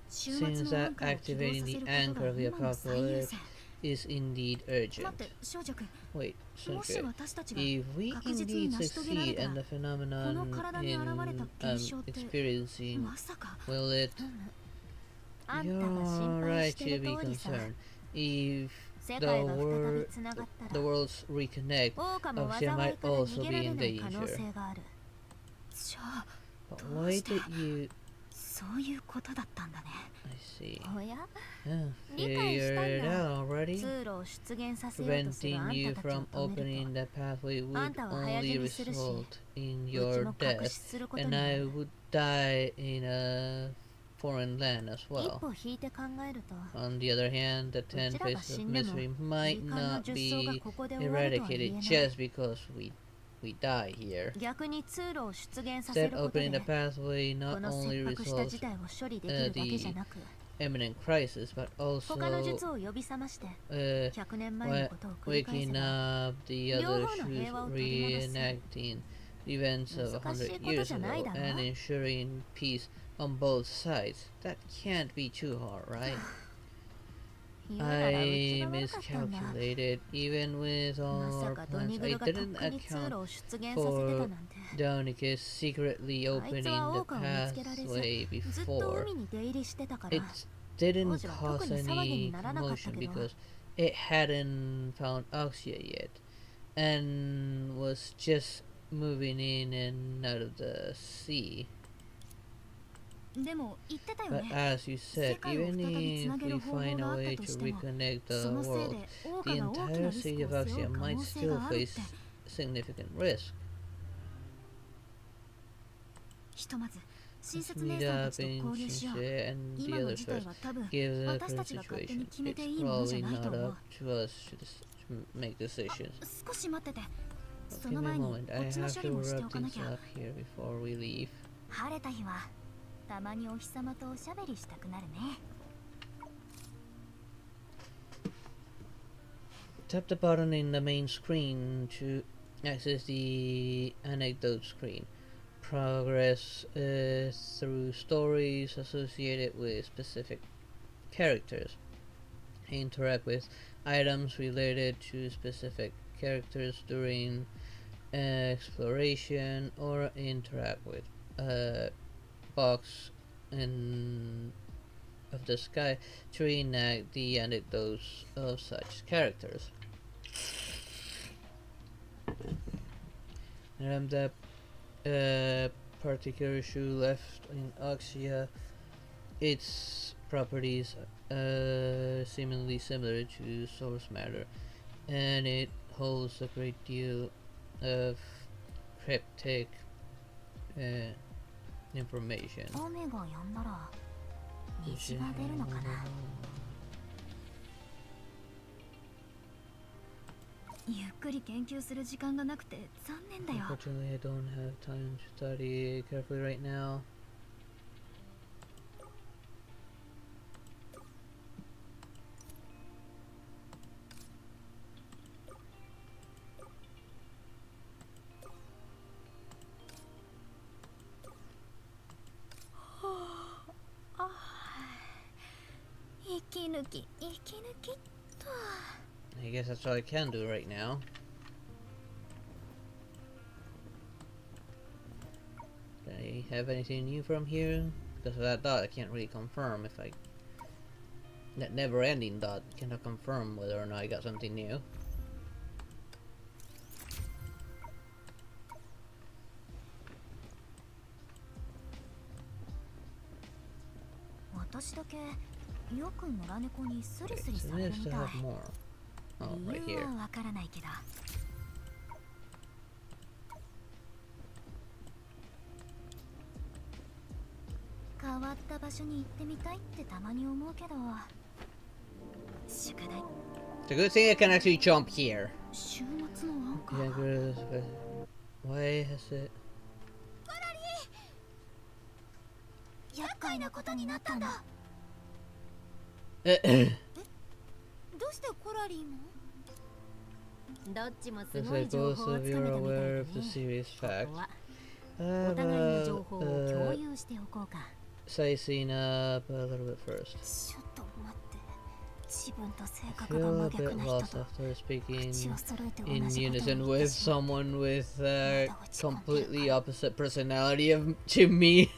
週末 seems のア that ンカーを起動 activating させ the ること anchor が of the 今の最優 apocalypse 先。is indeed 待っ urgent. て少女くん Wait, もし Sanjay. 私たちが If we 確実に indeed 成し遂げられ succeed たら and the この phenomenon 体に in 現れた現象って experiencing, まさか will it? あんたが You're 心配 right して to る be 通りさ concerned. If 世 the 界が再び world, つながったら the worlds reconnect, 狼も Oxia 災い might から also 逃げ be られ in ない可能 danger. 性があるじゃあ But どう why して did you? そういうことだったんだね I see. おや Oh, 理解したん figured it だ out already. 通路を出現させようとするあ Preventing ん you たたちを from 止める opening the pathway あん would たは早死 only にするし result in とうち your も隠 death, しすることに and な I る would die in a foreign land as 一 well. 歩引いて考えると On the other hand, the 10 うちらが faces 死 of んでも misery 時 might 間の not 術走が be ここで終わるとは言え eradicated ない just because we die here. 逆に通路を出現させ Instead, ること opening で the pathway こ not の only 切迫した resolves 事態を処理できるだけじゃなく imminent crisis, but 他の also 術を呼び覚まして uh, 100年前のことを繰り返せ waking ば up the other 両方の shoes, 平和を取り戻す reenacting the events of 難しい 100こと years じゃない ago だろ and ensuring peace on both sides. That can't be too hard, right? 言うならうち I が悪かったんだ miscalculated. Even with ま all さ our かド plans, ニグ I ルがとっ didn't くに通路 account を出現させてたなんて Downicus secretly あいつ opening は the 狼を見つけられず pathway ずっと before. 海に出入りしてたから It didn't 王子は cause 特に騒ぎに any ならなかった commotion けど because it hadn't found Oxia yet and was just moving in and out of the sea. でも言ってたよ But ね as you said, 世界を even 再びつな if げ we る方法 find が a あっ way たと to しても reconnect そ the のせい world, で王 the 家が大きな entire リス city ク of を背負 Oxia う可 might 能性 still があるっ face て significant risk. ひとまず親 Let's 切姉 meet さんた up ちと in 交流しよう Shinsei and the 今の others 事態 first. は多分 Give the 私 current たちが勝手 situation. に決め It's ていいものじゃ probably ないと not 思う up to us to make decisions. 少し待っててそ Give の me a 前に moment. こ I っちの have 処 to 理もして wrap おかな things きゃ up here before we leave. 晴れた日はたまにお日様とおしゃべりしたくなるね Tap the button in the main screen to access the anecdote screen. Progress through stories associated with specific characters. Interact with items related to specific characters during exploration, or interact with a box of the sky to reenact the anecdotes of such characters. And the particular shoe left in Oxia, its properties seemingly similar to source matter, and it holds a great deal of cryptic information. 雨が止んだら虹が出るのかなゆっくり研究する時間がなくて残念だよ Unfortunately, I don't have time to study carefully right now. I guess that's all I can do right now. Do I have anything new from here? Because of that dot, I can't really confirm if I... That never-ending dot cannot confirm whether or not I got something new. 私だけよく野良猫にスリ Okay, スリ so され we る still みたい have more. Oh, right 理由 here. はわからないけど変わった場所に行ってみたいってたまに思うけどしかない It's a good thing I can actually jump here. 週末のアンカ Yeah, ー good. Why has it... 厄介なことになったんだ Eh, どうしてコラリーもどっちもす Looks ごい like 情 both 報を of つ you かめ are たみたい aware だ of the ね serious こ fact. こは How お互いの情 about 報を共有しておこうか sizing up a little bit first? ちょっと待って自分と性 I 格が feel 真 a bit 逆な人 lost と after speaking 口を揃えて同 in じことを unison 言っ with てしまう someone with a まだ落ち込んでる completely opposite personality of to me.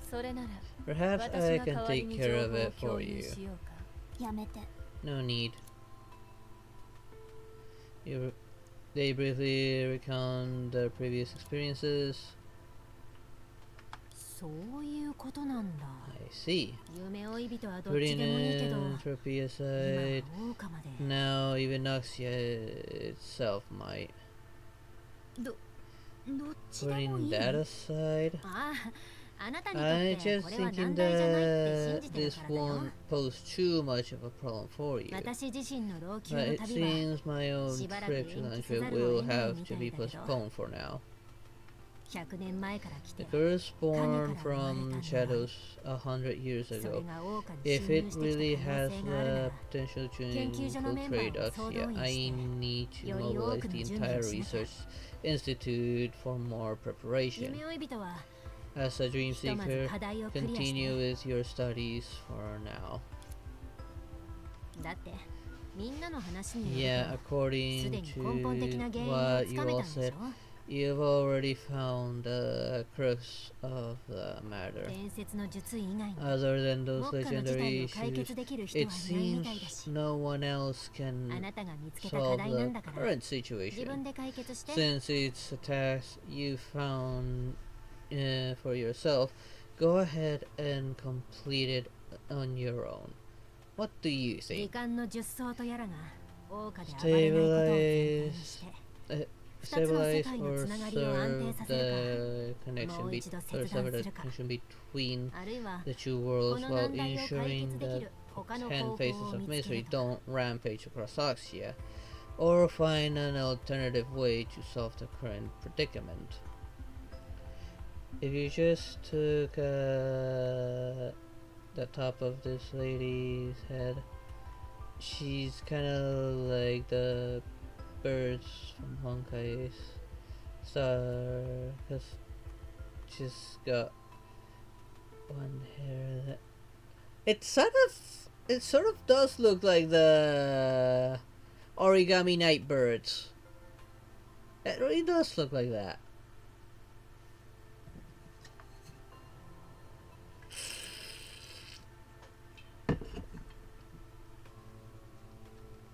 それなら Perhaps 私 I が can 代わり take に care 情 of 報を it 共 for 有 you. しようか。やめて No need. They briefly recount their previous experiences. そういうことなんだ。 I see. 夢追い人はどっ Putting ちでもいいけど、 entropy 今 aside, は大岡まで。 now even Noxia itself might. どっちでもい Putting い。 that aside, ああ、あなたにとっ I'm て just これは thinking 難題じゃないって信 that じてる this からだよ。 won't pose too much of a problem for you. 私自身の老朽 But の it 旅は seems my own しばらく trip 延 to 期せざ Lancashire るを will 得ない have み to たい be だけど、 postponed for now. 100年前から来 The て、 firstborn from shadows 100 years それ ago. が大岡に If 侵 it 入して really きた可 has 能性があるな the ら、 potential to 研究所のメンバー infiltrate を総動 Oxia, 員 I して、 need to より mobilize 多くの the 準備 entire をしなきゃ。 research institute for more preparation. 夢追い人は As a dream ひとまず seeker, 課題をクリアして、 continue with your studies for now. だってみんなの話によ Yeah, ると、す according でに根本的な to 原因を what つ you かめた all んでし said, ょ。 you've already found the crux of the matter. 伝説の術以外に Other than 目 those 下の事態 legendary を解 issues, 決できる人 it はいないみたいだ seems し、 no one else あ can なたが見つけた課 solve 題なん the だから、 current 自 situation. 分で解決して。 Since it's a task you found for yourself, go ahead and complete it on your own. What do you 罹 think? 患の術草とやらが王家で暴れないことを前提にして、 Stabilize世界の or つながりを安定 serve させる the も connection う一度 or 切断 sever the するか、 connection between あるいは the two こ worlds の while 難題を解 ensuring 決でき that る他の 10 方 faces 法を of 見つけ misery ると。 don't rampage across Oxia, or find an alternative way to solve the current predicament. If you just took the top of this lady's head, she's kind of like the birds from Honkai Star, because she's got one hair that it sort of does look like the Origami Night birds. It really does look like that.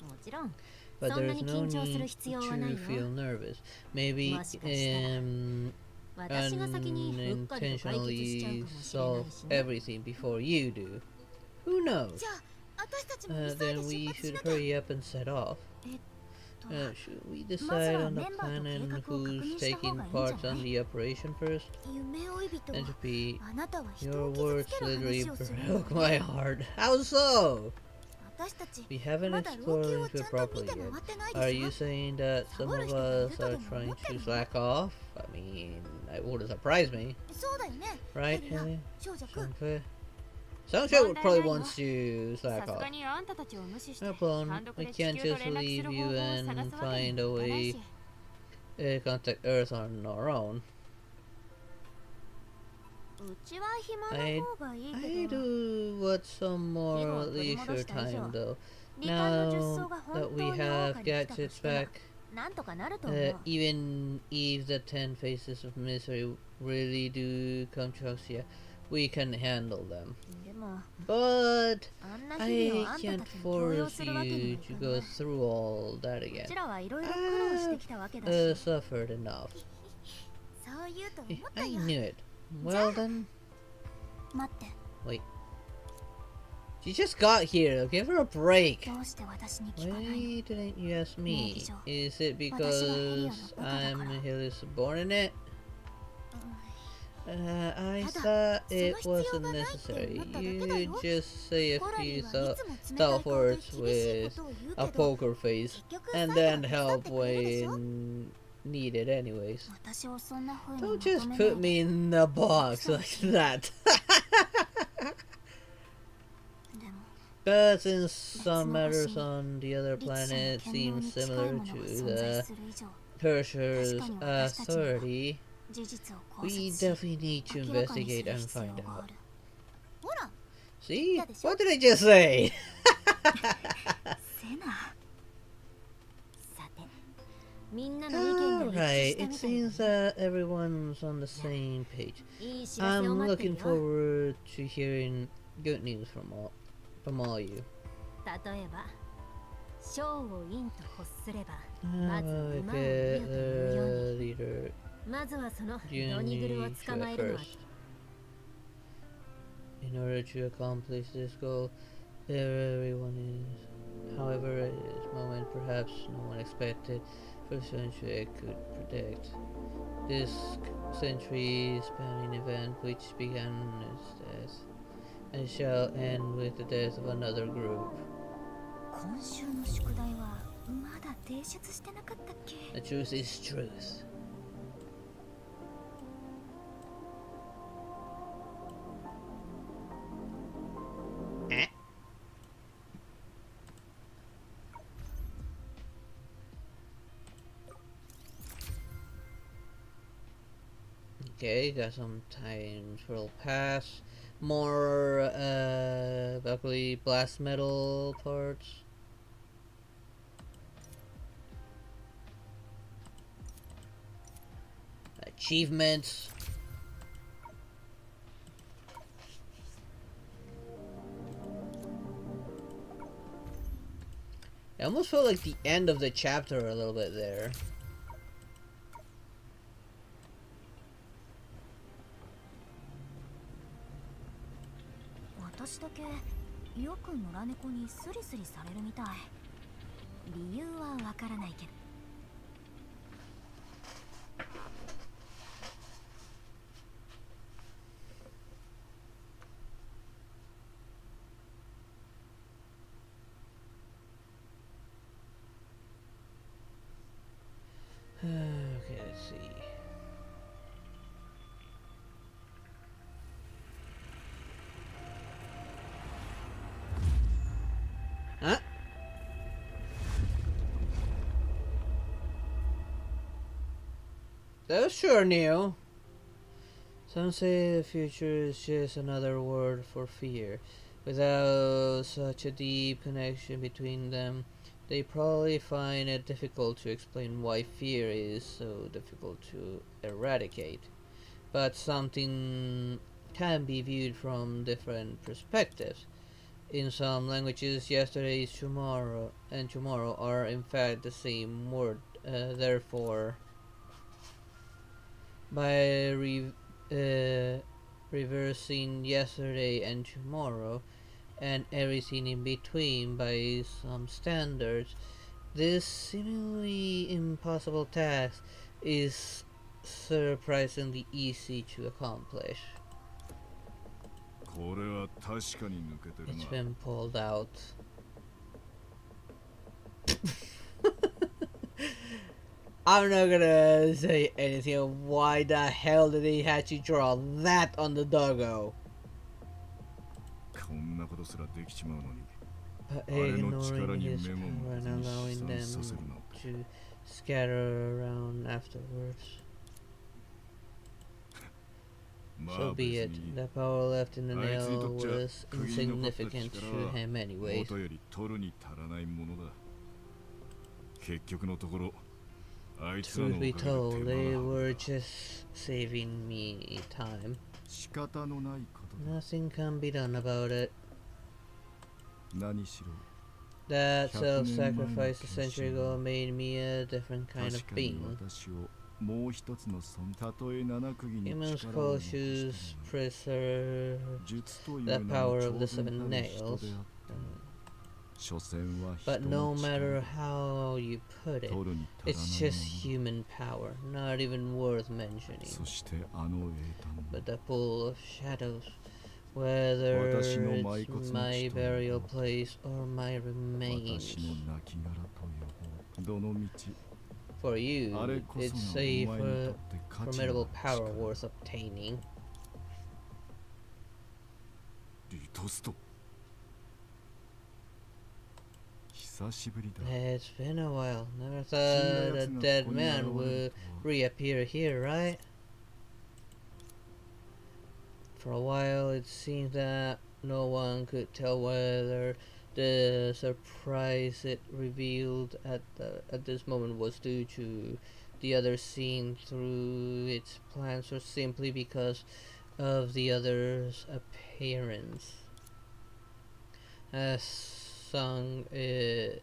もちろん But そんな there's に no 緊張する need 必要はない to よ。 feel nervous. Maybe もしかしたら私が先にうっかりと解決しちゃう unintentionally かもしれな solve いしね。 everything before you do. Who knows? じゃあ私たちも急いで Then 出 we 発し should なきゃ。 hurry up and set off. と Should we decide on the plan and who's taking part on the operation first? 夢追い人は Entropy, あなたは人 your を傷 words つける literally 話をするよ broke my heart. How so? 私たち We haven't まだ老 explored 朽を into ち it ゃんと見 properly て yet. 回ってない Are でし you ょ。 saying that some of us are trying to slack off? I mean, it wouldn't surprise me, そうだよね。 right, ヘリナ Haley? 少女くん Sanfei? Sanfei probably wants to さ slack す off. がにあんたたちを無視して No 単 problem. 独 We で地 can't 球と just 連絡す leave る you 方法を and 探すわけに find も a いかない way し contact Earth on our own. うちは暇な方がいい I けど do want some more leisure time though. 罹患の術 Now 草が that 本 we 当に王 have 家に来たと gadgets しても back, なんとかなると思う。 even if the 10 faces of misery really do come to Oxia, we can handle them. でも But あんな日々 I をあんた can't たちに強要 force するわけにも you い to か go ない。 through all that う again. ちらはいろいろ苦労してきたわけだし。 Suffered enough. そう言うと思った I よ。 knew it. Well then, 待って、 wait. She just got here. Give her a break. どうして私に聞かないの？ Why didn't you ask me? Megijo. Is it because I'm Helios born in it? I thought it wasn't necessary. You just say a コラリ few はいつも冷たい thought 顔で words 厳しい with ことを言う a けど、 poker face 結局 and 最後 then に手伝っ help てくれるでしょ。 when needed anyways. 私をそんな風に Don't まと just め put ない me で。 in a box like that. でも But since some matters on the other 力士の planet 権能 seem に近い similar ものが to 存在 the する以上、 Percher's 確かに私たちには authority, 事実を考 we 察し、 definitely need to 明らかにす investigate る and 必要 find があ out. る。See? What did I just say? セナ。さて、みんなの意見が一致 Alright, したみ it たいだ seems ね。 that everyone's on the same page. いい知らせを I'm 待ってる looking よ。 forward to hearing good news from all you. 例えば、将を院と欲すれば、 How まず about I 馬を見よ get というよう the に。 leader まずはそのドニグルを Junichi 捕まえるのは first? In order to accomplish this goal, everyone is. However, at this moment, perhaps no one expected for a century could predict. This century-spanning event, which began as death, and shall end with the death of another group. 今週の宿題はまだ提出してなかったっけ？ The truth is truth. Okay, got some time will pass. More luckily blast metal parts. Achievements. It almost felt like the end of the chapter a little bit there. 私だけよく野良猫にスリスリされるみたい。理由はわからないけど。Okay, let's see. Huh? That was sure new. Some say the future is just another word for fear. Without such a deep connection between them, they probably find it difficult to explain why fear is so difficult to eradicate. But something can be viewed from different perspectives. In some languages, yesterday is tomorrow, and tomorrow are in fact the same word. Therefore, by reversing yesterday and tomorrow, and everything in between by some standards, this seemingly impossible task is surprisingly easy to accomplish. これは確かに抜けてる It's な。 been pulled out. I'm not gonna say anything. Why the hell did he have to draw that on the doggo? こんなことすらできちまうのに。 But あれの ignoring 力に his 目も power 向け and ずに allowing 失 them 散させるなんて。 to scatter around afterwards. ま So あ be 別 it. に The power left in the あいつにと nail っちゃ was 区切り残った insignificant 力 to は him anyways. 元より取るに足らないものだ。結局のところ、あいつらの Truth おか be げで手間 told, they が were just saving me time. 仕方のないことだ。 Nothing can be done about it. 何しろ That 100年前の self-sacrifice a century ago made me a different kind of 確かに being. 私をもう一つの存たとえ七釘に Humans 力を残し cautious たのは preserve 術という the 名の power of 超 the 然 seven たる人 nails. であっても所詮は人 But の no 力 matter で how you put it, 取るに足ら it's ない just もの human power, not even worth mentioning. そしてあの英単 But the pool of shadows, whether 私の it's 埋骨の my 地という burial 方 place or my 私 remains. の亡骸という方どの道 For you, あれこそ it's が a お前にとって価値のあ formidable る power 力 worth obtaining. リトスト久しぶりだ It's been a while. Never thought a dead man would reappear here, right? After a while, it seemed that no one could tell whether the surprise it revealed at this moment was due to the other seeing through its plans or simply because of the other's appearance. As sung in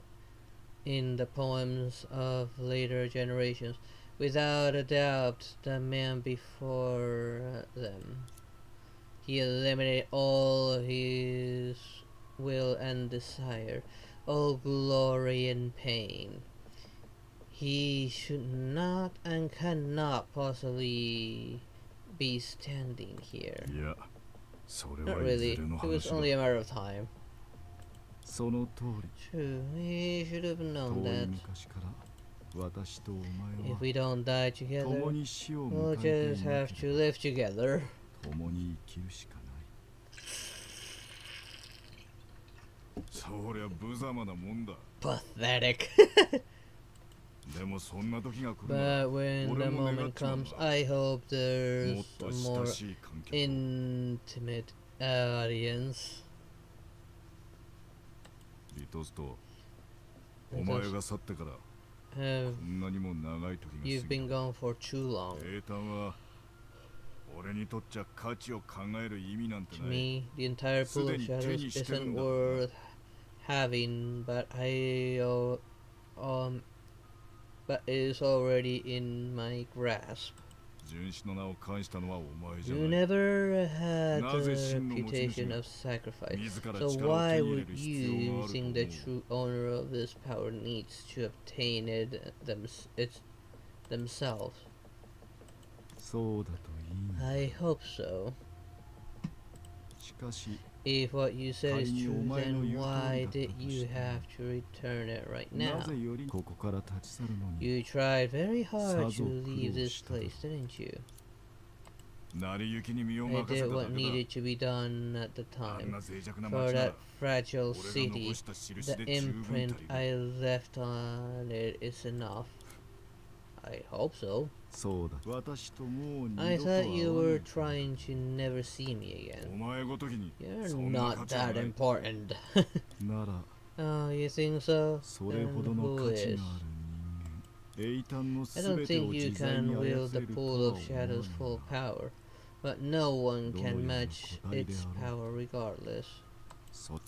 the poems of later generations, without a doubt, the man before them. He eliminated all his will and desire, all glory and pain. He should not and cannot possibly be standing here. いや、それ Not はいず really. れの It was 話 only だ。 a matter of time. その通り、 True, he should have 遠 known い that. 昔から私とお前 If は we don't die 共 together, に死を we'll 迎え just ていな have け to れ live together. ば共に生きるしかない。そりゃ無様なもんだ。 Pathetic. でもそんな時が来るなら But when the 俺も願っ moment ちまうん comes, だ。 I hope も there's っと a 親 more しい関係と intimate audience. リトスとお前が去ってから Have こんなにも長い時が過 you've ぎ been た。 gone for too long? 英単は俺にとっちゃ価値を考える意味なんて To ない。 me, the entire pool of shadows isn't worth having, but is already in my grasp. 純子の名を冠したのはお前じゃ You ない。 never had なぜ the 真の持ち主 reputation が of sacrifice. 自ら So 力を why 手に入れ would る必要 you があると think 思 the う。 true owner of this power needs to obtain it themselves? そうだといい。 I hope so. しかし If what you said is 仮に true, お前の then 言う通りだ why ったと did して you も have to return it right な now? ぜよりここから立ち去るのに You tried very hard さぞ to 苦 leave 労 this しただろう。 place, didn't you? 成り行きに身を I 任せ did ただ what けだ。 needed to be done at the あん time. な脆弱な For 町な that ら fragile 俺が city, 残した印 the で十分 imprint 足り I る。 left on it is enough. I hope so. そうだ。私ともう二 I 度と会わ thought ない you were trying to never see me お again. 前ごときに You're そんな not 価値は that ない。 important. なら Oh, you think so? それほど Then の who 価値 is? がある人間。英単の I す don't べて think を you 自在 can に wield 操 the れるとは pool 思 of わ shadows ない full が。 power, but no one どの can ような match 個体で its あろう。 power regardless. そ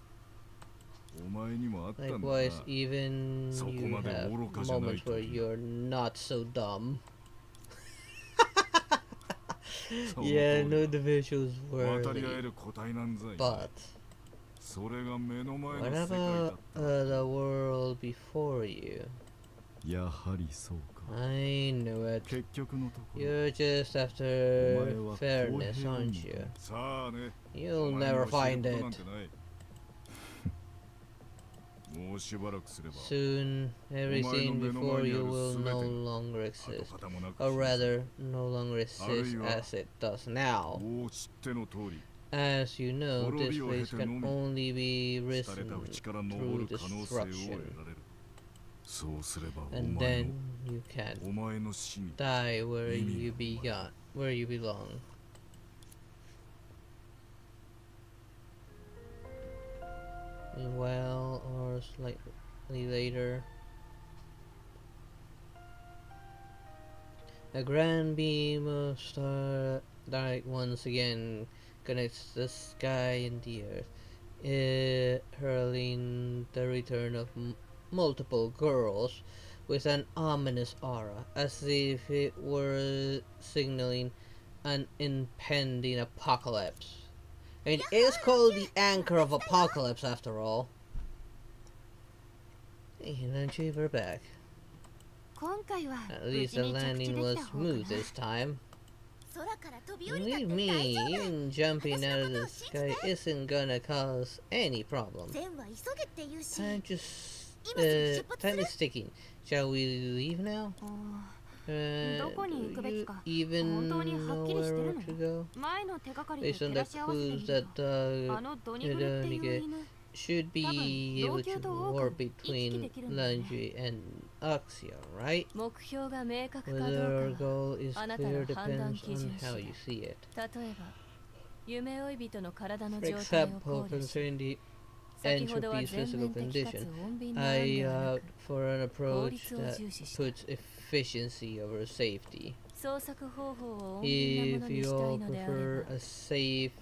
お前にもあったんだな。 Likewise, even そこ you まで have 愚かじゃない moments where 時。 you're not so dumb. その通 Yeah, り no だ。 individuals 渡り合え worthy. る個体なんざいない。 But それが目の前 what の世界だ about った。 the world before you? やはりそうか。 I knew it. 結局のところ。 You're just お after 前は公 fairness, 平を aren't 求め you? さあね。 You'll お前に never 教える find ことなん it. てない。もうしばらくすれば Soon, everything before you will no longer 跡 exist. 形もなく Or 消え去る rather, no longer exist as it does now. もう知っての通り、 As you know, this place can 滅 only be 廃れ risen た淵から昇 through る可能性を得 destruction. られる。そうすればお And 前 then の you can お前の死に die where Maybe. you where you belong. Meanwhile, or slightly later, a grand beam of starlight once again connects the sky and the earth, heralding the return of multiple girls with an ominous aura, as if it were signaling an impending apocalypse. It is called the Anchor of Apocalypse after all. Hey, eventually we're back. 今回は At 無 least 事 the に着地 landing でき was た方か smooth な。 this time. 空から飛び降りたっ Believe て me, 大丈夫。 even jumping out of the sky isn't gonna cause any problem. 善は急げって言うし。 Time is ticking. Shall we leave now? どこに行くべき You か even 本当にはっきりしてる know の where to go? 前の手がかりと Based 照 on ら the し合わせてみ clues る that と、あのドニブルっていう犬、 should be able to warp between Landry and Oxia, right? 目標が明確かど Whether our うか goal is あなたの clear 判断 depends 基 on 準 how 次 you see it. 第例えば夢追い人の体の For 状態を考 example, 慮し concerning the 先ほどは entropy's 全 physical 面的かつ condition, 穏便な案 I ではな opt く for an 効 approach 率を that 重視した puts efficiency over safety. 創作方法を穏便なも If のに you した all いのであれ prefer ば a safe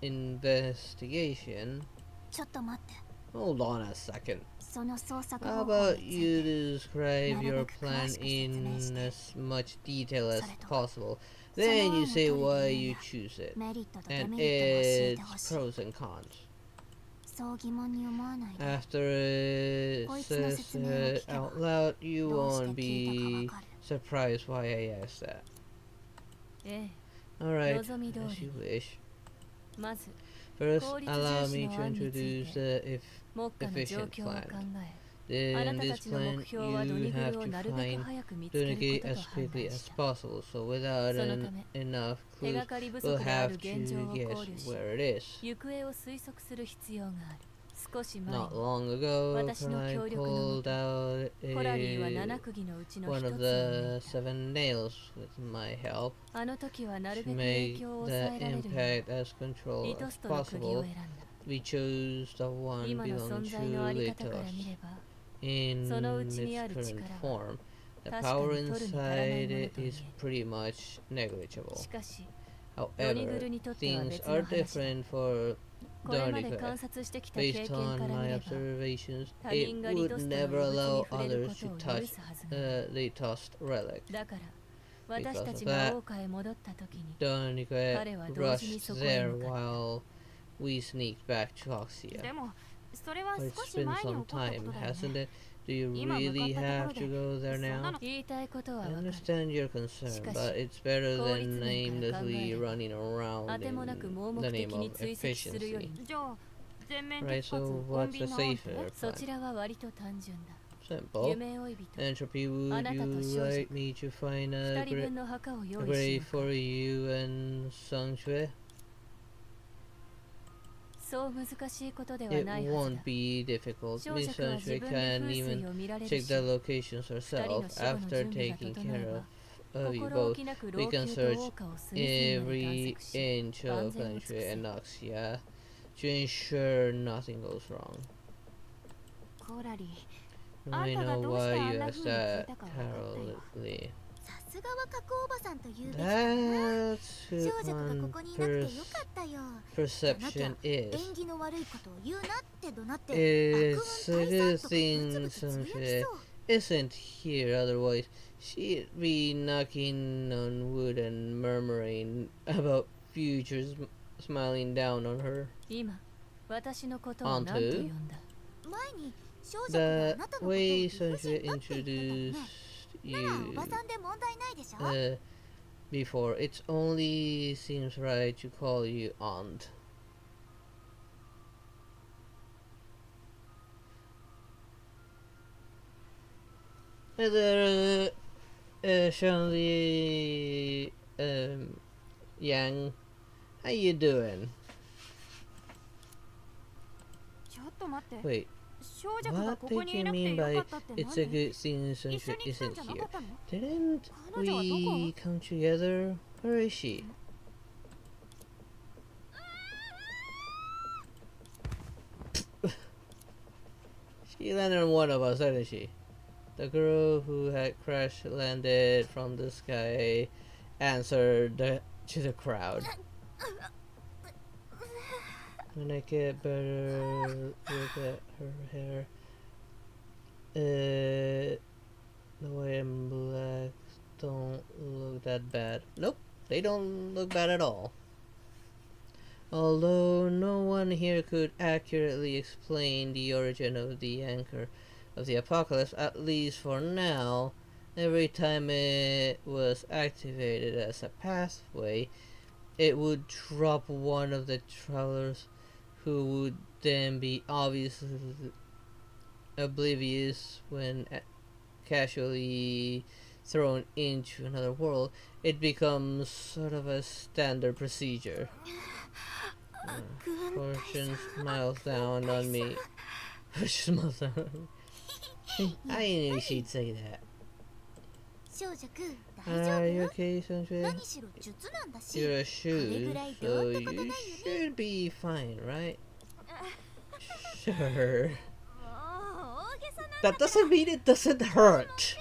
investigation, ちょっと待って。 hold on a second. その捜索 How 方法 about につい you て describe your plan in as much detail as possible? Then you say why you choose it メリットとデ and メリットを教え its てほしい。 pros and cons. そう疑問に思わないで。 After it こいつの says 説明を聞けば out loud, you どうして won't 聞い be たかわかる。 surprised why I asked that. え Alright, 望み通り as you wish. えまず First, 効率 allow 重視 me の to 案につい introduce て the 目下の状 efficient 況を考 plan. えあな In たた this ちの目 plan, 標はド you ニグ have ルを to なるべく find 早く見つける Donegate ことと as 判 quickly 断し as た possible, so without そのため enough 手 clues, がかり不 we'll 足であ have る現状 to を考 guess 慮し where it is. 行方を推測する必要がある少し前に Not long ago, 私の I 協力の pulled out コラリーは a, 7釘のうちの one 一つ of を the 抜いた seven nails with my help あの時はなる to べく影 make 響を the 抑えられるよう impact as リ controlled ト as ストの釘を possible. 選んだ We chose the one 今の belonging 存在のあ to り方から見 Litos れば in そのう its ちにある current 力 form. The 確か power に取るに足らないも inside の it と言 is え pretty much negligible. しかし However, にとっては things 別の are 話だ different for これまで Donica. 観察してきた経 Based 験か on ら見 my れば observations, 他 it 人がリ would トストの never 遺物 allow に触れる others こと to を許 touch すはずがない the tossed relic. だから私 Because た of ちが that, 王家へ戻った時に Donica 彼は同時に rushed そこへ there 向かった while we sneaked back to Oxia. でもそれは But 少 it's し been 前に起 some こったこ time, とだよ hasn't ね。 it? Do you 今向か really ったと have ころ to で go there そんな now? の言いたいことは I わかる understand your concern, しかし、 but it's better 効率 than 面から考え aimlessly れば running around 当てもなく盲目 in the 的 name に of 追跡するより efficiency. じゃあ全面 Right, 的かつ so 穏 what's 便 the な案って safer そ plan? ちらは割と単純だ Simple. 夢追い人 Entropy, would あなたと you 少女 like me to find 二 a 人分の墓を用意し grave ようか for you and Sangchue? そう難しいことでは It ないはず won't だ be difficult. 少 Miss 女は自 Sangchue 分で can 風 even 水を見られる check し the locations 二人 herself の死後の after 準備が taking 整 care え of ば you 心 both. 置きなく We 老 can 朽と search 王家を隅々まで探 every 索し inch 万 of 全を尽く Glenshire せ and Noxia to ensure nothing goes wrong. コラリー I know why you asked that, あんたがどうしてあんな風に聞いたかわかったよ。 Carol. さすがは加工おばさんと言うべきだな。 That's 少 who 女がこ one こにいなくてよかったよ。 perception 縁 is. 起の悪いことを言うなって怒鳴って It's 悪 a 運 good 退散とかブツ thing ブツつぶやき Sangchue そう。 isn't here, otherwise she'd be knocking on wood and murmuring about futures smiling down on her. 今私のことを何と呼んだ前に少女があ The なたのことを way 理不 Sangchue 尽だって言ってた introduced ね。ならお you ばさんで問題ないでしょ。 before, it only seems right to call you aunt. Hey there, Shanli, Yang, how you doing? ちょっと待って。 Wait, 少女が what ここ did に you いなくて mean よ by かったって it's a 何？ good thing 一緒 Sangchue に来たん isn't じゃなか here? ったの？ Didn't 彼女はどこ？ we come together? Where is she? She landed on one of us, didn't she? The girl who had crash landed from the sky answered to the crowd. When I get better look at her hair, the white and black don't look that bad. Nope, they don't look bad at all. Although no one here could accurately explain the origin of the anchor of the apocalypse, at least for now, every time it was activated as a pathway, it would drop one of the travelers who would then be obviously oblivious when casually thrown into another world. It becomes sort of a standard procedure. Fortune smiles down on me. Fortune smiles down on me. I knew she'd say that. 少女くん大 Are you 丈夫 okay, Sunshine? 何しろ術なんだし You're a これ shoe, ぐらいどう so ってことない you よね should be fine, right? Sure. もう大げさな That doesn't mean it doesn't hurt.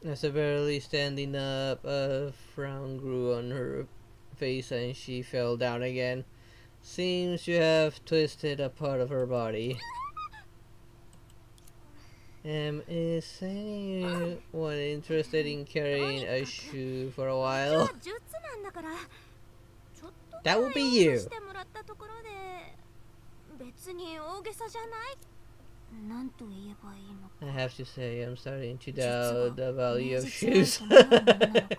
As barely standing up, a frown grew on her face and she fell down again. Seems to have twisted a part of her body. Is anyone interested in carrying a shoe for a じゃ while? あ術なんだからちょっと That would be 用 you. 意してもらったところで別に大げさじゃないなんと言えばいいのか I have to say, I'm starting to 実は doubt the value of 明 shoes. 治強いものなのか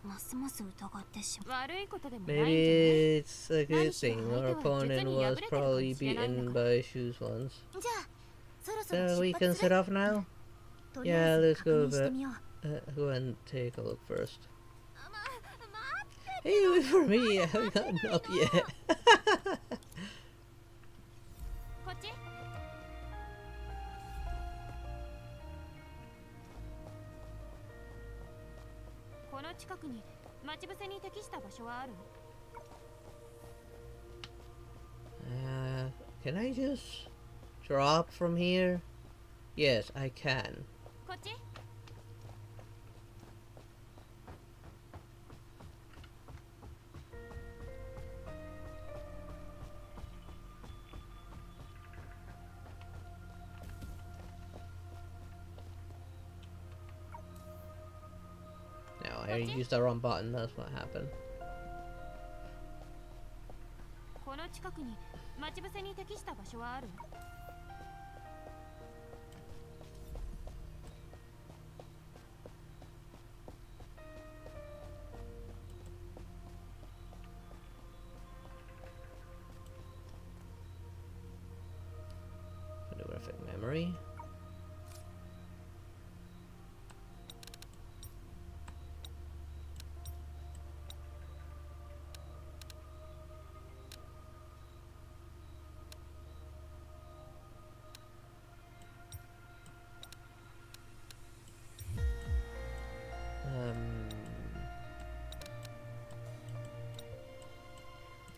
ますます疑ってしまう悪いことでもないんじゃない Maybe it's a good Nice thing. Our try. opponent It's was only probably everything beaten comes by shoes once. じゃあそろそろ So we 出 can 発 set off now? とりあえず Yeah, let's 確 go 認して back. みよう Go and take a look first. 待って Hey, wait for me. I haven't gotten up yet. こっちこの近くに待ち伏せに適した場所はある Can I just drop from here? Yes, I can. こっち No, I used the wrong button. That's what happened. この近くに待ち伏せに適した場所はある Photographic memory.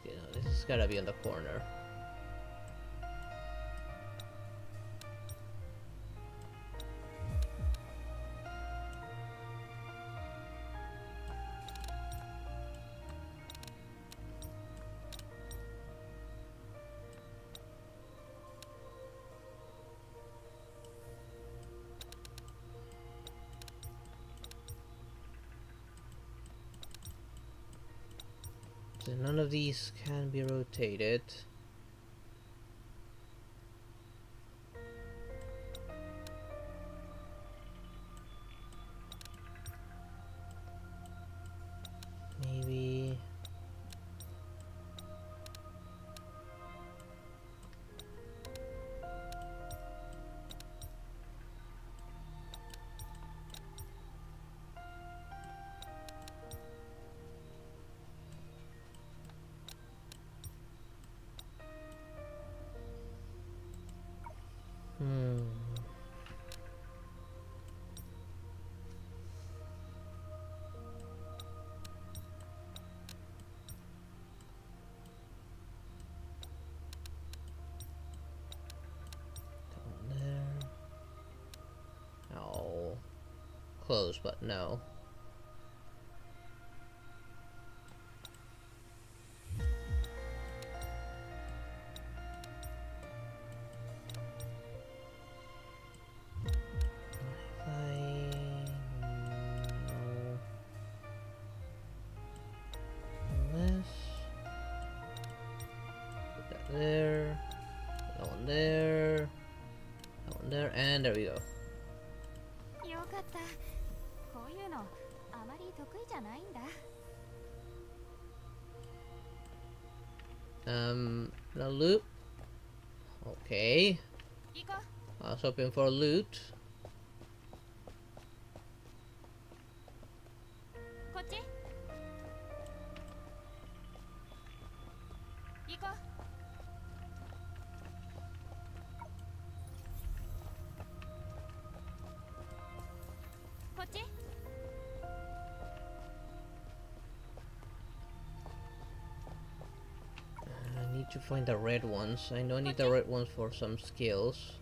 You know, this has gotta be in the corner. So none of these can be rotated. Maybe... Down there. Oh. Close, but no. There, that one there, that one there, and there we go. よかったこういうのあまり得意じゃないんだ No loot. Okay. 行こ I was hoping for loot. うこっち行こう to find the red ones. I know I need the red ones for some skills.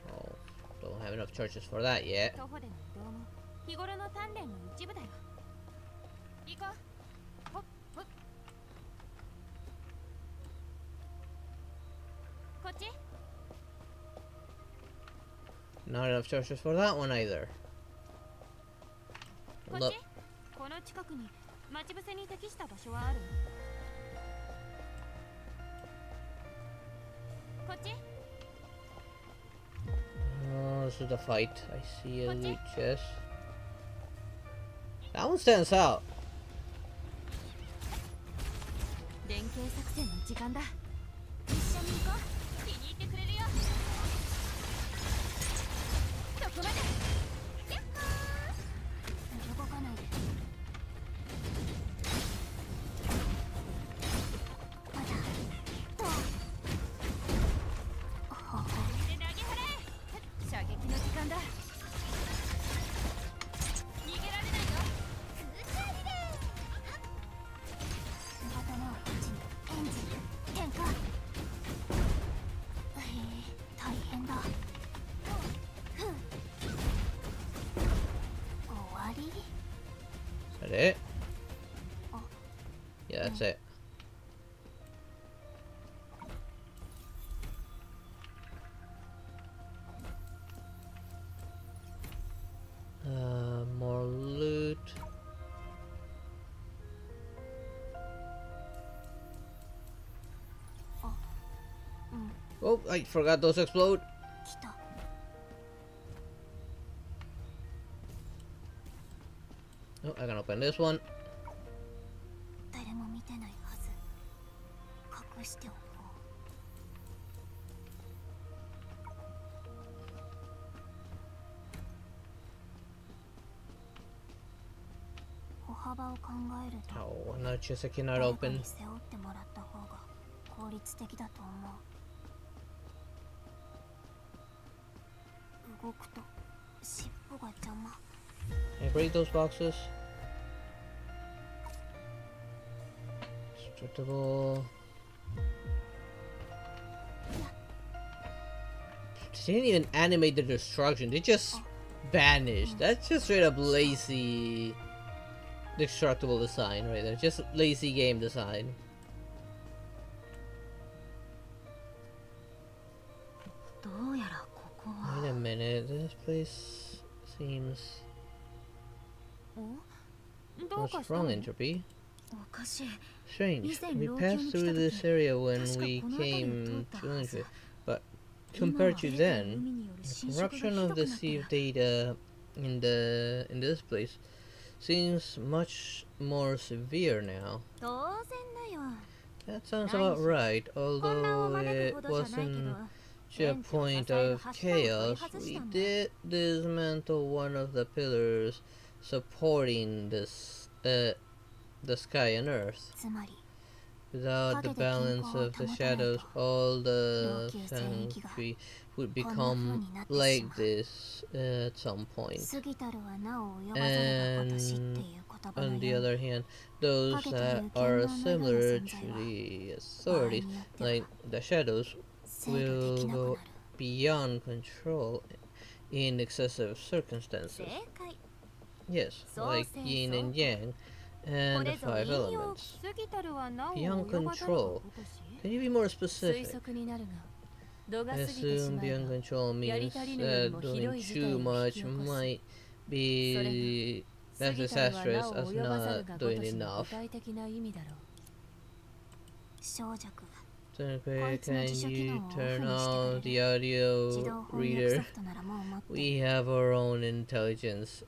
Oh, don't have enough charges for that yet. 徒歩での移動も日頃の鍛錬の一部だよ。行こう。ほっほっ。こっち？ Not enough charges for that one either. こっ Look, ち？この近くに待ち伏せに適した場所はある？こっち？ oh, this is the fight. I see a loot chest. That one stands out. 連携作戦の時間だ。一緒に行こう。気に入ってくれるよ。そこまで。やっほー。動かないで。まだ。と。ほほ。で投げ払え。射撃の時間だ。逃げられないよ。空中リレー。頭をこっちに。エンジン点火。大変だ。ふう。終わり？ Is that it? Oh. Yeah, that's it. More loot. Oh, I forgot those explode. 来た。 Oh, I can open this one. 誰も見てないはず。隠しておこう。歩幅を考えると。 Oh, another chest I cannot 誰か open. に背負ってもらった方が効率的だと思う。動くと尻尾が邪魔。 Can I break those boxes? Destructible. They didn't even animate the destruction. They just vanished. That's just straight up lazy destructible design right there. Just lazy game design. どうやらここは Wait a minute. This place seems... どうか What's したの？ wrong, Entropy? おかしい。 Strange. We passed through this area when we came to Entropy, but compared to then, the corruption of the sieve data in this place seems much more severe now. 当然だよ。 That sounds about right, こんなを although 招く it ほどじゃないけ wasn't ど。 to a point of chaos. We did dismantle one of the pillars supporting this the sky and earth. つまり Without the balance of the shadows, all the sanctuary would become like this at some point. 過ぎたるはなお及ばざるが如しっていう言葉 On の the ように other hand, those that are similar to the authorities, like the shadows, 制御できなくなる。 beyond control in excessive circumstances. 正解。 Yes, So like say yin so. and yang こ and れ the ぞ five 引用 elements. 過ぎたるはなお Beyond 及ばざるが control. 如し Can you be more 推 specific? 測になるが度が過 I ぎてし assume まえ beyond ば control やり means 足りぬよりもひど doing い事態 too を引 much き起こす might be 過 as ぎたるは disastrous なお as 及ばざる not が如 doing しの enough. 具体的な意味だろう。小弱 Senpai, can you turn こいつの on 辞 the 自 audio 動翻訳 reader? ソフトならもう持って We have our own intelligence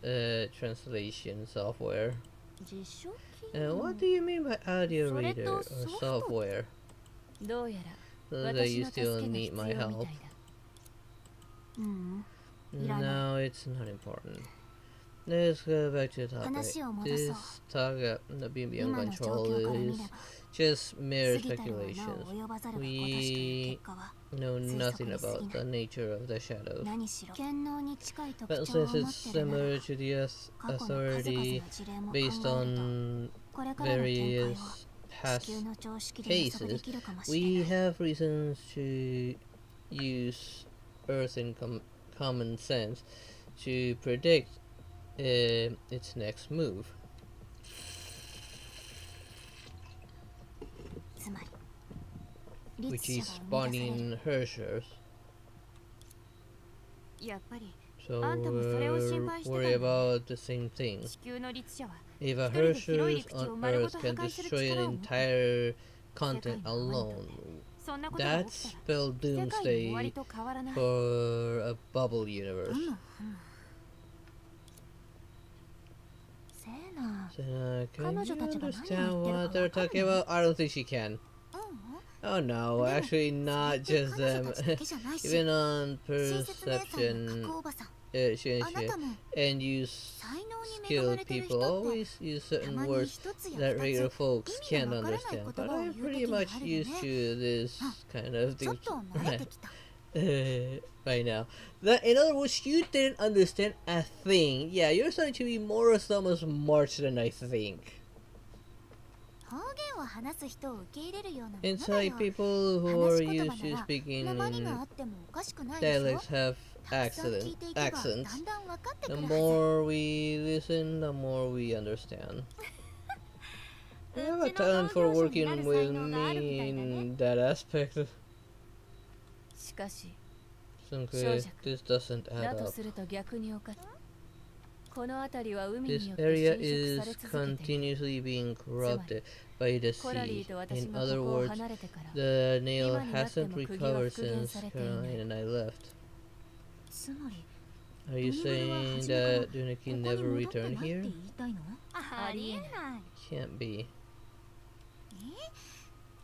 translation software. 実証機 What do you mean by audio それ reader と or ソフト software? どうやら So that 私 you の助け still が必 need 要 my みたい help. だ。うんいらない No, it's not important. Let's go back to the topic. 話を戻そう This talk the being beyond 今の状況 control から見 is れば just mere 過ぎたるはなお speculations. 及ばざるが小確かな We 結果は know 推 nothing 測に過ぎ about ない the nature of the shadows. 何しろ権能に近い特 But 徴を since 持 it's ってるなら similar to the 過去の数々 authority の事例も考 based えると on これからの展開を various 地 past 球の常識で予測で cases, きるかもしれ we ない have reasons to use Earth and common sense to predict its next move. つまり Which 律 is 者が生み出される spawning Herschers. やっぱり So あんたもそれを心配してたんだね。 worry about the same thing. 地球の律者は If a 一人で広い Herschers 陸地を on 丸ご Earth と破 can 壊する destroy 力 an を持ってる entire 世界 continent の泡にとっ alone, てそんなことが that 起きたら spell 世界の終わり doomsday と変わらない。 for a bubble universe. せーな Senna, can you 彼女たちが何を言ってるか understand わ what かる they're talking about? I don't think she can. うん Oh no, actually not それっ just て彼 them. 女たちだけじゃないし Even on 親切姉さんや perception, 角おばさん she あなたも and use 才能に恵ま skilled れてる people 人って always use た certain まに words 一つや that 二 regular つ folks 意味 can't のわからない understand. 言 But 葉を I'm 言う pretty 時が much あるよ used ね to this kind of ちょっ thing と慣れてきた right now. That, in other words, you didn't understand a thing. Yeah, you're starting to be more or so much smarter than I think. 方言を話す人を受け入れるようなものだ Inside よ people who 話 are し言 used 葉 to なら speaking 訛りがあってもおかしくないでしょ dialects have たくさん聞いていけばだ accents. んだん分かってく The るはず more we listen, the more we understand. You have a talent for working with me in that aspect. しかし Simply, this doesn't だ add と up. すると逆におかしい。この辺りは海に This よって area 侵食 is され続けている。 continuously being corrupted by the コラリ sea. ーと私 In がこ other こを words, 離れてから the nail 今になっても hasn't 釘は recovered 復元 since されていない。 Caroline and I left. つまり Are you ドニブルは saying 初めから that ここ Dunaki に never 戻って returned ないって言 here? いたいのありえない。 Can't be.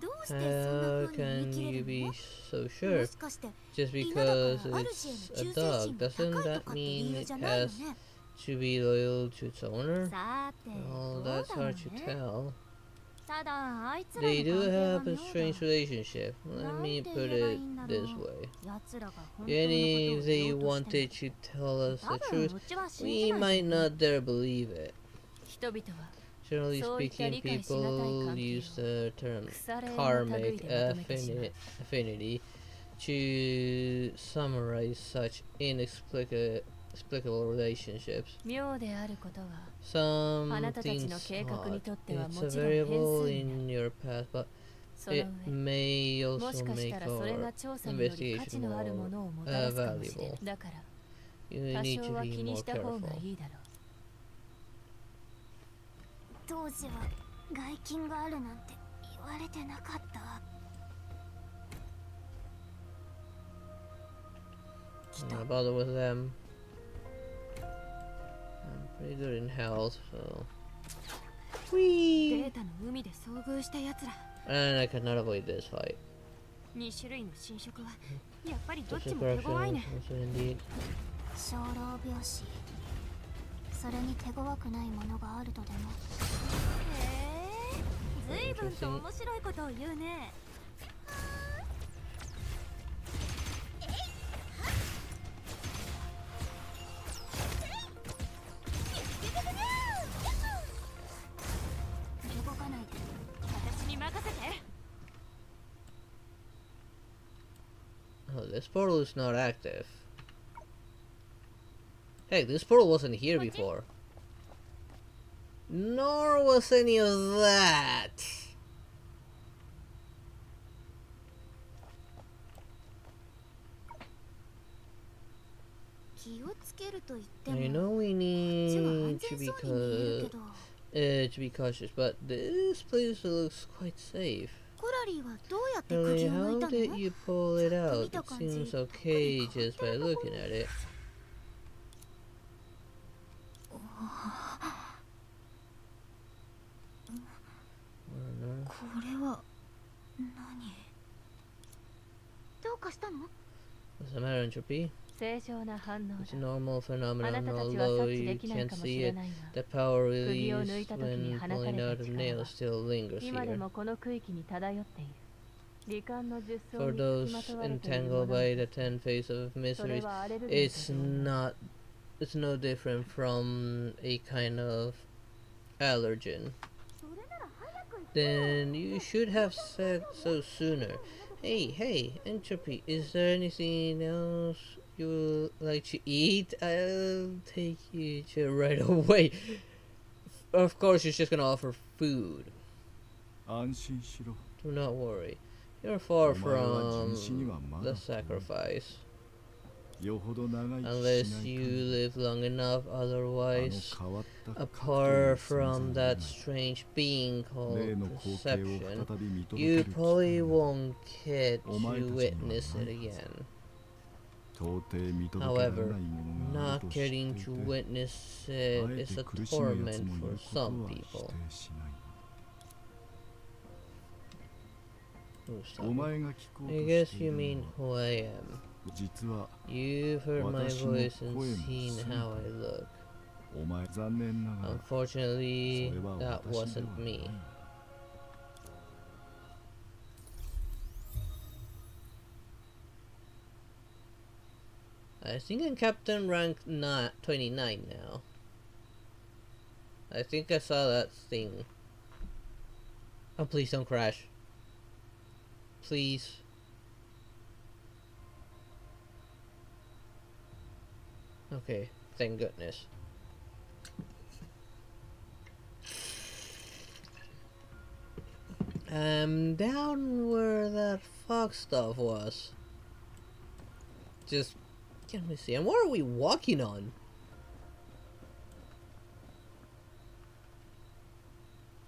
どうしてそんな How 風に言い can 切れ you る be の so も sure? しかして Just 犬だから because ある種へ it's の a 忠誠 dog, 心が doesn't 高いと that かって理 mean 由 it じゃないよ has ね to be loyal to its owner? さて Oh, どうだ that's ろう hard to ね tell. ただあいつらの They 関 do 係が have a 妙 strange だ relationship. Let me なんて put 言えばい it いんだろ this う way. 奴らが本当のことを And 言 if お they うとして wanted to tell us も the 多分 truth, うちは信 we じない might not dare believe it. 人々は Generally So speaking, 理解しがたい関係を people use the term 腐れ縁の類 karmic でまとめてしまう。 affinity to summarize such inexplicable relationships. 妙であることは Some あなたたち things の計画に odd. とっては It's も a ちろん変 variable 数になる。 in your path, but その it 上 may もし also かし make たらそれ our が調査により価値 investigation のあるも more のをもたらすかもしれない。 valuable. だから You 多 need 少 to は be 気に more した方が careful. いいだろう。当時は外勤があるなんて言われてなかった来 I'm た not bother with them. I'm pretty good in health, so. デ Whee! ータの海で遭遇した奴ら And I cannot avoid this fight. 2種類の侵食はやっぱりどっ Just ち a も手強い correction, ね。 also indeed. 小老病死それに手強くないものがあるとでもへえ随分と面白いことを言うね動かないで私に任せて。 Oh, this portal is not active. Heck, this portal wasn't here before. Nor was any of that. 気をつけると言って I も know we こっちは安 need 全 to そうに見えるけど to be cautious, but this place looks quite safe. コラリーはどうやって Really, 釘を抜い how た did の you pull it さっき out? 見た It 感じ seems okay just by looking at it. これは何どうかしたの What's the matter, Entropy? 正常な反応 It's a だ。 normal あ phenomenon, なたたちは although 察知 you できない can't かも see しれ it. ないが、 The power 釘を release 抜いた時に when 放た pulling れた out a 力 nail は still lingers 今で here. もこの区域に漂っている。罹患の術層 For に付きま those とわれているも entangled の by に the 10 face of それ miseries, はアレルゲン it's と同様。 not, it's no different from a kind of allergen. Then you should have said so sooner. Hey, Entropy, is there anything else you would like to eat? I'll take you to right away. Of course, she's just gonna offer food. 安心しろ。 Do not worry. You're far お前は from 人死にはま the だ sacrifice. よほど長生きし Unless ない you 限り live long enough, あの otherwise, 変わった apart 格闘 from の存在 that が strange being 例 called の光景を perception, 再び見届け you る機 probably 会が won't get お前 to たちには witness ない it はず again. 到底見届けられ However, ないものがある not と知って getting いて to witness あ it え is て a 苦しむやつ torment もい for ること some は否 people. 定しない Who's お talking? 前が聞こうと I し guess てい you る mean のは who I am. 実は You've heard my 私の voice and 声も seen す how I look. お前残念ながら Unfortunately, それは that 私で wasn't はない me. I think I'm Captain rank 29 now. I think I saw that thing. Oh, please don't crash. Please. Okay, thank goodness. Down where that fog stuff was. Just, let me see. And what are we walking on?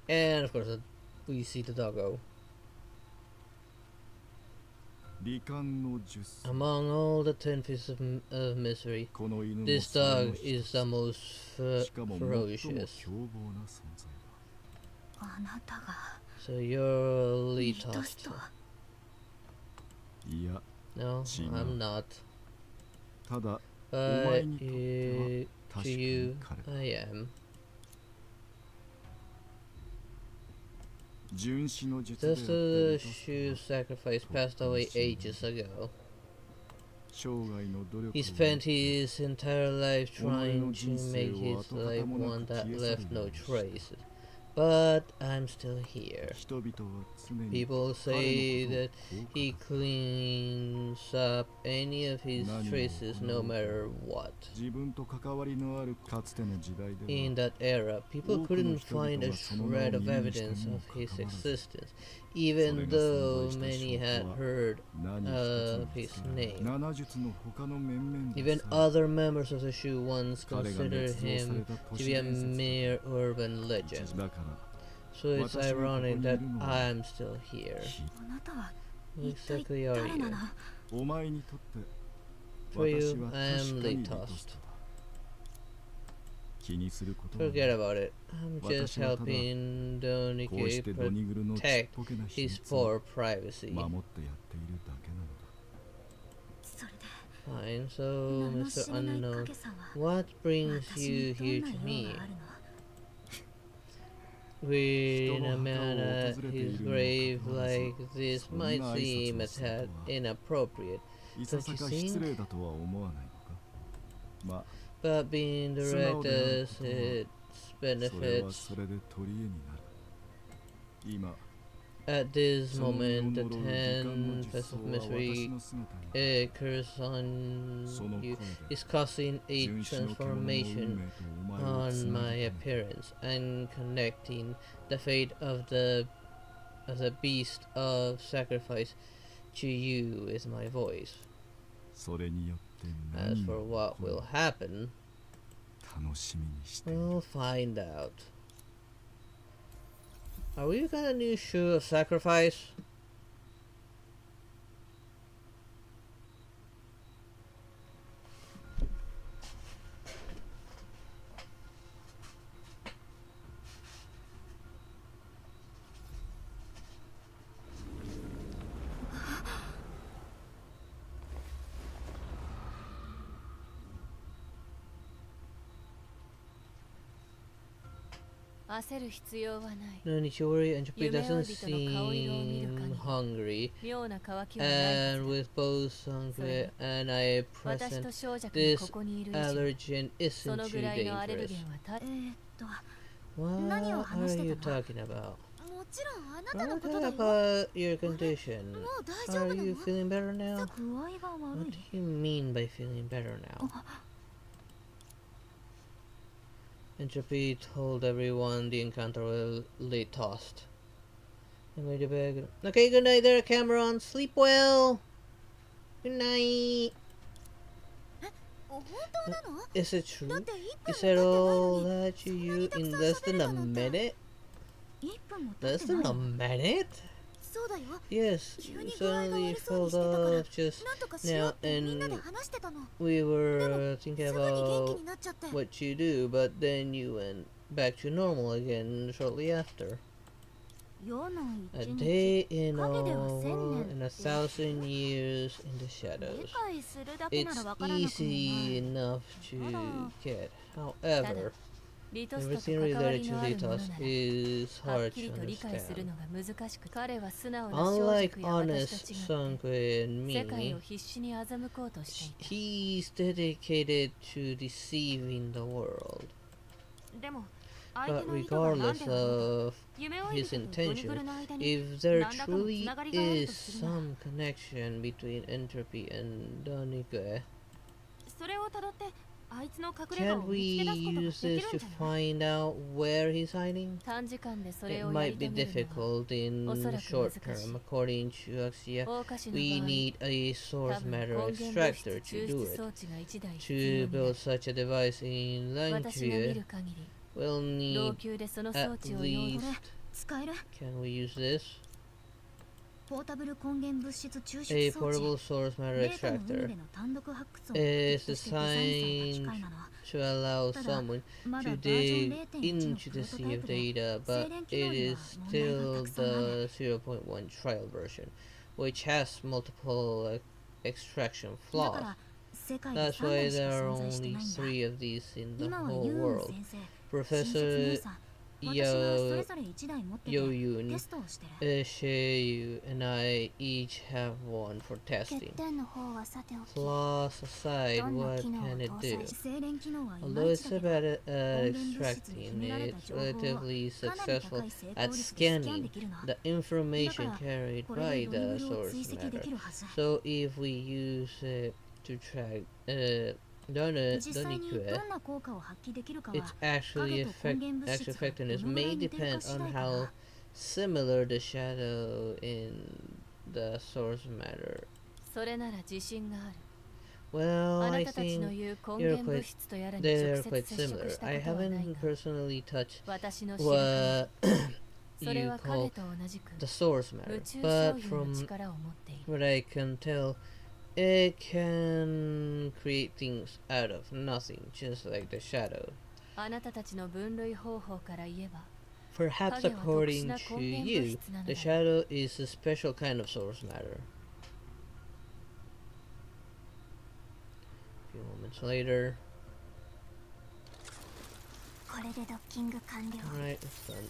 And of course, we see the doggo. 罹患の術 Among all the 10 faces of misery, この犬も this それの dog 一 is つ the most しかも最も ferocious. 凶暴な存在だあなたが So you're リ Lee トス Tost. ト。いや No, I'm not. ただ But 前にとっては to 確かに you, 彼 I am. 純子の術であった Just リ the トス shoe sacrifice passed away ages ago. 生涯の努力を He spent his entire life trying to make his life one that left no traces. But I'm still here. 人々は常に People say that he cleans up any of his traces no matter what. 自分と関わりのあるかつての時代で In は that era, people couldn't find a shred of evidence of his existence, even though many had heard 何一 of つ見 his つけられない name. 七術の他の面々で Even さえ other members of the Shu once 彼が considered 捏造され him た to 都市 be a 伝説 mere urban legend. だから So it's 私がここにいる ironic that のは I'm still here. あなたは Who 一体 exactly are 誰な you? の？お前にとって For you, 私は I am 確かに Lee リト Tost. ストだ気にすることは Forget about it. I'm just 私はただ helping こうして Donike ドニグルのちっ protect ぽけな秘 his 密を poor privacy. 守ってやっているだけなのだそれで Fine, so 名の Mr. 知れない Unknown, 影さんは what brings 私 you にどん here な to 用 me? があるの？ When a 人の man 墓を at 訪れてい his るにも grave かかわらず like this そんな might 挨拶を seem a する tad とは inappropriate, いささか失礼だとは思わないのかまあ but being 素直 direct である has ことは its それは benefits. それで取り柄になる今 At this その身を moment, the 呪う時間の 10 実 face 相 of は私 misery の姿に curse on その声 you で is causing a 純子の獣の運 transformation 命とお前をつ on な my ぎ止め appearance and connecting the fate of the beast of sacrifice to you is my voice. それによって As 何 for が what will happen, 楽しみにしている we'll find out. Are we got a new shoe of sacrifice? 焦る必要はない。 No need to worry, Entropy 夢追 doesn't い人の顔色を見る seem 限 hungry. 妙な渇きはないは And ず with both Sangre and I だ。私 present, と小弱が this ここにいる以上 allergen そ isn't の too ぐらいのアレル dangerous. ゲンはた何を What 話し are て you たの？ talking about? もちろんあなたの What ことだよ。 about your condition? もう大丈 Are 夫な you の？ feeling better now? 具合が悪 What い。 do you mean by feeling better now? Entropy told everyone the encounter was late tossed. I'm going to bed. Okay, good night there, Cameron. Sleep well. Good night. 本当なの？ Is it true? だって1 You 分 said も all 経ってないのに that to you そんなに in たく less さん than a 喋れたなんて。 minute? 1分も経 Less ってな than い a の。 minute? そうだよ。 Yes, 急 you に具合が suddenly 悪そうに fell してたから off just なんとかしよう now ってみんなで and 話してたの。 we でも were す thinking ぐに元気 about になっちゃって。 what you do, but then you went back to normal again shortly after. 世の A 一日 day in 影では all 千年 and a って thousand years in the 理 shadows. 解するだけな It's らわからなくもない。 easy enough to get. However, リトスト everything と関わ related りの to あるものな Litos ら is はっ hard き to りと理解する understand. のが難しく、彼は素直な小 Unlike 弱や私 honest と違って Sangre and 世界を me, 必死に欺こうとしてい he's dedicated to deceiving the world. でも相 But 手の意図が何 regardless であろう of と夢追い his 人とドニブル intention, の間に if there 何らかの truly つながりがあると is するなら some connection between Entropy and Donique, それをたどってあいつの隠れ家 can を見 we つけ出すことが use で this きる to んじゃない？ find out where he's hiding? 短時間でそ It れをや might り be 遂げるのは difficult in おそらく short 難しい。 term. According to Axia, 大歌手の we 場合 need a 多 source 分 matter 根源物 extractor 質 to 抽 do 出 it. 装置が1台必 To 要にな build る。 such a device in 私の見 Langtue, る限り we'll 老 need 朽でその装 at 置を用 least. 意使える Can we use this? ポータブル根源物質抽 A 出装置 portable source matter データの海 extractor での単独発掘を is 目的としてデザインされた機 designed 械なの。 to allow ただ someone まだ to バージョン dig 0.1の into プ the ロトタ sea イ of プで data, 静 but 電機 it 能には is 問題が still たくさんある。 the 0.1 trial version, which has multiple extraction だ flaws. から世界で That's 3 why 台しか there are 存在して only ないんだ。 3 of these in the 今は whole ユーン world. 先生、親 Professor 切姉さん、私がそれぞれ1台持ってて Yoyun, テストをしてる。 Sheiyu, and I each have one for 欠 testing. 点の方はさておき Flaws aside, どんな what 機能を can it 搭 do? 載し静電機能はいま Although いち it's だけど bad at 根源物質に秘 extracting, められた it's 情報を relatively かなり successful 高い成 at 功率でスキャンで scanning きるの。 the information だから carried これ by でドニ the ブルを source 追跡で matter. きるはず。 So if we use it to track Donna 実際にど Donikue, んな効果を発揮できるか its は actually 影と根源物 actual 質が effectiveness どのぐら may い似てる depend か次 on 第か how な。 similar the shadow in the source matter. それなら自信がある。 Well, あな I たたちの think 言う根 you're 源物 quite 質とやらに they 直 are quite 接接触 similar. した I ことはない haven't が、 personally touched 私の知る限 what り、それ you は影 call と同じく the source 宇 matter, 宙 but 衝撃の from 力を持っている。 what I can tell, it can create things out of nothing, just like the shadow. あなたたちの分類方法から言えば、 Perhaps 影は特殊 according な to 根源物 you, 質なの the だ。 shadow is a special kind of source matter. A few moments later. これでドッキング完了。 Alright, it's done.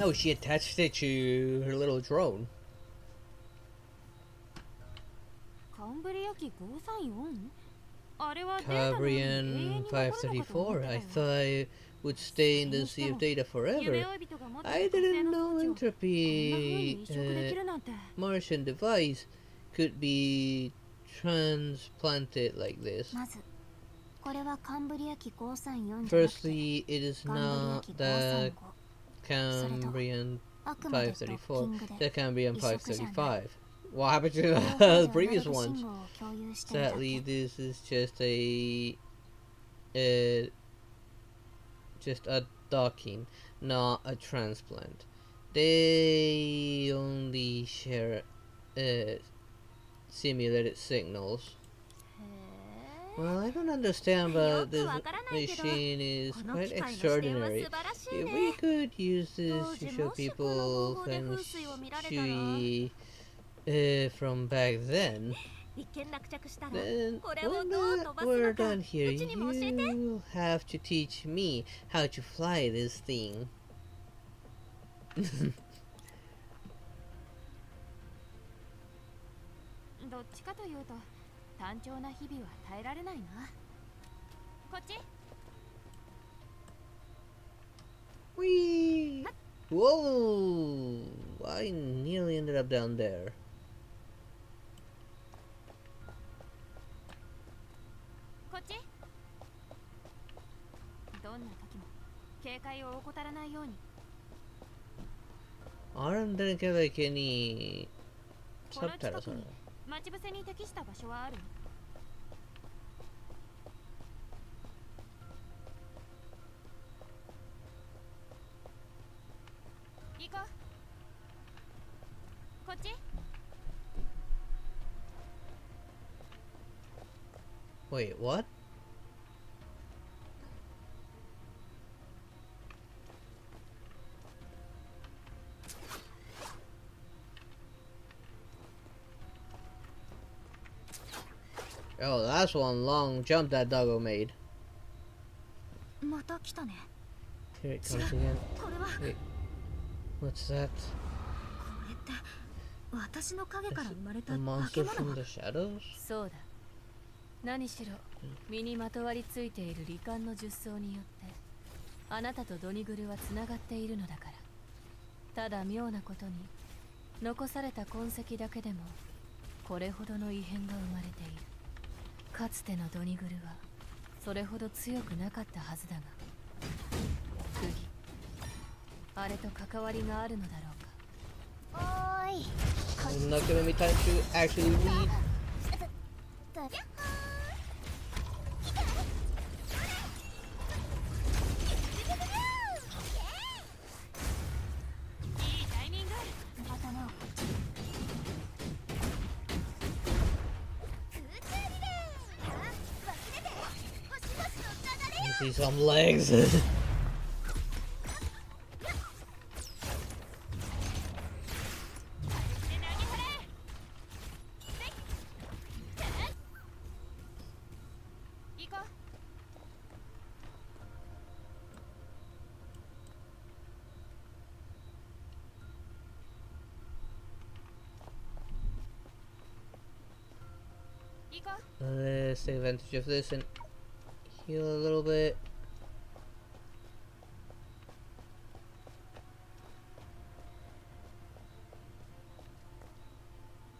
Oh, she attached it to her little drone. カンブリア機 534？ あれはデータの中に永遠 Cabrian に残るのかと思って 534. た I わ。 thought it would stay in the sea of data 夢 forever. 追い人が持って I る特製 didn't の know 装置をこんな風に entropy 移植できるなんて。 Martian device could be transplanted like this. まずこれはカンブリア機534じゃなくて Firstly, it is カンブリア not 機 the 535。 Cambrian あくまでドッキン 534, グ the で Cambrian 移植じゃない。 535. What happened to 両方 the でアナロ previous グ ones? 信号を共有してるだ Sadly, け。 this is just a docking, not a transplant. They only share simulated signals. へ Well, I don't understand, え。よ but く this わからないけど、 machine is この quite 機械の視点は extraordinary. 素晴らしい If ね。 we could use this 当 to 時 show もしこの方 people 法で things 風水を見られたら、 from back then, 一見落着したら Then これを when どう飛ばす we're のか done here, うちにも教えて you have to teach me how to fly this thing. どっちかというと単調な日々は耐えられないな。こっち Whee! Whoa! I nearly ended up down there. こっちどんな時も警戒を怠らないように。 Aren't there like any この近 subtitles く on に it? 待ち伏せに適した場所はある？行こう。こっち Wait, what? Oh, that's one long jump that doggo made. また来たね。 Here it comes again. これは Wait, what's that? これって私の影から生まれた A 化 monster け from 物。 the shadows? そうだ。何しろ身にまとわりついている罹患の術草によってあなたとドニグルはつながっているのだから。ただ妙なことに残された痕跡だけでもこれほどの異変が生まれている。かつてのドニグルはそれほど強くなかったはずだが、クギ、あれと関わりがあるのだろうか。おーい I'm not giving me time to actually read. だだいいタイミング。頭をこっちに空中リレー湧き出て星々の流れ I see some legs. 行こう。行こう。 Let's take advantage of this and heal a little bit.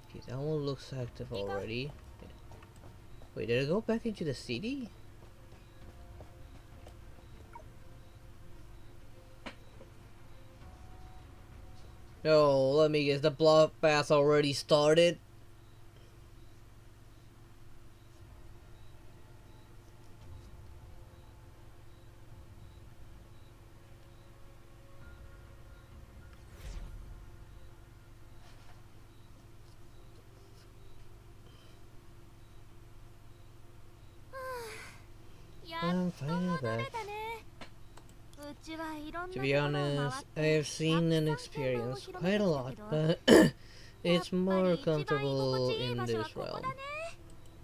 Okay, that one looks active already. Wait, did it go back into the city? No, let me guess, the bloodbath already started? I'm finally back. うちはいろんな To と be ころを回 honest, って I've seen and たくさん見 experienced 聞 quite a を lot, 広げ but てきたけど it's more やっぱり一番居 comfortable 心地いい in 場所は this ここ realm. だね。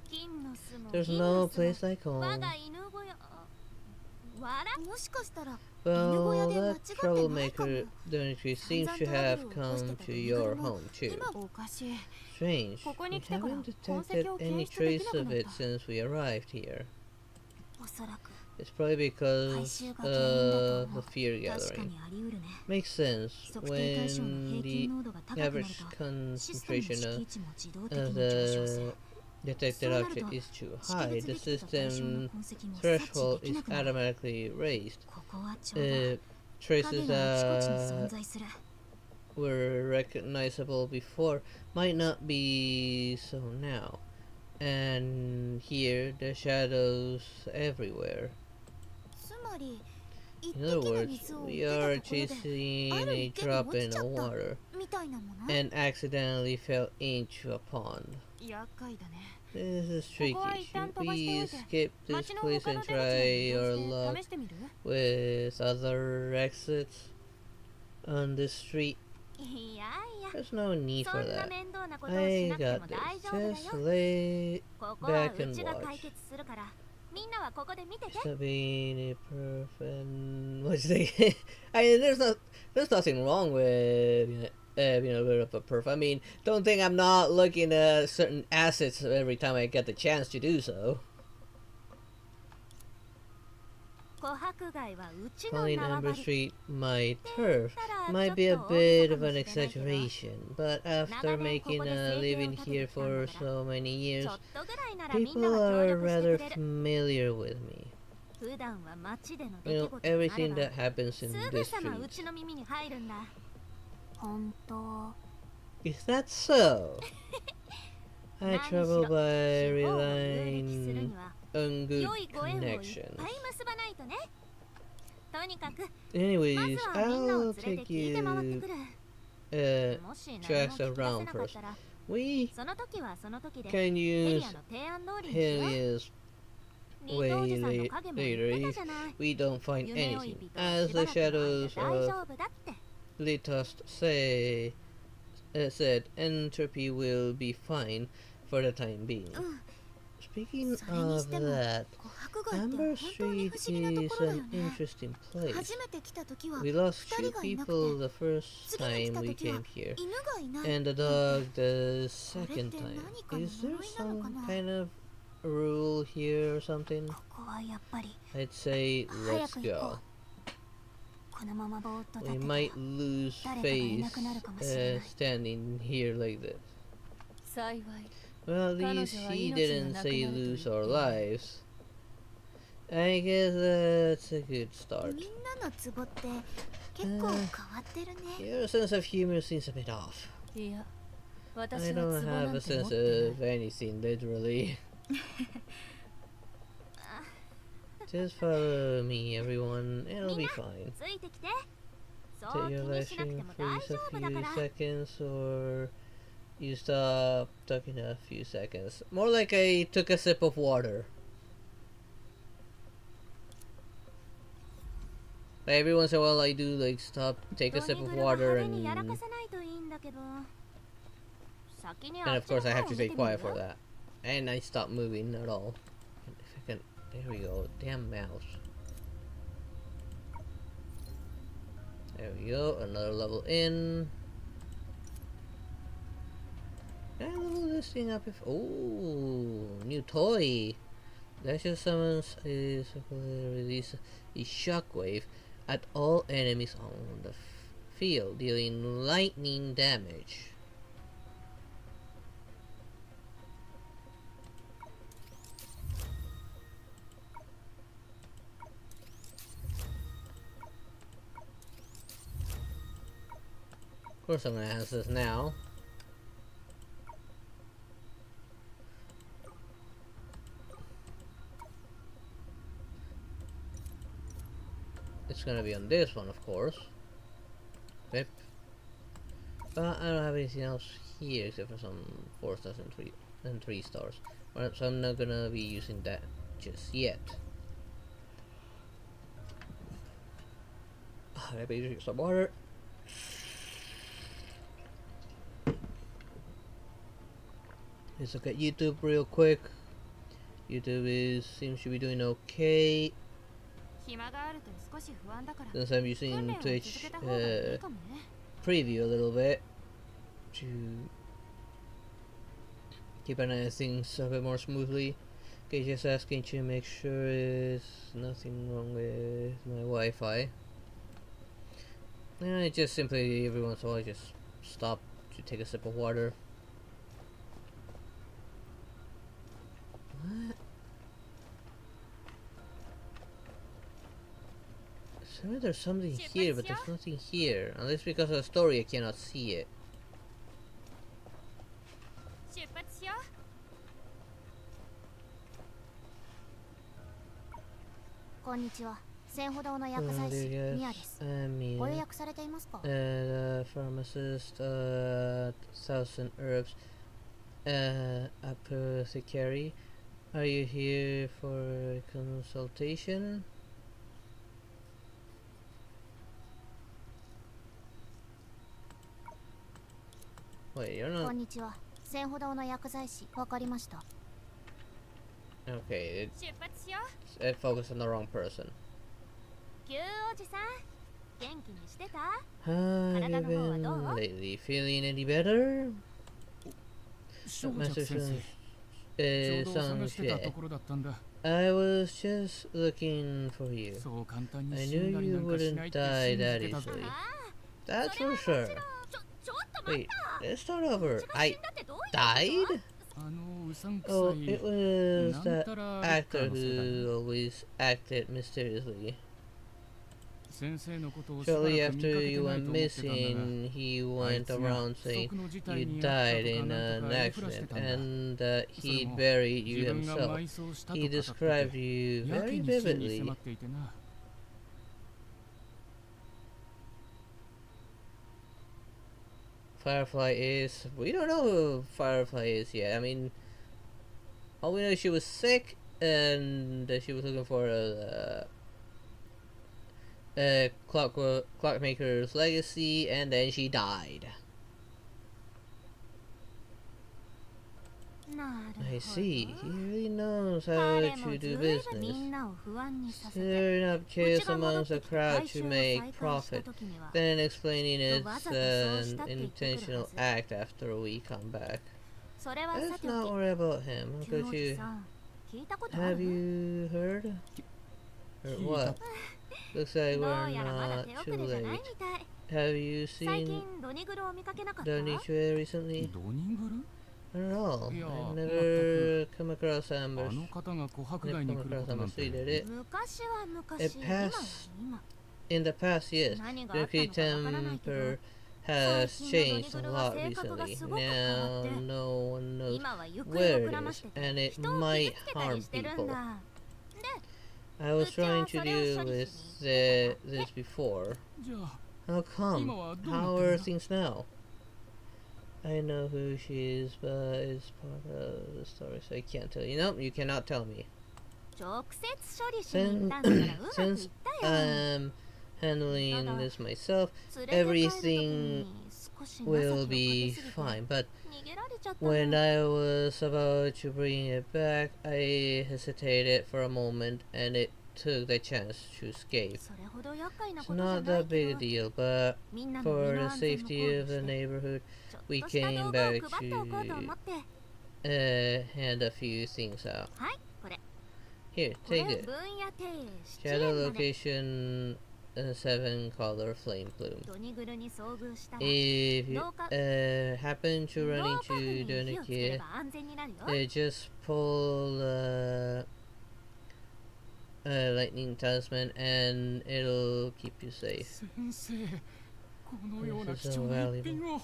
金の巣も There's 銀 no の巣も place like 我 home. が犬小屋わらもしかしたら Well, 犬小屋で間違 that ってないかも troublemaker Dimitri 散 seems 々 to トラ have ブルを起こして come た to ドニグル your も home too. 今おかしい Strange. ここに We 来てから haven't 痕 detected 跡を any 検出でき trace なく of なっ it た。 since we arrived here. おそらく It's probably because 回収が原因だと of 思 the う fear 確か gathering. にあり得るね Makes sense 測定対象の when 平 the 均濃度が高くなる average とシステムの concentration 敷地も自動的 of に上昇す the る detected そうなる object と is too 識 high. 別 The できてた対象の system 痕跡も察 threshold 知でき is なくなる automatically raised. ここはちょうど Traces 影があちこちに存 that 在する were recognizable before might not be so now. And here, the shadows everywhere. つまり一 In 滴 other の words, 水を受 we けた are ところで chasing ある a 池に drop 落ち in ちゃ the った water みたいなもの and accidentally fell into a pond. 厄介だね。 This is tricky. ここは一旦 Should 飛ばしてお we いて skip this 街の place 他の and 出口へ try 移 our 動 luck して試してみる？ with other exits on this street? いやい There's no need そ for んな that. 面倒なことをし I なくて got も this. 大丈夫だ Just よ。 lay ここは back う and ちが watch. 解決するから、みんなはここで見てて。 Stop being a perfect. What's it? I mean, there's nothing wrong with being a bit of a perf. I mean, don't think I'm not looking at certain assets every time I get the chance to do so. 琥珀街はうちの Calling 縄 Amber 張り。 Street my turf たら might ちょっ be a と大 bit げ of さか an もしれないけど、 exaggeration, but after making a living here for so many ち years, ょっとぐらいならみんな people は協 are 力して rather くれる。 familiar with me. 普段は街での出 You 来 know, 事になる everything が that happens す in ぐ this さまう street. ちの耳に入るんだ。本当。 Is that so? I 何し travel ろ by 地方を遊歴する relying には on good 良いご縁をいっ connections. ぱい結ばないとね。とにかく、ま Anyways, ずはみんなを I'll 連れて take 聞いて回って you くる。 uh, もし何も tracks 聞き出せ around なかっ first. たら、 We その時はその時で can ヘリ use アの提案通りにしよう。 Helios 二等おじさんの影も言ってたじゃない。 we don't find 夢追い anything. 人は As しば the らくの間 shadows 大 of 丈夫だって。 Litos said, entropy will be fine for the time being. うん。 Speaking それにし of ても that, 琥珀街って Amber 本当に Street 不思議なと is ころだ an よね。 interesting place. 初めて来た時は We lost 二 two 人がいなく people て、 the first 次に来 time た we 時は came here, 犬がいない。 and the dog the それって second 何 time. かの Is there 呪いなのか some な。 kind of rule here or something? ここはやっぱり I'd say 早 let's く行こ go. う。このままぼーっと立 We ってた might ら lose 誰かがいな face くなるかもしれない。 standing here like this. 幸い Well, at 彼女 least は he 命が didn't なくな say ると言っ lose て our いる。 lives. I guess that's a good start. みんなのツボって結構変わってるね。 Your sense of humor seems a bit off. いや、 I 私は don't ツボ have なん a て持 sense ってない。 of anything, literally. Just follow me, everyone. It'll be fine. ついてきて。そ Take う気 your に life しなくて stream も大 freeze 丈 a 夫だ few から。 seconds, or you stop talking a few seconds. More like I took a sip of water. Like every once in a while I do like stop, take a ド sip ニ of グルは water 派手にやら and かさないといいんだけど。先に and あっ of ちの course I 方 have を to 見 stay てみる quiet for よ。 that. And I stop moving at all. If I can, there we go. Damn mouse. There we go. Another level in. Can I level this thing up if? Oh, new toy. That just summons a release a shockwave at all enemies on the field, dealing lightning damage. Of course, I'm gonna ask this now. It's gonna be on this one, of course. Yep. But I don't have anything else here except for some 4 stars and 3 stars. Alright, so I'm not gonna be using that just yet. Maybe drink some water. Let's look at YouTube real quick. YouTube seems to be doing okay. 暇があると少し不安だから。 Since I'm using 訓練を続 Twitch けた方がいいかもね。 preview a little bit to keep an eye on things a bit more smoothly. Okay, just asking to make sure there's nothing wrong with my Wi-Fi. And I just simply every once in a while I just stop to take a sip of water. What? So there's something here, but there's nothing here. Unless because of the story I cannot see it. 出発しよう。こんにちは。千歩堂の薬剤師ミヤです。 I'm ご予 Mia. 約されていますか？ The pharmacist, Thousand Herbs, apothecary. Are you here for a consultation? Wait, you're こ not. んにちは。千歩堂の薬剤師、わかりました。 Okay, 出発しよ it focused on the wrong person. う。旧おじさん、元気にしてた？ Have you been lately feeling any better? 正着 Master 先 Shun, 生、ちょうど探してたと Sanjie. ころだったんだ。 I was just looking for you. そう簡単に I 死ん knew だり you なんかしない wouldn't って die 信じ that てたぞ。 easily. あ That's あ、それ for はも sure. ちろん。ちょっと待っ Wait, let's start over. た。 I 死んだってどういうこと？ died? あのうさんく Oh, さい it was なん that たらレッカ actor ーのせいだ who な。 always acted mysteriously. 先生のことをしばら Shortly く見 after かけて you ない went と思ってたんだが、 missing, he あい went つが around 不 saying 測の事態 you にあった died とか in なん an とか言いふらして accident たんだ。 and that それ he'd も buried 自 you 分が himself. 埋葬したと He 語って described て、 you やけ very に真に vividly. 迫っていてな。 Firefly is. We don't know who Firefly is yet. I mean, all we know is she was sick and that she was looking for a clockmaker's legacy, and then she died. なるほど。 I see. He really knows how 彼も to ず do いぶんみ business. んなを不安にさせて、 Stirring up うち chaos が戻っ amongst て the きて crowd 回収 to を make 再開した profit, 時には、 then explaining わ it's ざとそうしたって an 言ってくる intentional はず。 act after we come back. それはさ Let's て not おき、 worry about him. 旧 Look お at じ you. さん、聞いたことあ Have る？ you heard? Or what? Looks like ど we're うやらまだ not 手 too 遅れじゃない late. みたい。 Have you 最 seen 近ドニグルを見かけなかった？ Donichue recently? ドニングル？ Not at all. Yeah, I've never come across あ Amber. の方が琥珀 Never 街に come 来るこ across となん Amber て。 Street, did it? 昔は昔、 It 今は passed 今。 in the past, yes. 何があった The のかわからないけど、 temper has changed a lot recently. Now no one knows 今は行方を where くら it ま is, してて、 and it 人を might 傷つけたり harm してるん people. だ。 I was trying to deal with this before. じゃあ How come? 今はどう How なっ are てんだ？ things now? I know who she is, but it's part of the story, so I can't tell you. Nope, you cannot tell me. 直接処理しに行ったんだからうまくい Since ったよ。 I'm handling this myself, 連れて帰る時 everything に少し情けを will かけ be すぎて fine. But 逃げられちゃったの。 when I was about to bring it back, I hesitated for a moment, and it took the chance to escape. それほど厄介な It's ことじゃ not ない that け big a ど、 deal, but みんなの身 for の the 安全も考 safety 慮 of し the て、 neighborhood, ちょっ we とした came 道具を back 配っておこうと思って。 hand a few things out. はい、これ。 Here, これ take 分 it. 野庭園7 Shadow 円まで。 location 7 color flame plume. ドニグルに遭遇したら、 If you どうか happen to ノ run ーパフに into 火をつけれ Donikia, ば安全になるよ。 just pull lightning talisman and it'll keep you safe. 先生、このような貴重な一品を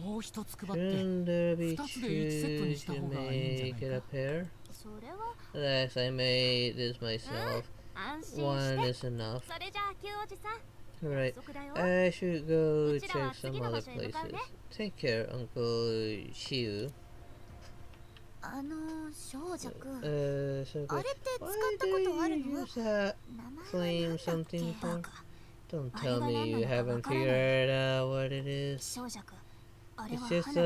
もう一つ配って Shouldn't there be 二つで1セットに two した to 方がいいんじゃない make it a か。 pair? それは Relax, I made this myself. 安心 One して。 is enough. それじゃあ旧おじさん、 Alright, 約束だよ。 I should go うちらは check 次 some の other 場所へ向かう places. ね。 Take care, Uncle Shiu. 小弱、 So あ good. れって使 Why ったこ do とある you の？ use that 名前は flame なんだっ something け？ for? Don't あれ tell が me 何 you なのかわ haven't からない。 figured out what it is. 小弱、あれ It's は just 花火。 a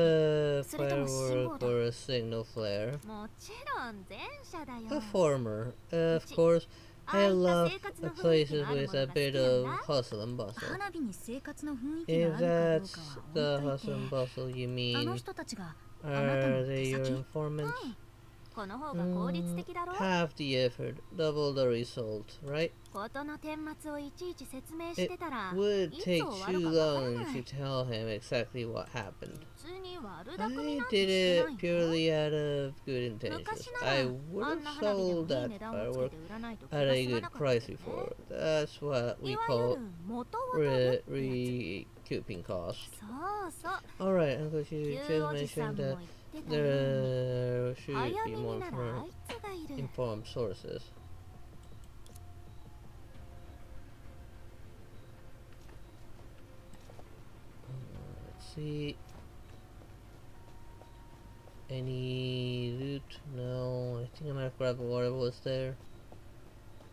それとも信号 firework だ。 or a signal flare. もちろん前者だよ。 A former. Of course, あ I あいった love 生活の the 雰囲気 places のある with もの a が好き bit なん of だ。 hustle and bustle. 花火に生活の雰囲気 If があるかどう that's かは the 置い hustle とい and て、 bustle you あの mean, 人たちがあなたの are 手 they your 先？ informants? この方が効率的だろ。 Half the effort, double the result, right? ことの顛末をいちいち説明し It てたら、 would いつ take 終わる too かわから long な to い。 tell him exactly what happened. 普通に悪 I 巧みなん did てしてな it いよ。 purely out of good intentions. 昔な I ら、 would あんな have 花火でも sold いい that 値段をつけ firework て売らないと気 at が a 済ま good なかった price よね。 before. That's what い we わゆ call る元々でってや recouping cost. つ。そうそう。 Alright, Uncle, you 旧 just おじさん mentioned も that 言ってたように、 there should 早 be め more にならあいつがいる。 informed sources. Let's see. Any loot? No, I think I might have grabbed whatever was there.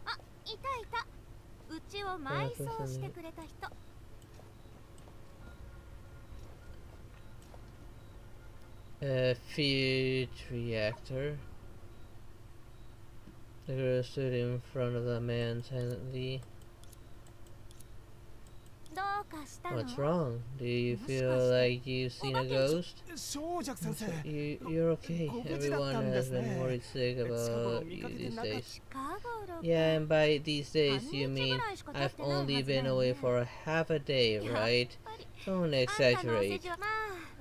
あ、いたいた。うちを埋葬してくれた人。a feed reactor. The girl stood in front of the man silently. どうかしたの？ What's wrong? Do you feel like you've seen a ghost? 小雀先生 You're okay. ご無事だった Everyone んで has す been ね worried sick 近頃 about 見 you かけて these なかっ days. 近頃か。 Yeah, and by these days you 半日ぐ mean らいしか経っ I've てないは only ずだ been よ away ね。 for a half a day, やっ right? ぱり Don't あんたのお世 exaggerate. 辞はまあ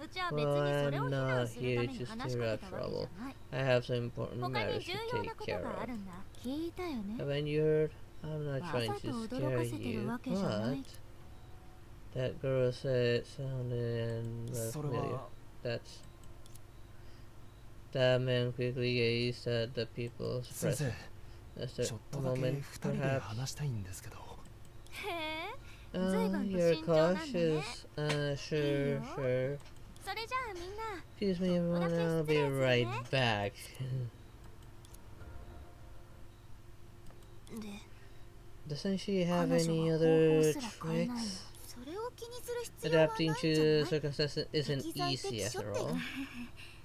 うちは別 Well, にそれ I'm を非 not 難する here ため to に話し stir か up けたわけじ trouble. ゃない。 I have some important 他 matters に重 to 要な take こと care があ of. るんだ。聞いたよね。 Haven't you heard? I'm not わ trying ざ to と驚 scare かせてる you, わけじゃない but that girl said sounded それ familiar. は That's that man quickly gazed at the people's 先 present. 生 Just ちょ a っとだけ moment, 二人で perhaps. 話したいんですけどへえ、随分と You're 慎重なんだね。 cautious. Sure, Yeah. sure. それじゃあみんな Excuse me, everyone. I'll be right back. で Doesn't she have 彼女 any は方 other 法すら変えないの。 tricks? それを気にする必要はない Adapting んじゃ to ない circumstances isn't 適材 easy 適所 after って all. ね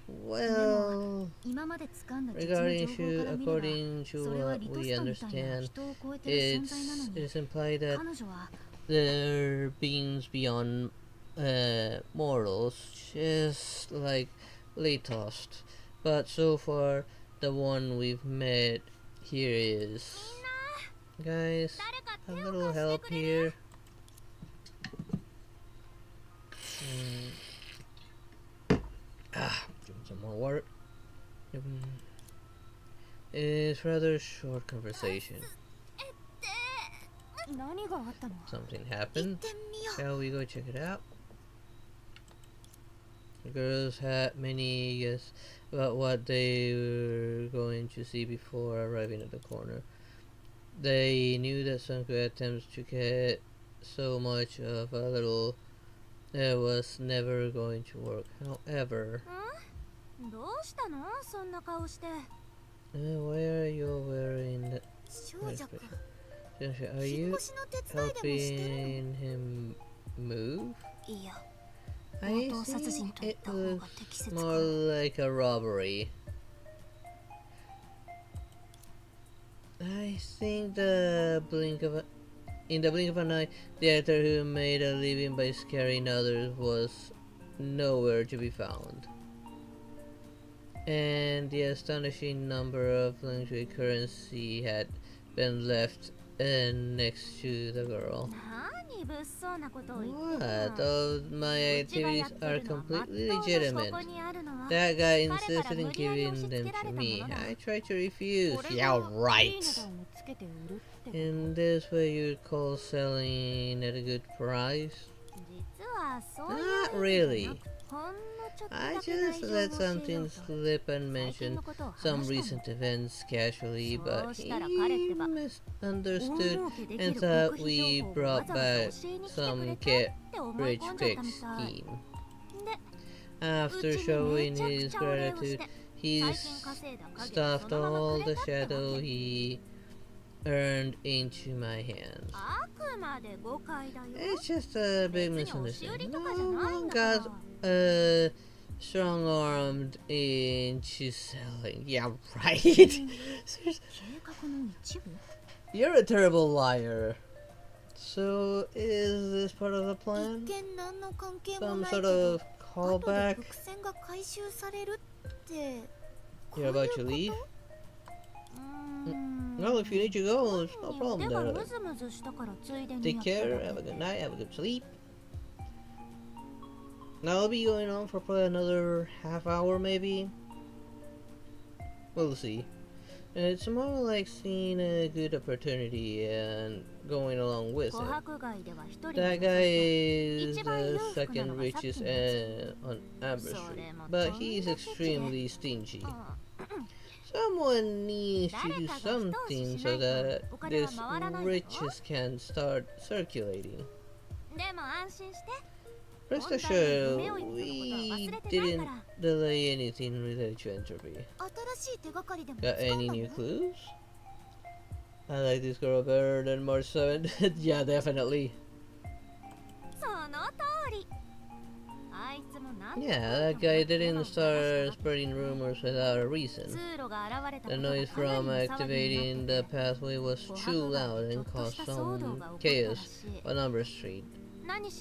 Well, 今まで掴んだ実の regarding 情報 to から見れば according そ to れは what リト we ストみたいな understand, 人を超えてる存在なの it's に it's implied that 彼女は they're beings beyond mortals, just like Latest. But so far, the one we've met here is. Guys, 誰か a 手を little 貸して help くれる？ here. Drink some more water. It's rather short conversation. 何があったの Something 行 happened. ってみよう Shall we go check it out? The girls had many guesses about what they were going to see before arriving at the corner. They knew that some good attempts to get so much of a little was never going to work. However, ん？どうしたの？そんな顔して。 why are you wearing that? 少女くん Are 引っ you 越しの手伝いでもしてる helping him move? のいや I 強盗殺人 think と言っ it た方 looks が適切か more like a robbery. I think in the blink of an eye, the actor who made a living by scaring others was nowhere to be found. And the astonishing number of lingerie currency had been left next to the girl. 何物騒なことを言って What? るの？ All my うちがやっ activities て are るのは completely 真っ当な証 legitimate. 拠にあるのは That guy 彼から insisted in 無理やり giving 押し付 them けら to れたも me. のだ。 I tried to refuse. これ Yeah, が right. いい値段をつけて売るってこと。 In this way, you'd call selling at a good price? 実はそういう Not 意味じゃ really. なくほんのちょっと I だけ内 just 情を let 教えよ something うと slip and 最近 mention のことを話 some したの。 recent events casually, but そう he したら彼ってば misunderstood 大儲けでき and る thought 極秘 we 情報を brought わざわざ back 教えに来てく some れた get って思い rich 込んじゃっ quick たみたい。 scheme. で、 After うちにめ showing ちゃく his ちゃお礼をし gratitude, て he 最近稼いだ影で stuffed そのまま all くれ the たってわ shadow け。 he earned into my hands. あくまで誤解だよ。 It's just a big 別に押し売 misunderstanding. りとかじゃない No ん one だから。 got strong-armed into selling. Yeah, right. Seriously. 計画の一部 You're a terrible liar. So, is this part of the 一 plan? 見何の関係も Some ないけ sort ど of 後で callback? 伏線が回収されるってこうい You're う about こ to と leave? うーん Well, if you need to go, there's no 腕 problem が there. ムズムズしたからついでに Take やった care, だ have け a good night, have a good sleep. Now I'll be going on for probably another half hour maybe. We'll see. It's more like seeing a good opportunity and going along with 琥 it. 珀街では一人 That で guy is 一番裕 the 福なの second がさっき richest のや on Amber それ Street, も but とん he's だケチで extremely stingy. うん Someone needs to do 誰かが一押し something しない so と that お金は this 回らないだろ？ riches can start circulating. でも安心して Rest 本当に夢 assured, を言ったことは忘 we れてないか didn't ら delay anything related to entropy. 新しい手がかりでも Got 掴 any んだ new の clues? I like this girl better than March 7. Yeah, definitely. その通りあ Yeah, that guy didn't start spreading rumors without a reason. The noise from activating the pathway was too loud and caused some chaos on Number Street.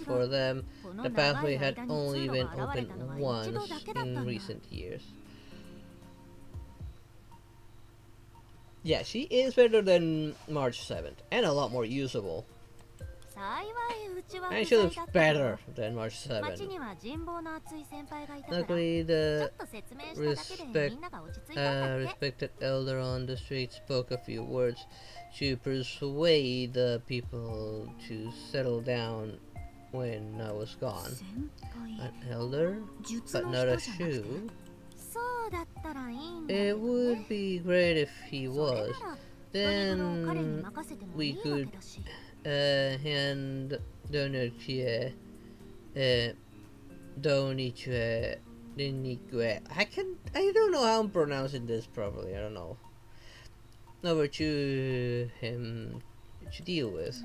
For them, the pathway had only been opened once in recent years. Yeah, she is better than March 7th, and a lot more usable. And she looks better than March 7th. Luckily, the respected elder on the street spoke a few words to persuade the people to settle down when I was gone. An elder, but not a shoe. It would be great if he was. Then we could hand Donichue, I don't know how I'm pronouncing this properly, I don't know. Over to him to deal with.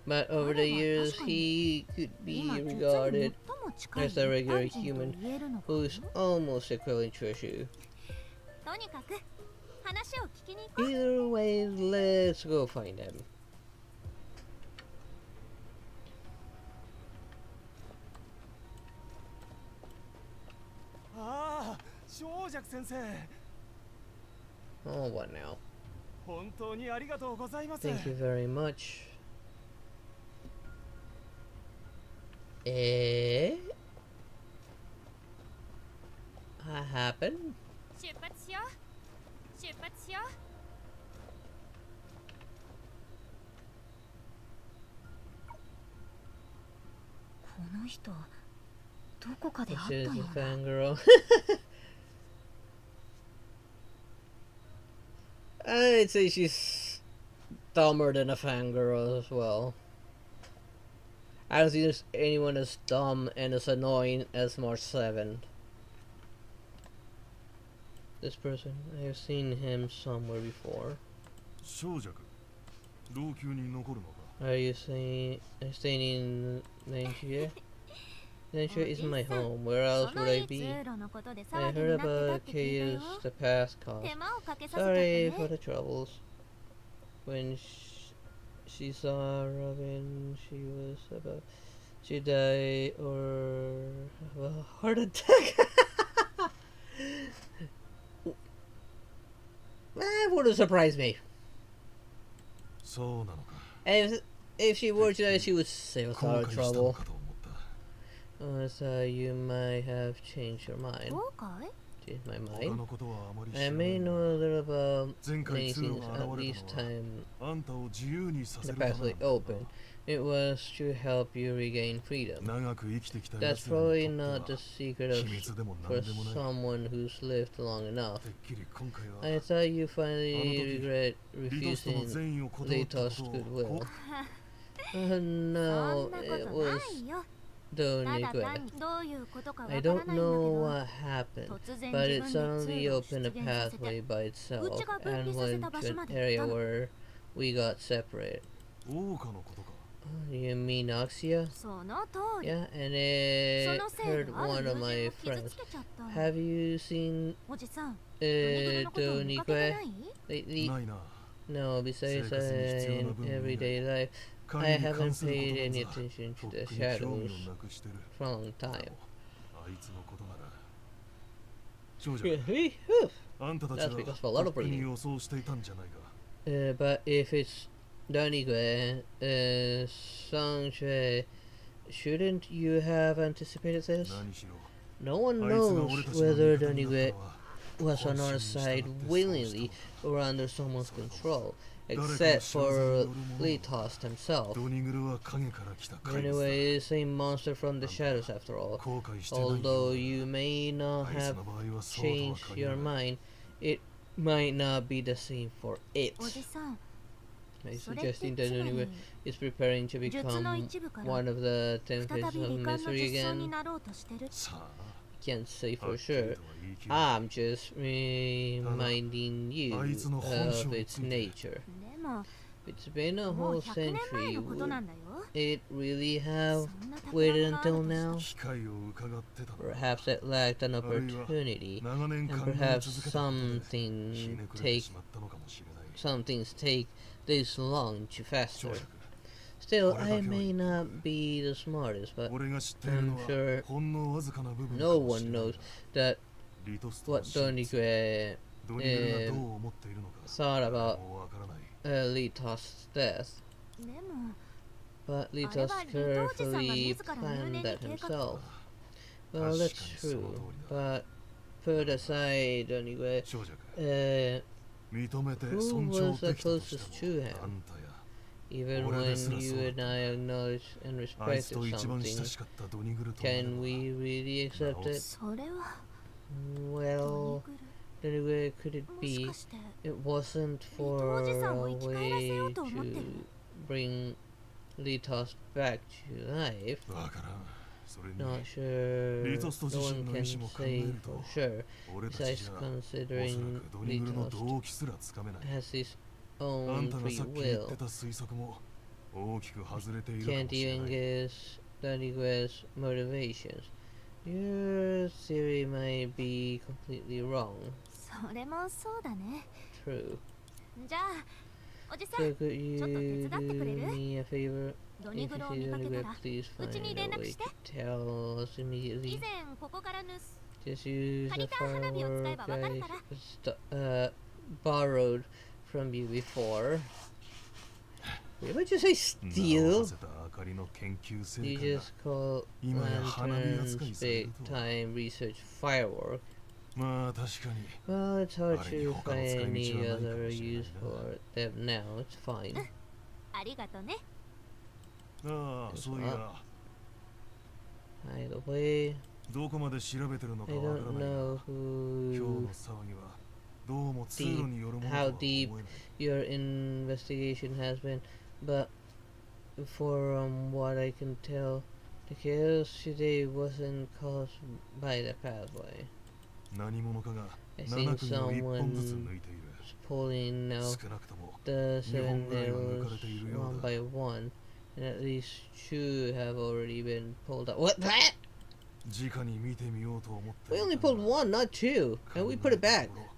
But over the years, he could be regarded as a regular human who is almost equivalent to a shoe. Either way, let's go find him. Oh, what now? Thank you very much. What happened? この人どこかで会った She's よ a うな fangirl. I'd say she's dumber than a fangirl as well. I don't see anyone as dumb and as annoying as March 7. This person, I've seen him somewhere before. Are you staying in Nigeria? Nigeria is my home. Where else would I be? I heard about chaos the past caused. Sorry for the troubles. When she saw Robin, she was about to die or have a heart attack. That wouldn't surprise me. If she were to die, she would save us out of trouble. So you might have changed your mind. Changed my mind. I may know a little about many things at least time the pathway opened. It was to help you regain freedom. That's probably not the secret for someone who's lived long enough. I thought you finally regret refusing Leitos' goodwill. No, it was Donigue. I don't know what happened, but it suddenly opened a pathway by itself and went to an area where we got separated. You mean Oxia? Yeah, and it hurt one of my friends. Have you seen Donigue lately? No, besides in everyday life, I haven't paid any attention to the shadows for a long time. Really? That's because of a lot of reading. But if it's Donigue, Sanche, shouldn't you have anticipated this? No one knows whether Donigue was on our side willingly or under someone's control, except for Leitos himself. Anyway, it's a monster from the shadows after all. Although you may not have changed your mind, it might not be the same for it. I'm suggesting that Donigue is preparing to become one of the 10 faces of misery again. Can't say for sure. I'm just reminding you of its nature. It's been a whole century. it really have そんな企 waited みがある until とした now? 機会を伺ってたのだ。 Perhaps it lacked an あるいは opportunity, 長年 and 考え perhaps 続けたことでひ something ねくれて take しまったのかもしれない。 some things take this long to 長 faster. 尺、 Still, これだけは I 言 may って not be the smartest, but 俺が知っているの I'm sure はほんのわずかな部分か no もし one れない knows が、 that リトスと what 真実、 Donigue ドニグルがどう思っているのか thought about もうわからない。 Litos' death. でも But あれ Litos はリトーチさんが carefully 自ら入 planned 念に that 計画 himself. 確 Well, か that's にその true. 通りだ。 But put aside Donigue, 長尺、 uh, 認めて who 尊重 was the できたとし closest て to も him? あんたや Even 俺ですら when そう you だっ and た。 I acknowledge and あいつ respected と一番親 something, しかったドニグルとなれ can ば we really accept it? それは Well, ドニグル Donigue, could it もし be かして it wasn't for リトおじさんを a 生き返らせよう way と思ってる to bring Litos back to life? わからん。それに Not sure. リトスと No 自 one 身の can 意思も考え say る for と sure. 俺たち Besides じゃおそら considering くドニグルの Litos 動機すらつかめない。 has his あ own んたが free さっき言っ will. てた推測も大きく外れているか Can't もしれ even ない。 guess Donigue's motivations. Your theory might be completely wrong. それもそうだね True. じゃあおじさ So ん could you ちょっと手伝ってくれる do me a favor? ドニ If グ you ルを see 見かけた Donigue, ら please うち find に a 連絡 way して to tell us 以 immediately. 前ここから Just use 借 the りた花火を使え firework ばわかる I から borrowed from you before. Wait, what did you say? 名を Steal? 馳せた明かりの研究成 You 果が just call 今や花火 lanterns 扱いされ big るとは。 time research firework. まあ確かに Well, it's hard あれに to 他の find 使い any 道はないか other もしれない use な。 for them now. It's fine. ありがとねああ、そういや、 By the way, どこまで調べてるのか I わから don't ないが、 know 今日 who の騒ぎはどうも通路によるものとは how 思 deep えない。 your investigation has been, but from what I can tell, the chaos today wasn't caused by the pathway. 何者かが I 7 think 釘を1本ずつ someone 抜いている。 is pulling now 少なくとも the 2 seven 本ぐらいは抜 nails かれているよ one うだ。 by one, and at least two have already been pulled out. What? That? 直に見てみようと思って We い only た pulled が one, not two, 考 and we え put it た back. ところ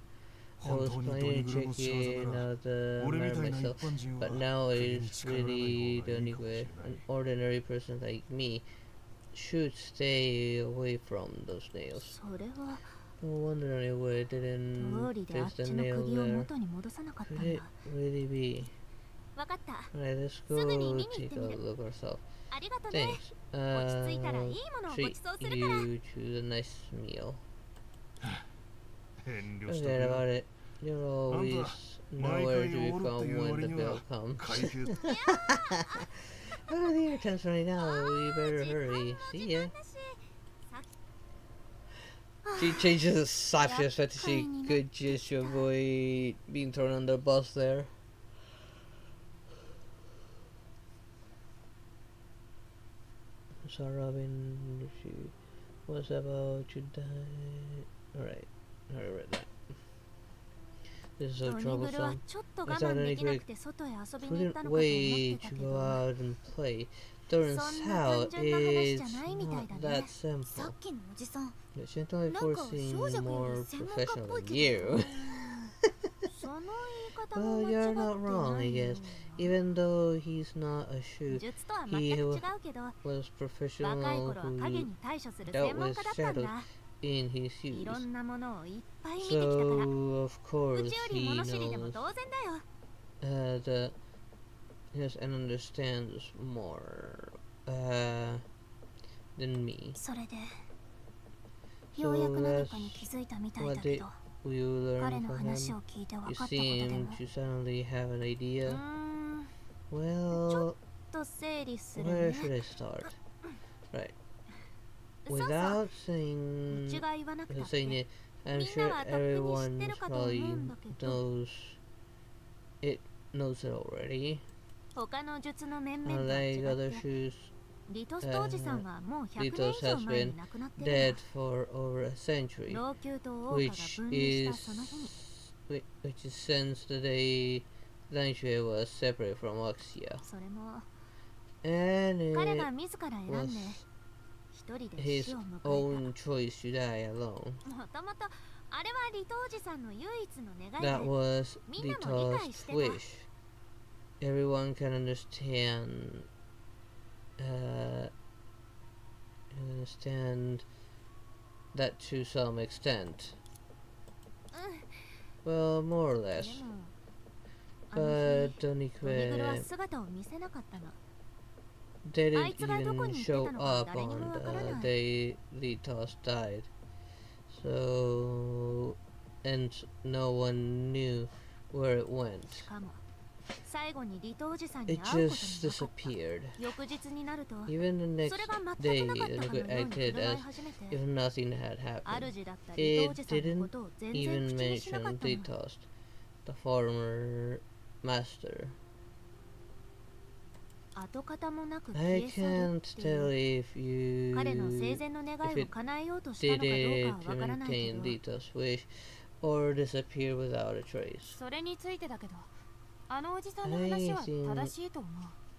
I 本 was 当にドニ planning グ to ルの check 仕業 in なら out the 俺み matter たいな一 myself, 般人は but now 首に it's 力がない really 方がいいかもし Donigue, れない。 an ordinary person like me, should stay away from those nails. それは No wonder Donigue 通 didn't りであっ place the ちの nail 釘を there. 元に戻さなかったん Could it だ really be? わかった Alright, let's go すぐに見に行 take って a みる look ourselves. ありがとね Thanks. 落ち着いたらいいものをご Treat ちそうするから you to the nice meal. 遠慮しとく Forget よ。 about it. You'll always know 毎 where 回 to おるってい come う when 割 the に bell は comes. 会計 What are the attempts right now? We better 時間 hurry. も See 時 ya. 間だしさ She changes the slap she has to say Yakkai good just to avoid being thrown on the bus there. So Robin, she was about to die. Alright, I read that. This is ド so ニグルは troublesome. ちょっと我慢できなくて外へ遊びに行った Couldn't のかと思っ wait てた to け go ど out and play. Turns そんな out 単純な話じゃ it's ないみたい not だね that simple. さっきのおじさん But she's definitely なんか forcing 少女くん more より専門家っ professional ぽい than け you. どその言い方も Well, 間違 you're って not wrong, な I いよ guess. Even though he's not a shoot, 術とは全く違 he うけど was 若い professional 頃は影 who に対処する dealt 専門 with 家だったん shadows だ in his いろ youth. んなものをいっぱい見てきたから So, of う course, ちより he 物知りでも knows 当然だよ that yes, and understands more than me. それでようやく何かに気づいたみたいだけど Will you 彼 learn の from 話を him? 聞いて分 You かったことで seem も to suddenly have an う idea. ーん Well, ちょっと整理する where ね should I start? Right. そうそう Without う saying ちが言わなくたっ saying て it, I'm みんな sure はとっくに知って everyone るかと思う probably んだけど knows it already. 他の術の面々と Unlike 違 other って shoes リトストおじさんはもう100年 Litos 以上 has 前 been に亡くなってる dead for over a century, 老朽と王家が which 分離した is その日に which is since the day Lanxue was separate from Oxia. それも And 彼 it が自ら選んで was 一人で his 死を迎え own choice to die alone. た。もともとあれはリトおじさんの唯一の願い That で was みんなも理解 Rita's してた。 wish. Everyone can understand that to some extent. う Well, more or ん。で less. もあの But 日ドニグルは Donique 姿を見せなかったの。 didn't あいつがどこ even に行ってた show のか up 誰にも on わからない。 the day Ritas died. So, and no one knew where it went. しかも最後にリトおじさん It に会うこと just になかった。 disappeared. 翌日になると Even the そ next れが全 day, くなかったかの Donique ように acted 振る舞 as い始めて、 if nothing had happened. 主だったリトお It じさんの didn't ことを全然 even 口にしなか mention ったの。 Ritas, the former master. 跡形もなく消 I え去る can't っていう tell if 彼の生 you 前の願 if いを it 叶えようとしたの did か it どうかはわからないけ maintain ど、 Rita's wish or disappear without a trace. それについてだけど、あのおじさんの話は正しいと思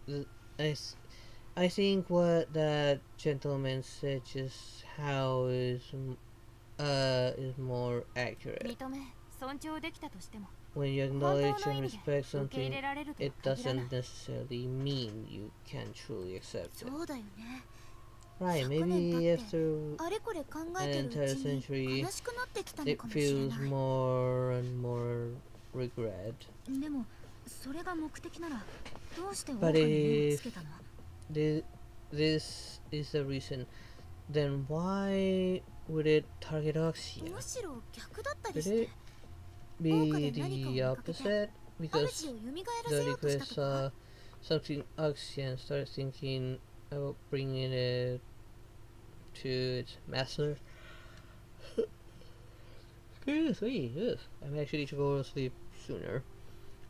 う。 I think what that gentleman said just how is more accurate. 認め、尊重できたとしても、 When you 本当 acknowledge の and 意味で respect 受け入 something, れられるとは it 限らない doesn't。necessarily mean you can truly accept it. そうだよね。 Right, 100年 maybe 経って after あれこれ考えてるうち an entire century, に悲しくなってきたの it かもしれ feels ない。 more and more regret. でもそれが目的ならどうして多く But に目を if つけたの？ this is the reason, then why would it target Oxia? むしろ逆だったり Would して、 it be the opposite? Because 主を蘇ら the せようとした request とか？ saw something Oxia and started thinking about bringing it to its master. Excuse me, yes. I'm actually to go to sleep sooner.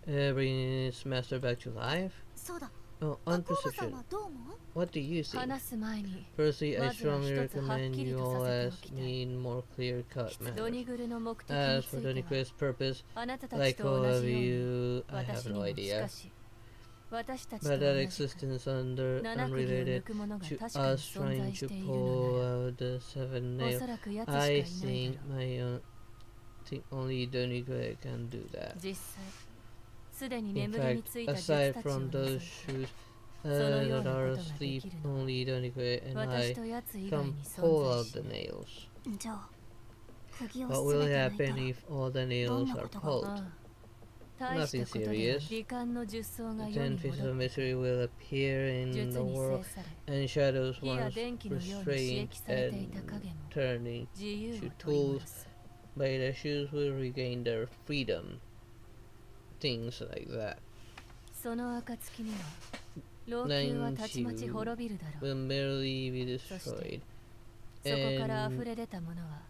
Bringing its master back to life? そうだ。 Oh, ア on コーバさん perception. はどう思う？ What do you think? 話す前に、 Firstly, I まずは strongly 一つはっ recommend きり you とさ all せてお ask きたい。 me in more clear-cut ド manner. ニグルの目的に As つ for い the ては、 Nico's purpose, あなたたち like と all 同 of じように、 you, I 私 have に no もし idea. かし、私たちと But 同 that じく、 existence 7国を unrelated 抜くものが to 確かに us 存 trying 在し to ている pull のなら、 out the seven お nails. そらく奴しか I いないだ think ろう。 think only Donico can do that. 実際、すでに In 眠りに fact, ついた術 aside たちを from 除い those て、 shoes そのよう that な are ことがで asleep, きるのは only Donico and 私 I と奴以外 can に pull 存 out 在し the ない。 nails. じゃあ釘を What す will べて抜いた happen ら if all the どん nails な are ことが？ pulled? ああ、大したことでは serious. 罹患の術草が世 Then に pieces 戻 of って、 mystery will appear in 術 the に world, 制され、 and shadows 火や once 電気のように刺 restrained 激されてい and た影も turning 自由 to を取り tools 戻す。 by the shoes will regain their freedom. Things like that その暁には、老朽はたちまち滅びるだろう。 will merely be destroyed. そこから溢 And れ出たものは、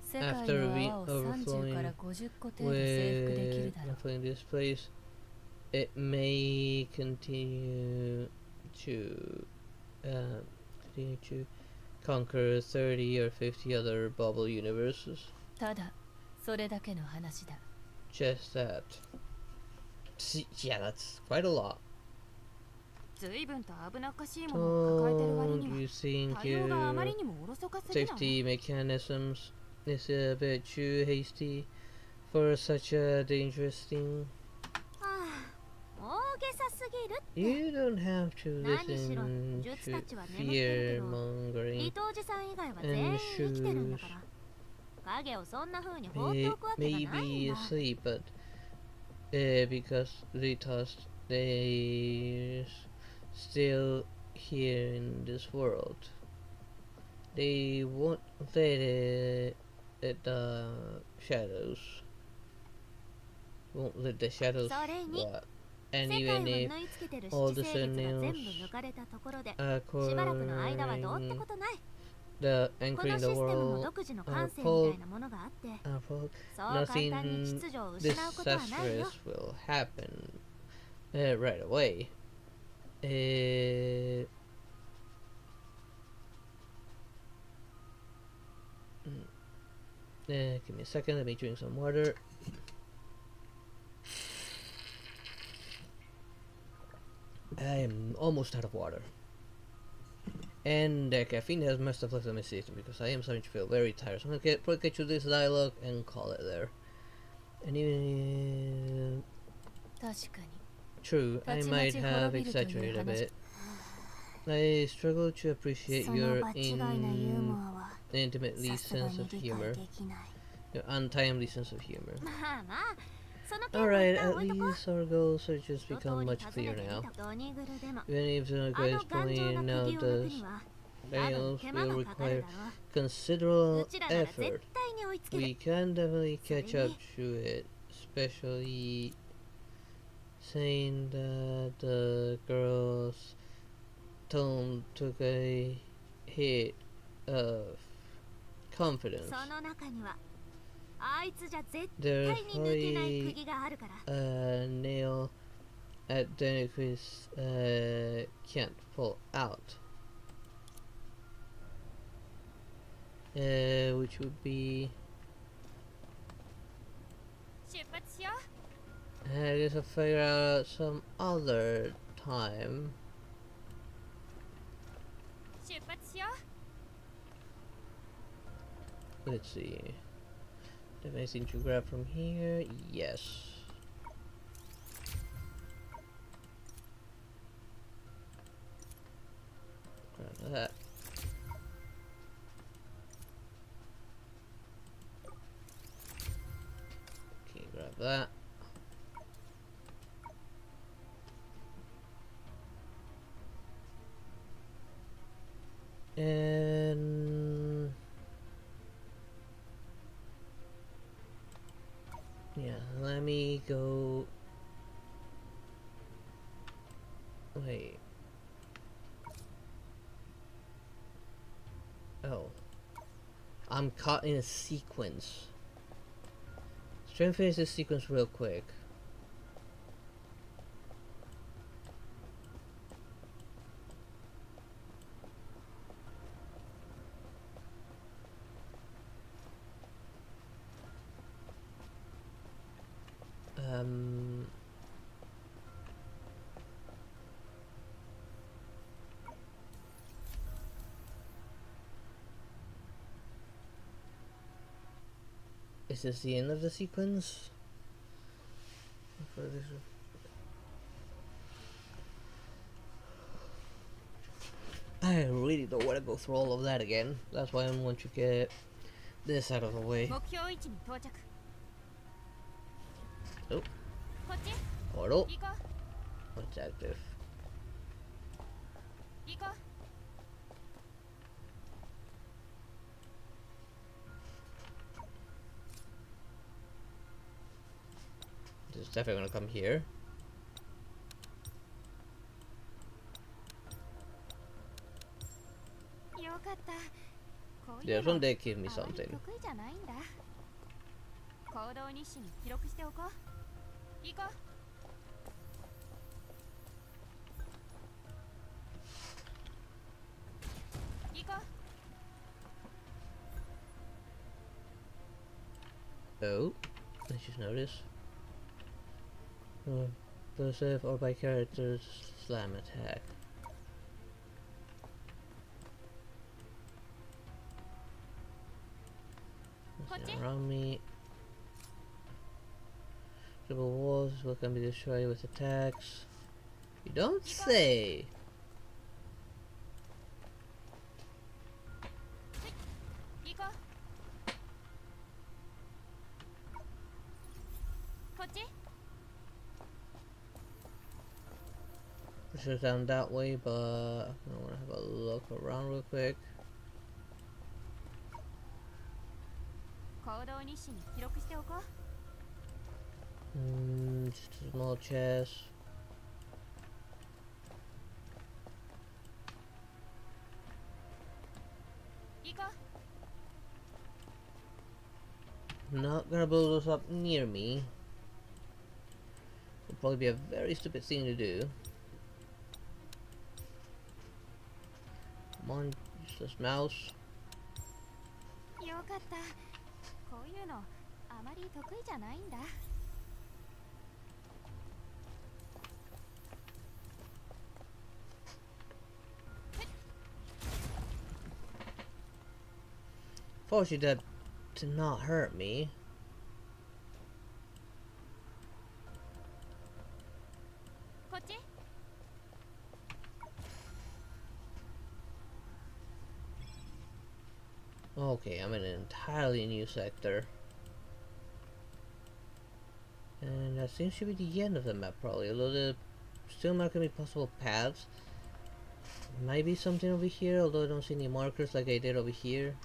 世界 after の we 泡を30から overflowing 50個程度征服できる with だろう。 filling this place, it may continue to continue to conquer 30 or 50 other bubble universes. ただ、それだけの話だ。 Just that. Yeah, that's quite a lot. 随分と危なっかしいものを抱えてる割 Don't には、 you think 対応があまり your にもおろそかすぎない？ safety mechanisms is a bit too hasty for such a dangerous thing? はあ、大げさすぎるって。 You don't have to 何しろ listen 術 to たちは眠ってるけ fear ど、リ mongering. トおじさん以外は全員生きてるんだから、影をそんな風に放っておくわけがないん Maybe だ。 asleep, but because they thought they're still here in this world, they won't let the shadows won't let the shadows それに、 what? 世 And 界を even if 縫い付けてる all 七 the 星術が全部 nails 抜かれたところで、しばらくの間はどうって according ことない。 the こ anchoring の the システムも world 独自の感性みたいなものがあって、 are full, そう簡単に nothing 秩序を失うことはないよ。 disastrous will happen right away. Give me a second, let me drink some water. I am almost out of water. And the caffeine has must have left my system because I am starting to feel very tired. So I'm gonna probably get through this dialogue and call it there. And even 確かに true, I might have exaggerated a bit. I struggle to appreciate その your 場違いなユーモアは intimately さすが sense に of 理解 humor, できない。 your untimely sense of humor. まあまあ、その件は Alright, 一旦 at 置いとこう。 least our goals are just 一通 become り much 訪ね clearer てみ now. たドニグルでも、 Even if the あ guy の is 頑丈 pointing な out 釘を抜く the には多分 fails 手間 will がかかる require だろう。 considerable うちらなら絶 effort. 対に追いつける。 We can definitely catch Sorry. up to it, especially saying that the girl's tone took a hit of confidence. その中にはあいつじゃ絶 There's 対に抜けない probably 釘があるから。 a nail at Dennis can't pull out. Which would be 出発しよう。 I guess I'll figure out some other time. 出発しよう。 Let's see. Do I have anything to grab from here? Yes. Grab that. Okay, grab that. And yeah, let me go. Wait. Oh. I'm caught in a sequence. Let's try and finish this sequence real quick. Is this the end of the sequence? I really don't want to go through all of that again. That's why I want to get this out of the way. 目標位置に到着。 Oh, こっち portal. 行こ What's active? う。行こう。 This is definitely gonna come here. よかった。こうい This うの one did give me あまり something. 得意じゃないんだ。行動日誌に記録しておこう。行こう。 行こう。 Oh, I just noticed. Passive or by character's slam attack. Nothing around me. Triple walls will can be destroyed with attacks. You don't say. 行こう。こっち Push us down that way, but I want to have a look around real quick. 行動日誌に記録しておこう。 Just a small chest. 行こう。 I'm not gonna blow those up near me. It'll probably be a very stupid thing to do. Come on, useless mouse. よかった。こういうのあまり得意じゃないんだ。 Alright, Unfortunately, that did not hurt me. Okay, I'm in an entirely new sector. And that seems to be the end of the map, probably. Although there's still not gonna be possible paths. Might be something over here, although I don't see any markers like I did over here.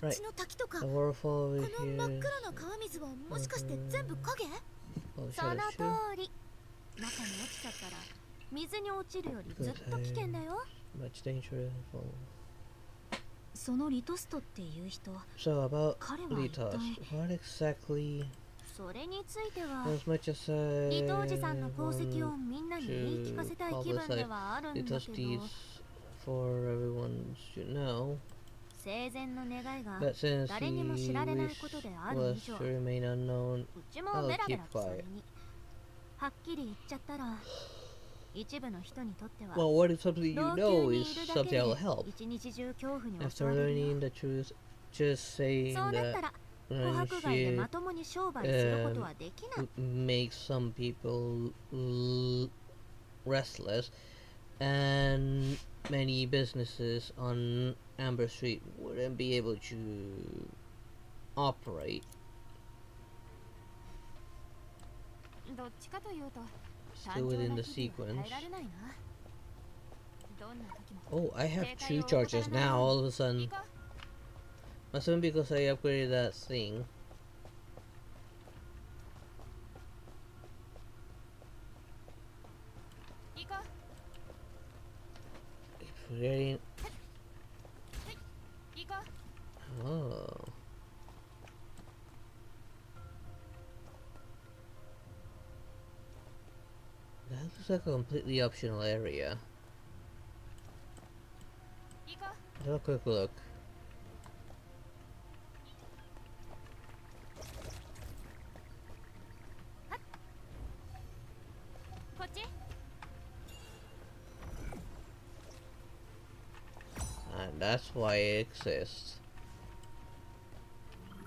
Right. The waterfall over here. Oh, shut up, shoot. 中に落ちちゃったら水に落ちるよりずっと危険だよ。 Much dangerous. そのリトストっていう人、 So about 彼は Litos, 一体 what exactly? それについては As much as I リトおじさんの功績を want みんなに言い聞かせたい気分ではあるんだ Litos けど、 deeds for everyone to know. 生前の願いが But since 誰にも he 知られない wished ことである was 以上、 to remain unknown, うちもベラベラとそれにはっきり言っちゃったら、一部の人にとっては well, what is something you 老 know 朽に is いるだけ something で that will help. 一日中恐怖に襲 After われるよ。 learning the truth, just saying そうなった that ら琥珀街でまともに商売することはできない。 would make some people restless, and many businesses on Amber Street wouldn't be able to operate. どっちかというと Still within the sequence. 耐えられないな。どんな時も Oh, I have 2 charges now all of a sudden. Must have been because I upgraded that thing. 行こ Keep forgetting. う行こ Oh. That looks like a completely optional area. う行こ Let's have a quick look. うこっち And that's why it exists.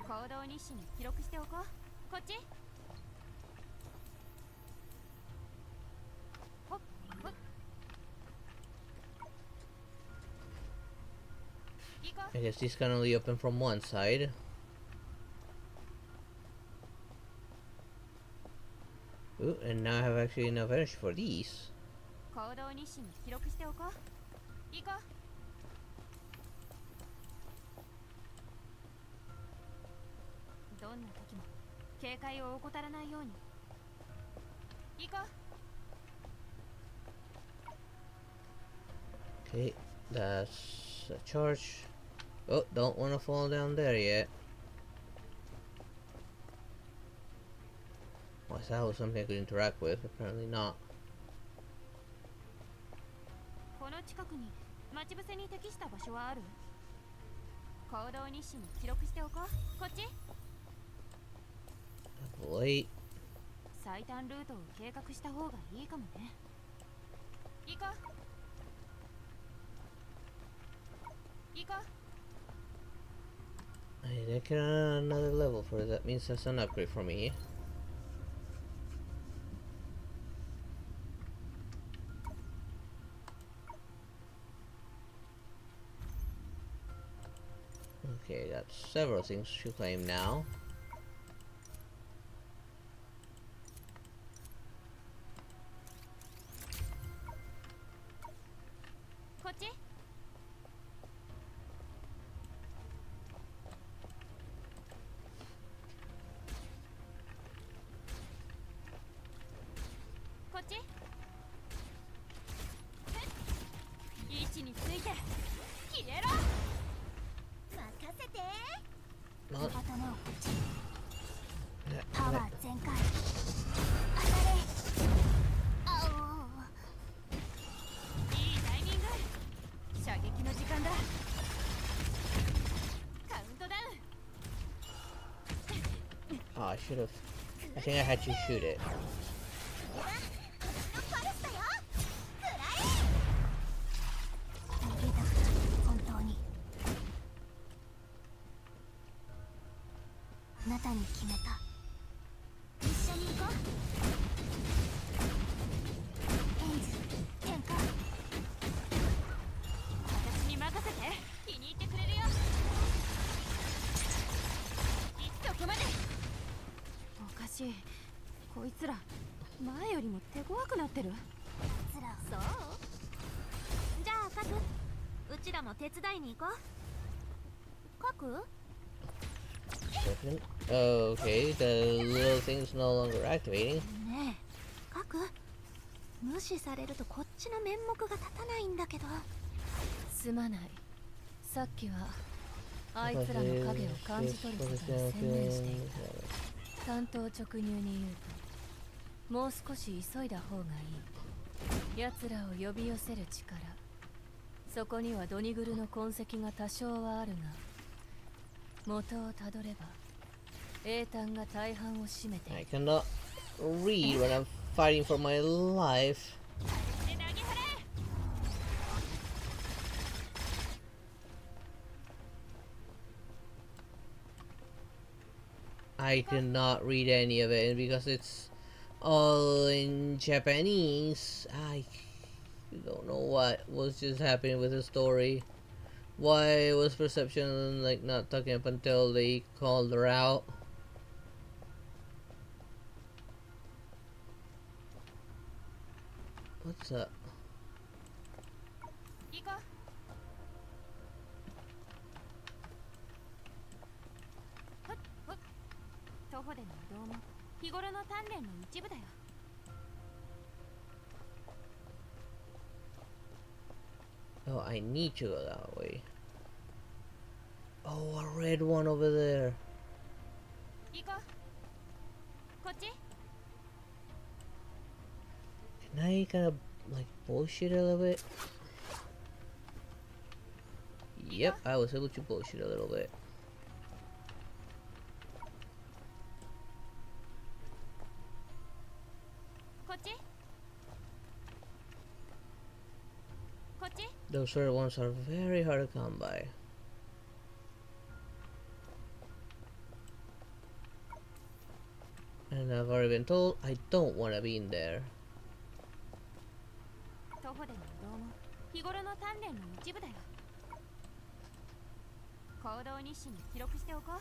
行動日誌に記録しておこう。こっちほっほっ行こ I guess these can only open from one side. Ooh, and now I have actually enough energy for these. う行動日誌に記録しておこう。行こうどんな時も警戒を怠らないように。行こう Okay, that's a charge. Oh, don't want to fall down there yet. Well, that was something I could interact with. Apparently not. この近くに待ち伏せに適した場所はある？行動日誌に記録しておこう。こっち Wait. 最短ルートを計画した方がいいかもね。行こう行こう I get another level for it. That means that's an upgrade for me. Okay, got several things to claim now. こっちこっち位置について消えろ任せて。 Not 頭をこっち。 that, パワ that. ー全開。当たれ。あいいタイミング射撃の時間だカウントダウン Oh, I should have. I think I had to shoot it. お。ファレストよ。に決めた。一緒に行こう。エンジ点火。私に任せて。気に入ってくれるよ。そこまで。おかしい。こいつら前よりも手強くなってる。つらそうじゃあカク、うちらも手伝いに行こう。カク Second. Okay, the little thing's no longer activating. ねえカク、無視されるとこっちの面目が立たないんだけど。すまない。さっきはあいつらの影を感じ取ることに専念していた。単刀直入に言うと、もう少し急いだ方がいい。奴らを呼び寄せる力、そこにはドニグルの痕跡が多少はあるが、元をたどれば英単が大半を占めている。 I cannot read when I'm fighting for my life. I cannot read any of it, and because it's all in Japanese, I don't know what was just happening with the story. Why was Perception like not talking up until they called her out? What's up? 行こう。ほっほっ。徒歩での移動も日頃の鍛錬の一部だよ。Oh, I need to go that way. Oh, a red one over there. 行こう。こっち。 Can I kind of like bullshit a little bit? Yep, I was able to bullshit a little bit. こっち。こっち。 Those red ones are very hard to come by. And I've already been told I don't want to be in there. 徒歩での移動も日頃の鍛錬の一部だよ。行動日誌に記録しておこう。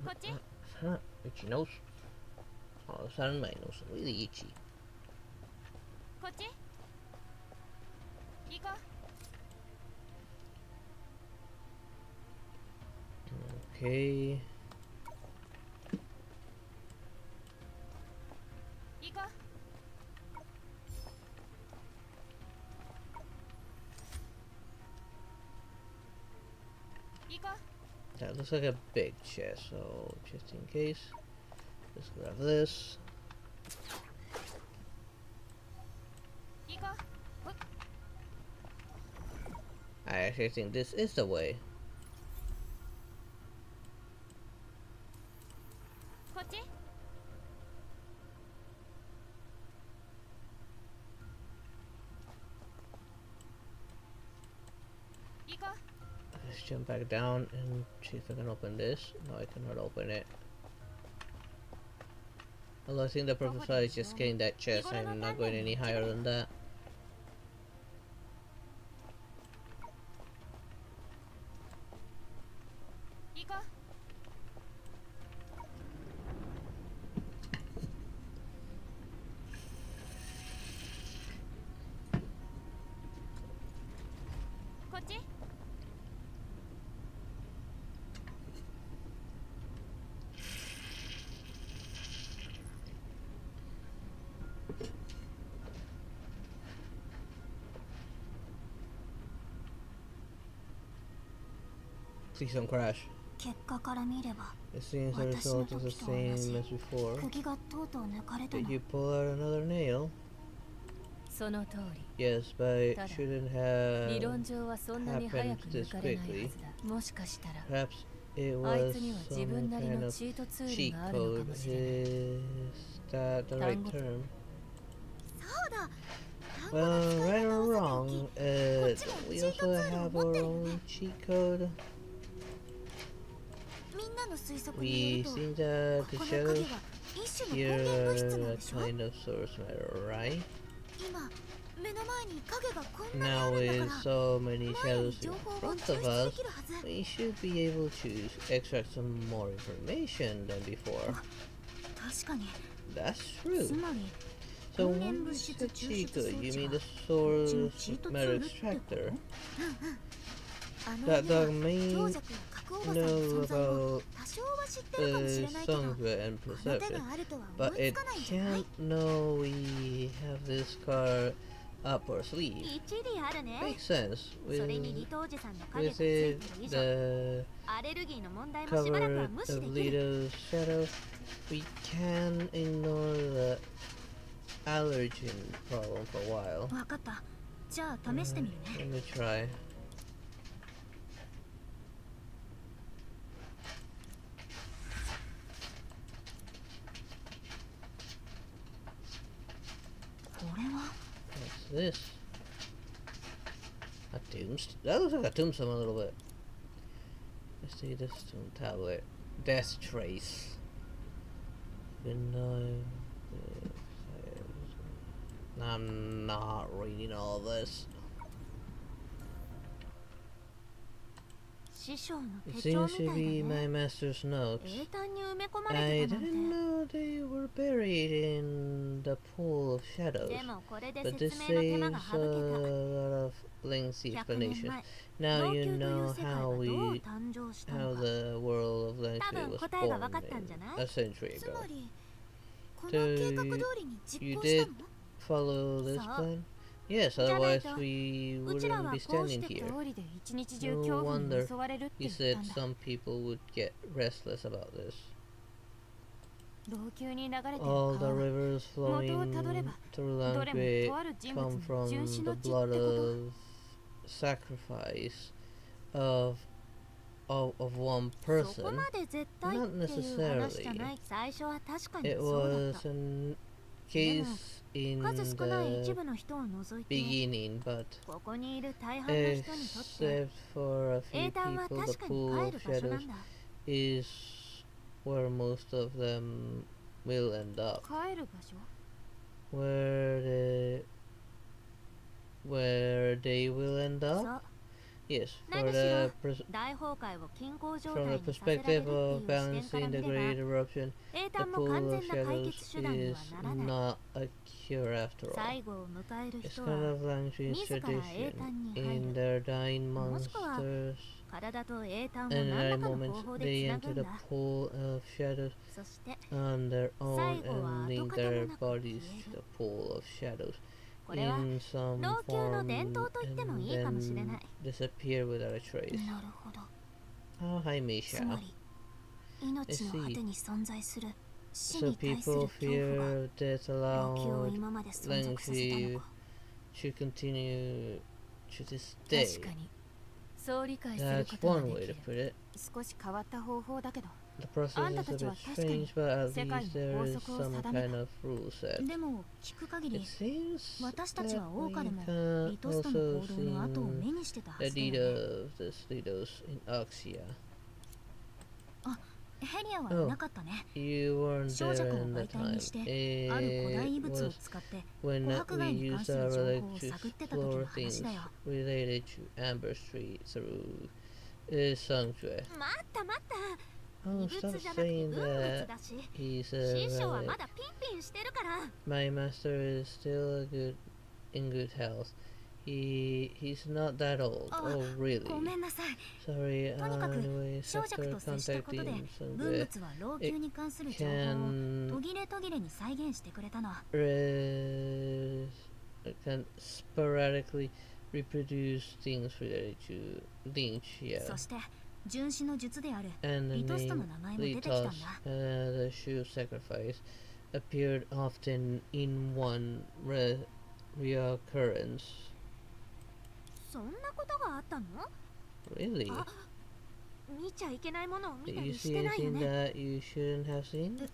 こっち。 Huh, itchy nose. All of a sudden my nose is really itchy. こっち。行こう。 Okay. 行こう。 行こう。 That looks like a big chest, so just in case, let's grab this. 行こう。 I actually think this is the way. こっち。 行こう。 Let's jump back down and see if I can open this. No, I cannot open it. Although I think the purpose is just getting that chest. I'm not going any higher than that. 行こう。 こっち。 Please don't crash. 結果から見れば It seems the 私の result is the 時と同じ same as before. 釘がとうとう抜かれた Did の。 you pull out another nail? その通り。 Yes, but it ただ shouldn't 理論 have. 上はそんなに早く抜かれないはずだ。もしかしたら Perhaps it あい was つには自 some 分なり kind の of チートツー cheat ルがあるのか code. もしれない。 Is that the right Tango. term? そうだ Well, right or wrong, we also have our own cheat code. の推測に We よると think that こ the この shadows 影は一種の here 根源物質なん are a でしょ。 kind of source matter, right? 今目の前に影がこんなに Now あるん with だから so many 前に shadows in 情報を front 抽 of 出で us, きるはず。 we should be able to extract some more information than before. 確かに。 That's つ true. まり So 根源 when 物 you 質 said 抽出 Chico, 装 you 置 mean が the こっちの source チートツ matter ールってこと extractor? あの That 家は the main 強弱や核おばさんの know 存在を about 多少は知ってるかもしれないけど、 Songve and この手 perception, があるとは but 思いつ it かないんじゃない？ can't know we have this card up our sleeve. 一理あるね。 Makes sense それに with リトおじさんの影が with ついてる it 以上、 the アレルギーの問題もしばらくは cover 無視 of できる。 Lito's shadow. We can ignore the allergen problem for a while. わかった。じゃあ試してみるね。 Let me try. これは What's this? A tombstone? That looks like a tombstone a little bit. Let's see this tomb tablet. Death trace. Good night. I'm not reading all this. 師匠の It 手帳 seems み to た be いだ my ね。 master's notes. 英単に埋め込ま I れてたなん didn't て。 know they were buried in the pool of shadows. でもこれで But 説 this 明の手間 saves が a 省け lot of lengthy た。100年 explanations. 前、 Now 老 you 朽という know 世界は how どう we 誕生した how のか。 the world of 多 Landscape 分 was 答えが分 born かったんじゃない a century つ ago. まり、この計画通りに実 You 行した did の？ follow this そう。 plan? Yes, じゃない otherwise と、 we うちら wouldn't は be こうし standing て here. 通りで一日中 No 恐怖に wonder 襲われるって you 言っ said たんだ。 some people would get restless about this. 老朽に流れてる All the 川は rivers 元をたどれ flowing ば through どれも Langway とある人 come 物の from 殉死 the の地って blood こと。 of sacrifice of one そ person. こまで絶対っていう話じゃない。最初は確かに It そうだっ was た。 a case in 数少ない一 the 部の人を除いて、 beginning, but ここにいる大半の人にとって except for a few 英単は people, the 確かに pool 帰 of る場所な shadows んだ。 is where most of them will end up. 帰る場所？ Where they will end そ up? う。 Yes, 何 for しろ the 大崩壊を均衡状 from 態 the にさせられるって perspective いう of 視点から balancing 見 the れば、 great eruption, 英 the 単も pool 完 of 全な解 shadows 決手段には is ならない。 not a cure after all. 最後を迎える It's 人 kind は of Langtry's 自ら英 tradition 単に入 in る。 their dying もしくは monsters, 体と英単を and 何 at ら a かの moment 方法で they つな enter ぐん the だ。 pool of shadows そして on their own 最後は and 跡 link 形も their なく bodies 消 to え the る。 pool of shadows これは in some 老朽の form 伝統と言っても and いいかもしれな then い。 disappear without a trace. なるほど。 Oh, hi つま Misha. り、命の果てに存在する死 So に対する people 恐怖が fear death 老朽を allowed 今まで存続させたの Langtry か。 to continue to this 確 day. かにそう理解する That's ことが one で way き to る。 put it. 少し変わった方法だけど、 The process あんた is た a ちは bit 確かに strange, but at 世界 least の there 法 is 則を some 定め kind た。 of rule set. でも聞く限 It り seems 私たち that は we 桜花でも can リトストの also 行動の後を目 seen にしてたは the ずだよ leader ね。 of the Lidos in Oxia. ヘリアはいなかったね。 You weren't 小 there 弱を in the 媒体 time. にしてある古代遺 It 物を was 使って when 琥珀街 we に関 used する our 情報 relic を to 探ってた時の explore 話 things だよ。 related to Amber Street through Sanctuary. 待った待った。 Oh, 異 stop 物じゃなくて saying 文物 that だし。 he's 師 a 匠は relic. まだピンピンしてるから。 My master is still in good health. He's not that old. Oh, Oh, really? ごめんなさい。 Sorry. とにかく Anyways, 小弱 after と接したことで contacting 文 Sanctuary, 物は老朽に関する情報を can 途切れ途切れに再現してくれたの。 can sporadically reproduce things related to Lynch, そ yeah. して殉死の術である And the リトスト name の名前も出てきたんだ。 Litos, the shoe of sacrifice, appeared often in one reoccurrence. そんなことがあったの？ Really? あ、見ちゃいけないものを見 Did た you りし see てないよ anything ね。 that you shouldn't have seen?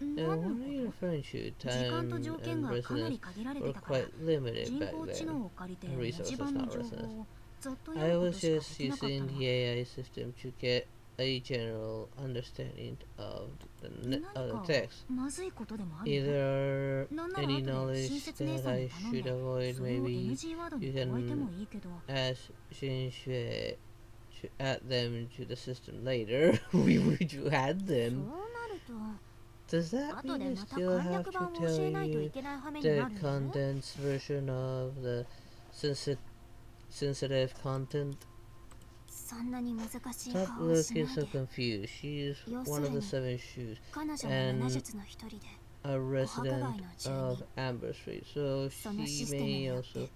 何 What の are you こと referring to? 時間と Time 条件 and がかなり resonance 限られ were てたから quite limited 人 back 工知 then. 能を借りて Resources, 文字盤の not 情報 resonance. をざっと I 読むこ was としか just できなかった using の。 the AI system to get a general understanding of the 何 text. かまずいことでもある Either なんなら any 後で親 knowledge 切姉 that さん I に頼ん should で avoid, それを maybe NG ワードに you 加えて can もいいけど ask Shinshue to add them to the system later. We would you add そう them? なると Does that 後 mean で I また still 簡 have 略 to 版を教 tell えないとい you けない羽目に the なるの condensed version of the sensitive content? そんなに難しい Stop 顔をしな looking い so で confused. She's You're one of the saying- seven shoes, 彼女も and 7術の一人で a resident の住人。 of Amber Street, so その she システム may によっ also て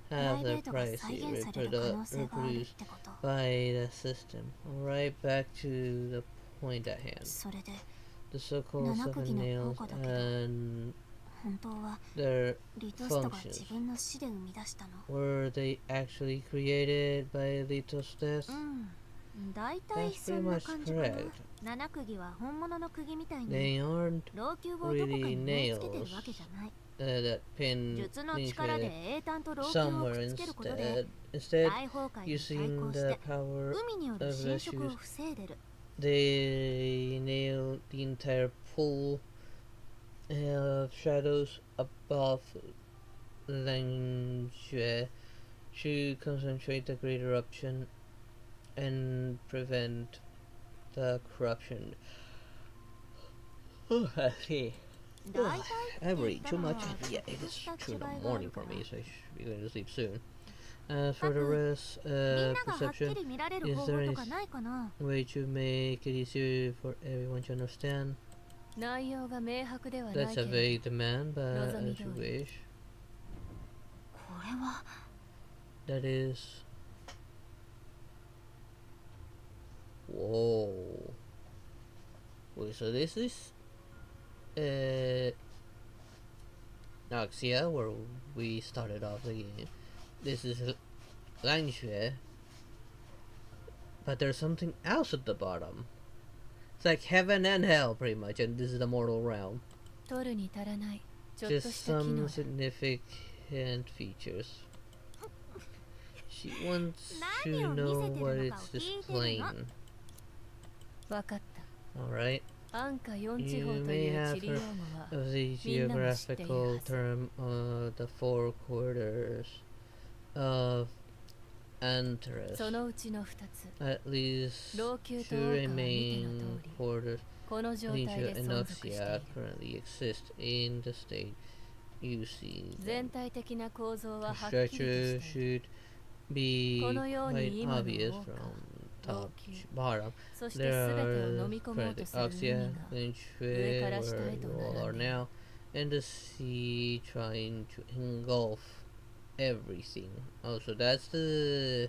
プラ have イベ their ートが再 privacy 現される可能性があるっ reproduced てこと by the system. Alright, back to the point at hand. それで The so-called 七釘 seven の nails 宝庫だけど and 本当は their リトストが functions. 自分の死で生み出したの Were they actually created by Lito's death? うんだいたい That's そ pretty んな much 感じかな correct. 七釘は本物の釘みたいに They aren't 老朽をどこかに縫い付けてるわけじゃない that pin 術の力で Ninja 英単と老朽をく somewhere っつけることで instead. 大崩壊に対 Using 抗し the て power 海による of the 侵食を shoes, 防いでる they nailed the entire pool of shadows above Langxue to concentrate the great eruption and prevent the corruption. Oh, I see. 大体 I've read って too 言った much. のは Yeah, ちょっ it と is した 2 in 違い the があ morning るか for ら me, so I should be going to sleep soon. As for the 各 rest, みんながはっき perception, り見られる is 方 there 法 any とかないかな way to make it easier for everyone to understand? 内容が明白ではない That's け a れ vague demand, but 望み as 通 you り wish. これは That is. Whoa. Wait, so this is Noxia, where we started off the game. This is Langxue, but there's something else at the bottom. It's like heaven and hell, pretty much, and this is the mortal realm. 取るに足らないちょっと Just した機能 some だ significant features. She wants to 何を見せ know て what るのか it's を聞いてるの displaying. 分かった Alright. 安価4地 You 方と may いう have 地理用語 heard は of the geographical term of the four quarters of Antares. そのうちの2つ At least 老朽と two 大川は見ての remain 通り quarters この状態 Ninja で and 存続してい Noxia る currently exist in the state you see. 全 them. 体的な構造は The はっきりと structure している should be このように quite 今の obvious 大川 from 老 top 朽 to bottom. そして There 全てを are 飲み込もうと currently する海 Oxia, が Lynchway, 上から下へ where と you all 並 are んでいる now, and the sea trying to engulf everything. Oh, so that's the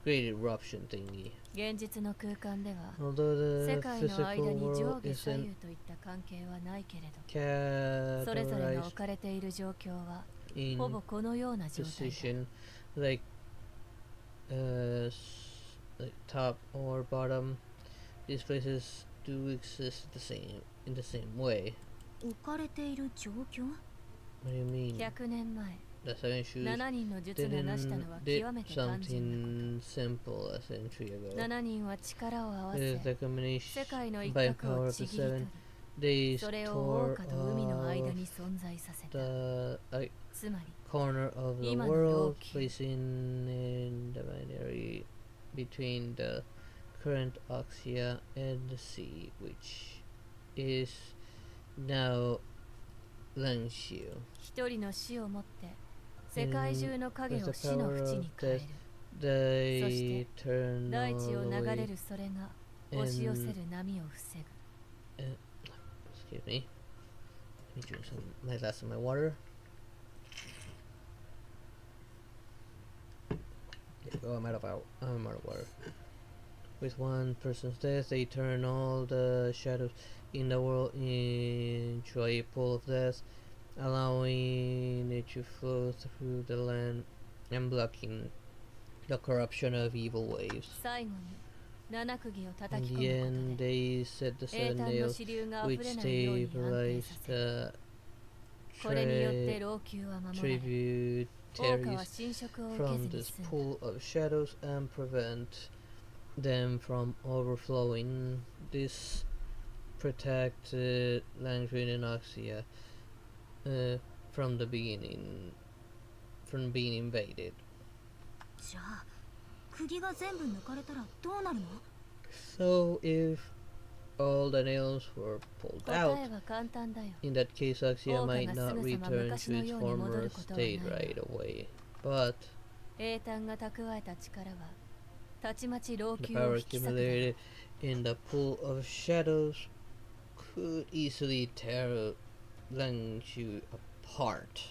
great eruption thingy. 現実の空間では Although 世 the 界の physical 間に上 world 下左 isn't 右といった関係はないけれどそれぞれが categorized 置かれている状況は in ほぼこのような状態だ position like like top or bottom. These places do exist in the same way. 置かれている状況 What do you mean? 100年前 The seven shoes 7人の術が成したのは did 極めて単純なこ something simple a century と ago. 7人は力を合わ With せ the combination 世界の一 by 角 power を of ち the ぎり取 seven, り they それを王 tore 家と海の間 off に存在させた the つまり corner of the 今の world, 老朽 placing in the binary between the current Oxia and the sea, which is now Langxiu. 一人の死をもって世界中の影 with を the 死の power 淵 of に変え death, る they turn 大地 all を the 流れ way. るそれが押し寄せる波を防ぐ Excuse me. Let me drink my glass of my water. There you go. I'm out of water. With one person's death, they turn all the shadows in the world into a pool of death, allowing it to flow through the land and blocking the corruption of evil waves. 最後に七釘を叩 In き the 込 end, むことで they set the 英 seven 単の nails, 支流が溢 which れないように安定 stabilized させる the これによって老朽は守られ王家は tributaries 侵食を受け from ずに this 済む pool of shadows and prevent them from overflowing. This protect Langren and Oxia from the beginning, from being invaded. じゃあ釘が全部抜かれたらどうなるの？ So if all the nails were pulled 答 out, えは簡単だよ。 in that case Oxia 王家 might が not すぐさま return 昔 to の its ように戻 former ることはない state right away. But 英単が蓄えた力はたちまち老 the 朽を power 引き裂くだろう。 accumulated in the pool of shadows could easily tear Langshu apart.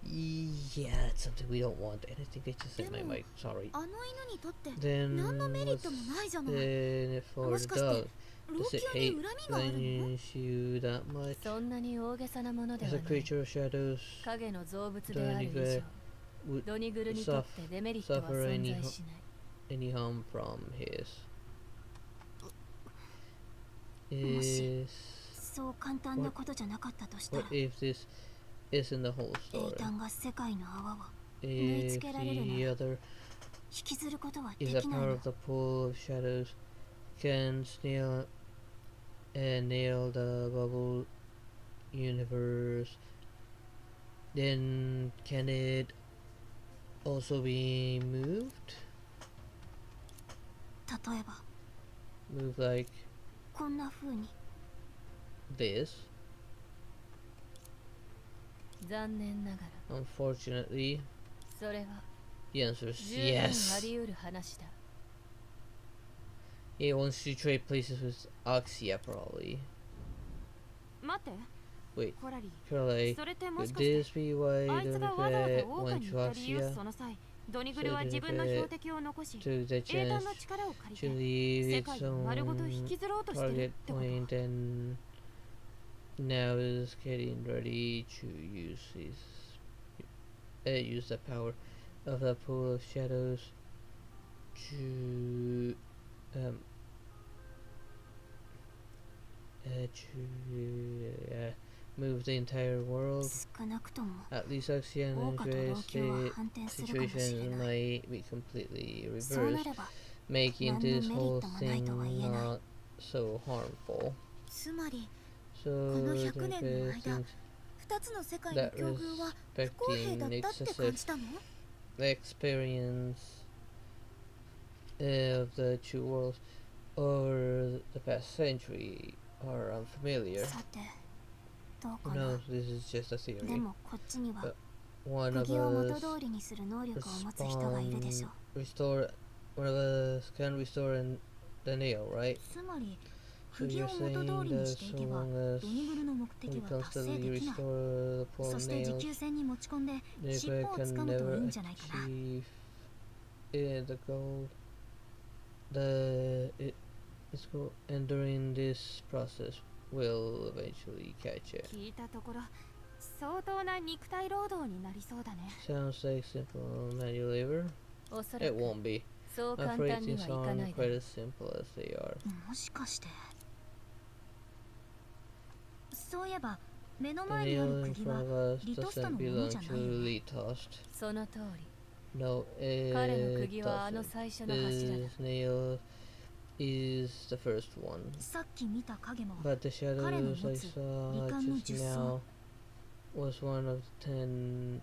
Yeah, that's something we don't want. And I think I just said my mic, sorry. あの犬にとって Then 何のメリッ what's トもないじゃない。 in it for もし the かして dog? 老 Does it 朽に hate 恨みがあるの？ Langshu that much? そんなに大げさなものでは As な a い。 creature of shadows 影の造物である以上、 would ドニグルにとってデメリットは suffer 存 any 在しない。 any harm from his もし is そう簡単なことじゃなかったとしたら what if this isn't the whole 英 story? 単が世界の泡を縫い If 付けられる the なら other 引きずることはで is the きない power の。 of the pool of shadows can nail the bubble universe, then can it also be moved? 例えば Move like こんな風に this? 残念ながら、 Unfortunately, それは the answer is 十分あ yes. り得る話だ。 He wants to trade places with Oxia, probably. 待って Wait, コラリ Curly, それっても could しかして this be why あい the つがわざわざ Nefet 王家 went に to 行った理由 Oxia その際ドニグルは自分の標的を残し to the 英 chance 単の力を借り to て leave 世 its 界を丸ごと引 own きずろうとしてるっ target てこと？ point and now is getting ready to use the power of the pool of shadows to move the entire world. 少なくとも At least Oxia 王 and 家と老朽は Nefet's 反転するかもしれ situation ない。 might be completely そうな reversed, れば making 何の this メリッ whole トもないとは thing 言えない。 not so harmful. つまり So この the 100年の間 thinks 2つの世界の that 境遇は不公平だ respecting ったって感 excessive じたの？ the experience of the two worlds over the past century are unfamiliar. さてどう Who かな。 knows? This is just a で theory. もこっちには One of 釘を元 us 通りにする能力を持つ人がいるでしょう。 restore. One of us can restore the nail, right? つまり So 釘を you're 元 saying 通りに that してい so けば long as ドニグルの目的 we は達成 constantly できない。 restore the そ poor して持 nails, 久戦に持ち込んで the 尻尾 Nefet をつ can かむといい never んじゃないかな。 achieve the goal. It's cool. And during this process, we'll eventually catch it. 聞いたところ相当な肉体労働になりそうだね。 Sounds like simple manual labor. おそら It く won't be. そう I'm 簡 afraid 単に things はいかな aren't いだろ quite う。 as simple as they are. もしかしてそういえば目の The 前にあ nail る in 釘 front は of us リトストの doesn't もの belong じゃない to よね。 Lee Tost. その通り。 No, 彼の it 釘はあの doesn't. 最初の柱だ。 This nail is the first one. さっき見た影も But the shadows I 持つ saw 罹患の just 術装。 now was one of 10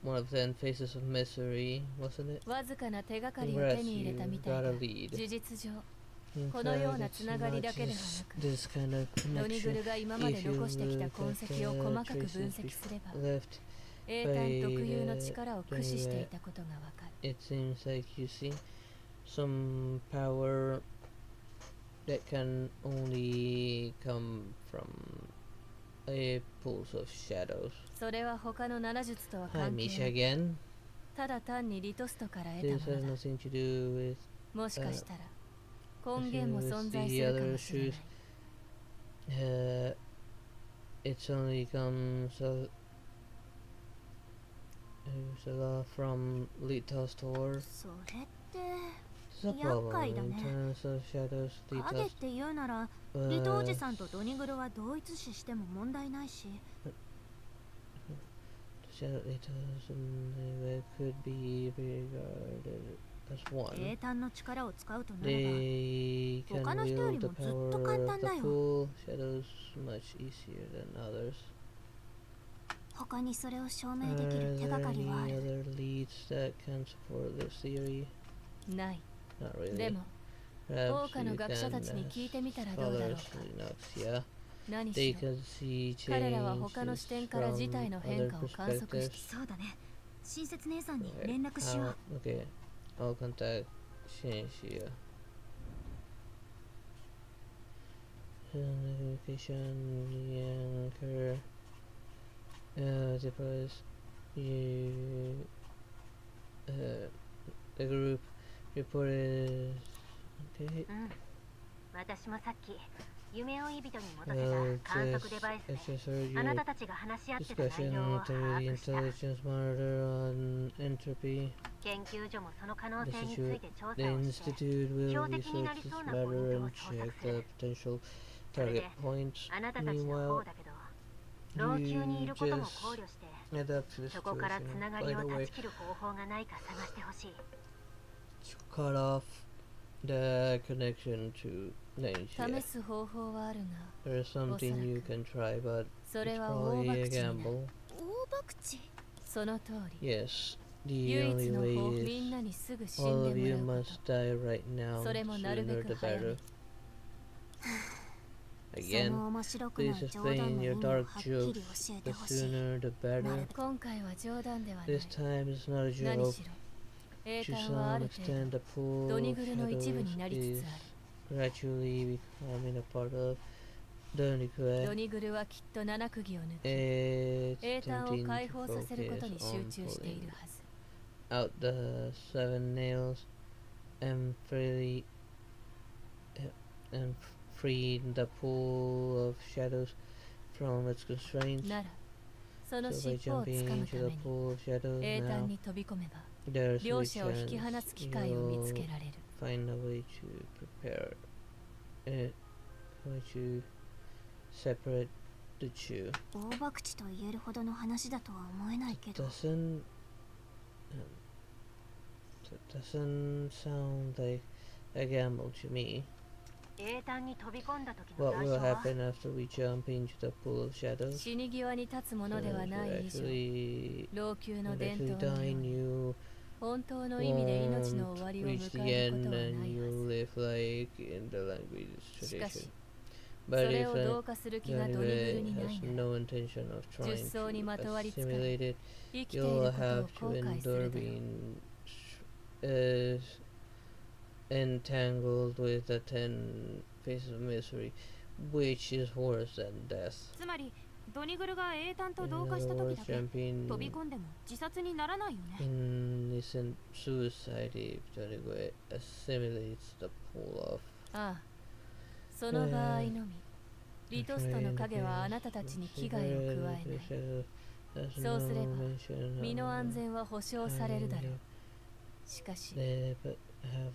one of 10 faces of misery, wasn't it? わずかな手がかりを Congrats, 手に入れ you たみたい got だ a。lead. 事実上、 In このよう fact, な it's つながり not だけでは just なく、 this kind of ドニグ connection. ルが今まで If you 残してきた look 痕 at 跡を the 細かく分 traces 析すれば、 left 英単特有の力を駆使していたことがわかる。 it seems like you see some power that can only come from a pulse of shadows. それは他の7術とは Hi, 関係 Misha ない。 again. ただ単にリトストから得 This たも has のだ。 nothing to do with もしかしたら根源も存在するかもしれない。 It's only comes from Litos Tor. それって It's a problem 厄介だ in ね。 terms of shadows. 影っ Litos て言うならリトおじ was さんとドニグルは同一視しても問題ないし shadow ethos and could be regarded as one. 英単の力を使うとなれば They can 他の人より wield も the ずっと power 簡 of 単 the だよ。 pool shadows much easier than others. 他にそれを証明 Are できる手 there がかりはあ any る。 other leads that can support this theory? ない。 Not で really. も Perhaps 豪華 you の学者 can たちに聞いてみたらどうだろう scholars か。 Linux, yeah. 何 They しろ can see 彼らは他の視 changes 点から事態 from の変 other 化を観測し perspectives. てそうだね。親切姉さんに Okay, 連絡しよう。 okay, I'll contact Shinshia. Notification, the anchor, depots, you, the group reported, okay, うん。私もさっき夢追い人に持たせ well, た観測デバイス I で just heard あな your たたちが話し合ってた内 discussion 容を to 把 the 握した。 intelligence monitor on entropy. 研究所もその可能 The 性について調 the 査をして institute will 標的にな research り this そうなポイン matter トを and 捜 check 索する。 the potential それ target で points. あなたたちの方 Meanwhile, だけど老朽にいることも考慮して adapt to the そこからつ situation. なが By りを the 断 way, ち切る方法がないか探してほしい。 to cut off the connection to 試 Ninja. す方法はあるが There's something you can try, but そ it's れは大 probably 博 a 打になる gamble. 大博打。その通り Yes, the 唯一 only の方 way みん is なにすぐ死ん all of で you もらうこ must die right now. それもなるべ Sooner く the 早め better. にそ Again, の面白くな please い冗談 explain の意 your 味を dark はっきり jokes. 教えて The ほしい。 sooner the better. 今回は冗談ではない This time is not a 何 joke. しろ英 To 単はあ some る程 extent, 度 the pool ド of ニグルの一部 shadows になりつ is つある gradually becoming a part of the ド Nikkei. ニグルはきっと7釘を抜き It's 英単を tempting 解 to 放させることに focus 集 on 中している pulling はず out the 7 nails and free the pool of shadows from its constraints. ならその So by 尻尾をつ jumping かむ into た the めに pool of shadows 英単 now, に飛び込めば there's a 両 good 者を引き chance 離す機会を見つけ you'll られる find a way to prepare it, way to separate the two. 大博打と言えるほどの話だとは思えないけど That doesn't sound like a gamble to me. 英単に飛び込んだ時の What 代 will 償は happen after we jump into the pool of shadows? 死に際に立つものではない以上 Actually, 老朽の when 伝 actually 統のよう dying, に you 本当の意味で命の won't 終わりを reach the 迎えるこ end とは and ないは you ず live like in the language しかし tradition. そ But れ if を同化する気がドニグル anyway にない has なら no intention of 術 trying 層にまとわり to つかれ assimilate it, 生きている you'll こと have を to 後悔す endure るだろう being entangled with the 10 faces of misery, which is worse than death. つまりドニグルが英単と In 同化した other 時 words, だけ jumping 飛び込んでも自殺にならないよね。 isn't suicide if Johnny assimilates the pool of ああその場合のみリトストの影はあなたたちに危害を加えないそうすれば身の安全は保証されるだろうしかし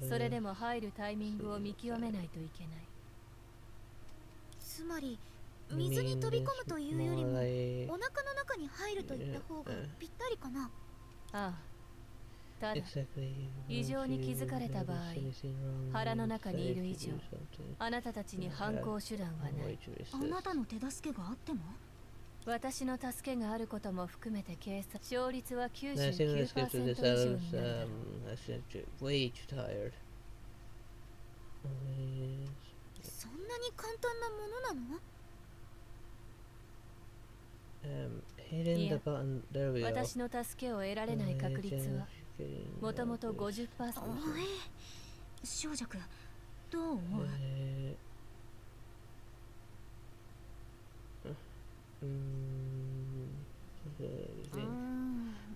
それでも入るタイミングを見極めないといけないつまり水に飛び込むというよりもお腹の中に入るといった方がぴったりかな。ああただ異常に気づかれた場合腹の中にいる以上あなたたちに反抗手段はないあなたの手助けがあっても私の助けがあることも含めて計算勝率は I think let's get to 99% 以 this. 上 I に was なるだろう actually way too tired. そんなに簡単なものなの Hitting the Yeah. button. There we go. 私の助けを得られない確率はもともと 50%少女くんどう思う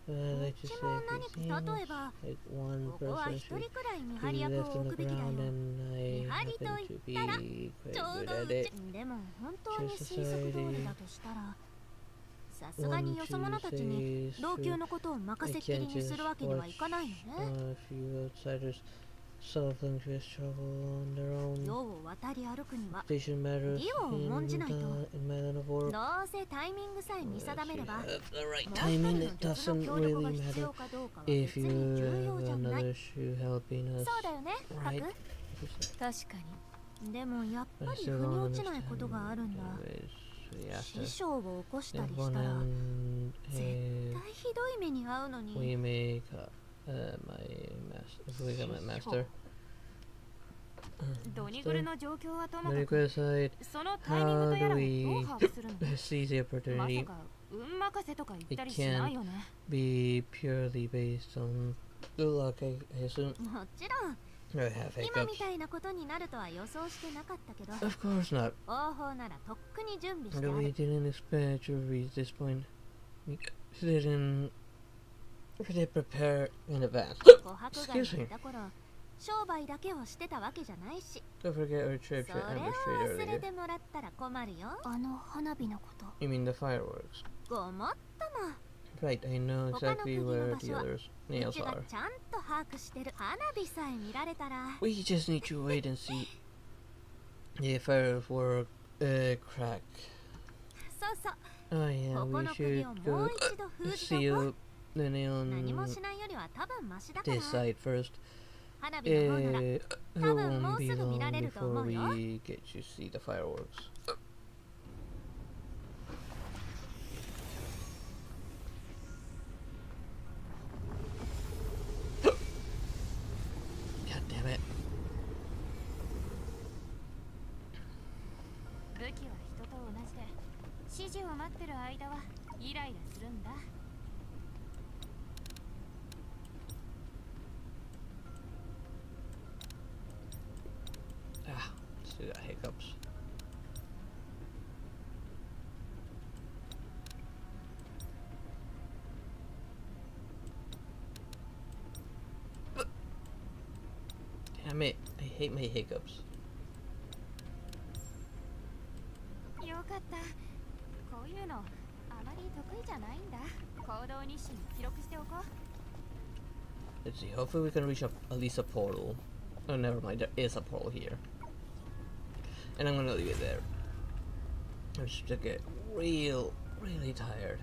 Let's just ち say も if 何 it か seems 例えば like one ここは person 一人 should くらい見 be 張り役 left を on 置 the くべきだよ ground, and I 見張りと happen 言 to っ be たら quite ちょう good ど at う it. ちでも本当に推測通りだとしたらさすがによそ者たちに老朽のことを任せっきりにするわけにはいかないのね A few outsiders Self-linked travel on their own. 世を渡り歩くには Station matters リオを重んじないと in my line of work. どうせタイミングさえ見定めれば If you have the right もう一 timing, 人 it の術の doesn't 協力が really 必 matter 要かどうかは if 別 you に重 have 要じゃない another shoe helping us. そうだよねパ Right? ク確かに。でもやっ But ぱ I り still 腑に don't 落ちないこと understand. があるんだ Anyways, so yeah, 師匠を起こしたり if したら one 絶対ひどい目に遭うのに we make my master, if we get my master. ドニグルの状況はとも On か the く request side, そのタイミングとやらをどう把握するの seize the まさ opportunity か運任せとか言ったりしないよね be purely based on good luck, I assume. もちろん I have 今み hiccups. たいなことになるとは予想してなかったけど Of course not. 方法ならとっくに準備してあ But we る didn't expect to reach this point. We didn't really prepare in advance. 琥珀街にいた頃商売だけをしてたわけじゃないし Don't forget our trip そ to れを Amber Street 忘れ earlier. てもらったら困るよあの花火のこと You mean the fireworks? ごもっとも Right, I know exactly where the others' う nails ちが are. ちゃんと把握してる花火さえ見られたら We just need to wait and see the firework crack. そうそう Oh yeah, ここ we の釘 should をも go う一度封じとこ seal the nail 何も on しないよりは多分マシだから this side first. 花火の方なら It 多分 won't もう be すぐ見 long られると思 before うよ we get to see the fireworks. God damn it. 武器は人と同じで指示を待ってる間はイライラするんだ Ah, still got hiccups. Damn it, I hate my hiccups. よかったこういうのあまり得意じゃないんだ行動日誌に記録しておこう Let's see, hopefully we can reach at least a portal. Oh, never mind, there is a portal here. And I'm gonna leave it there. I'm just gonna get really tired.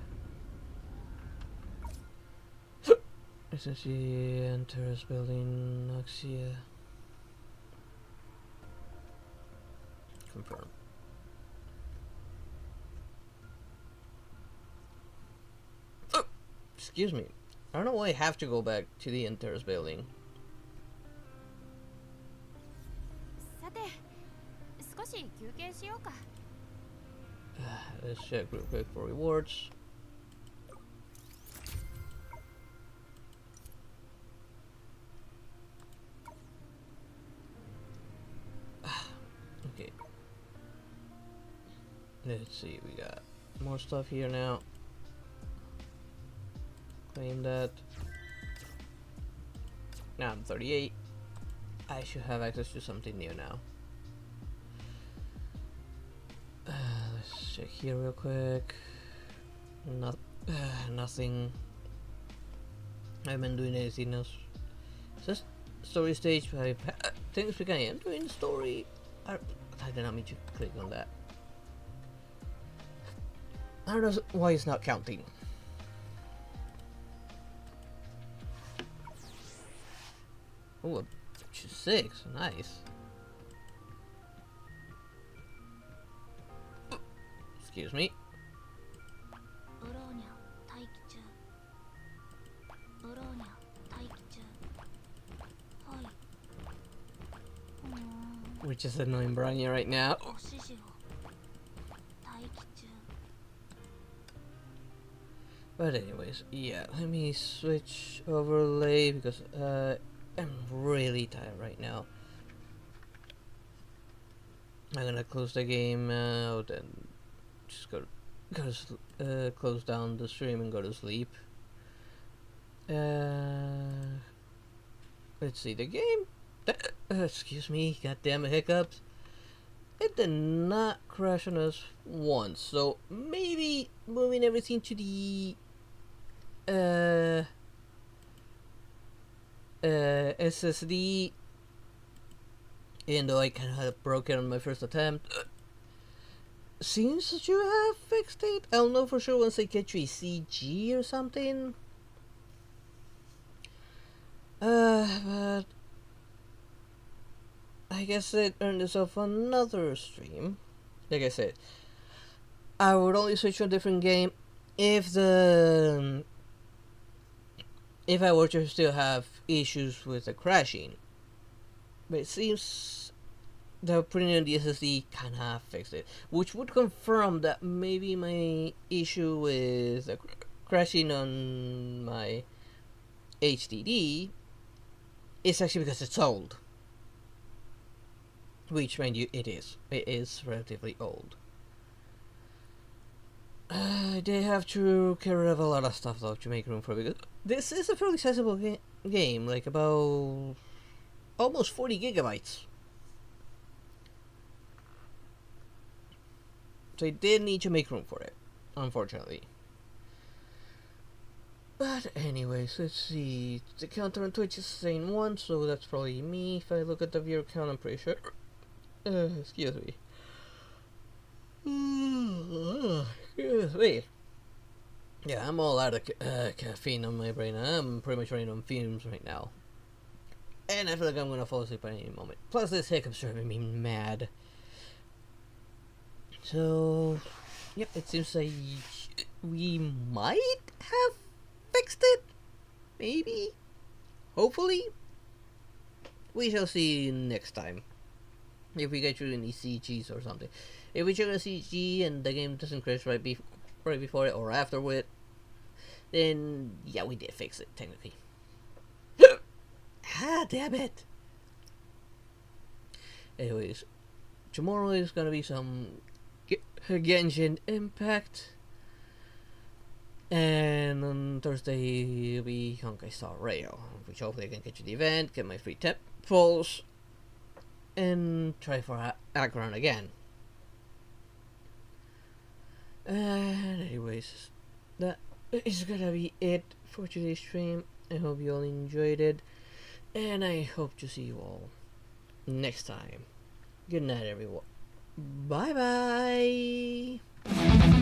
Since she enters building Noxia. Confirm. Oh, excuse me. I don't know why I have to go back to the Enters building. さて少し休憩しようか Let's check real quick for rewards. Okay. Let's see, we got more stuff here now. Claim that. Now I'm 38. I should have access to something new now. Let's check here real quick. Nothing. I haven't been doing anything else. Just story stage. Things we can doing story. I did not mean to click on that. I don't know why it's not counting. Oh, a 6. Nice. Excuse me. ブローニャ待機中ブローニャ待機中はい We're just annoying Branya right now. ご指示を待機中 But anyways, yeah, let me switch overlay because I'm really tired right now. I'm gonna close the game out and just close down the stream and go to sleep. Let's see the game. Excuse me, goddamn hiccups. It did not crash on us once, so maybe moving everything to the SSD even though I kind of broke it on my first attempt. Seems that you have fixed it. I'll know for sure once I get you a CG or something. But I guess it earned itself another stream. Like I said, I would only switch to a different game if I were to still have issues with the crashing. But it seems that putting in the SSD kinda fixed it, which would confirm that maybe my issue with the crashing on my HDD is actually because it's old. Which, mind you, it is. It is relatively old. They have to get rid of a lot of stuff though to make room for it, because this is a fairly sizable game, like about almost 40 gigabytes. So they did need to make room for it, unfortunately. But anyways, let's see. The counter on Twitch is saying 1, so that's probably me. If I look at the viewer count, I'm pretty sure. Excuse me. Excuse me. Yeah, I'm all out of caffeine on my brain. I'm pretty much running on fumes right now. And I feel like I'm gonna fall asleep at any moment. Plus, this hiccup's driving me mad. So, yep, it seems like we might have fixed it. Maybe. Hopefully. We shall see next time. If we get through any CGs or something. If we check a CG and the game doesn't crash right before it or after it, then yeah, we did fix it, technically. Ah, damn it! Anyways, tomorrow is gonna be some Genshin Impact. And on Thursday will be Honkai Star Rail, which hopefully I can get to the event, get my free temples, and try for Aggron again. And anyways, that is gonna be it for today's stream. I hope you all enjoyed it, and I hope to see you all next time. Good night, everyone. Bye bye.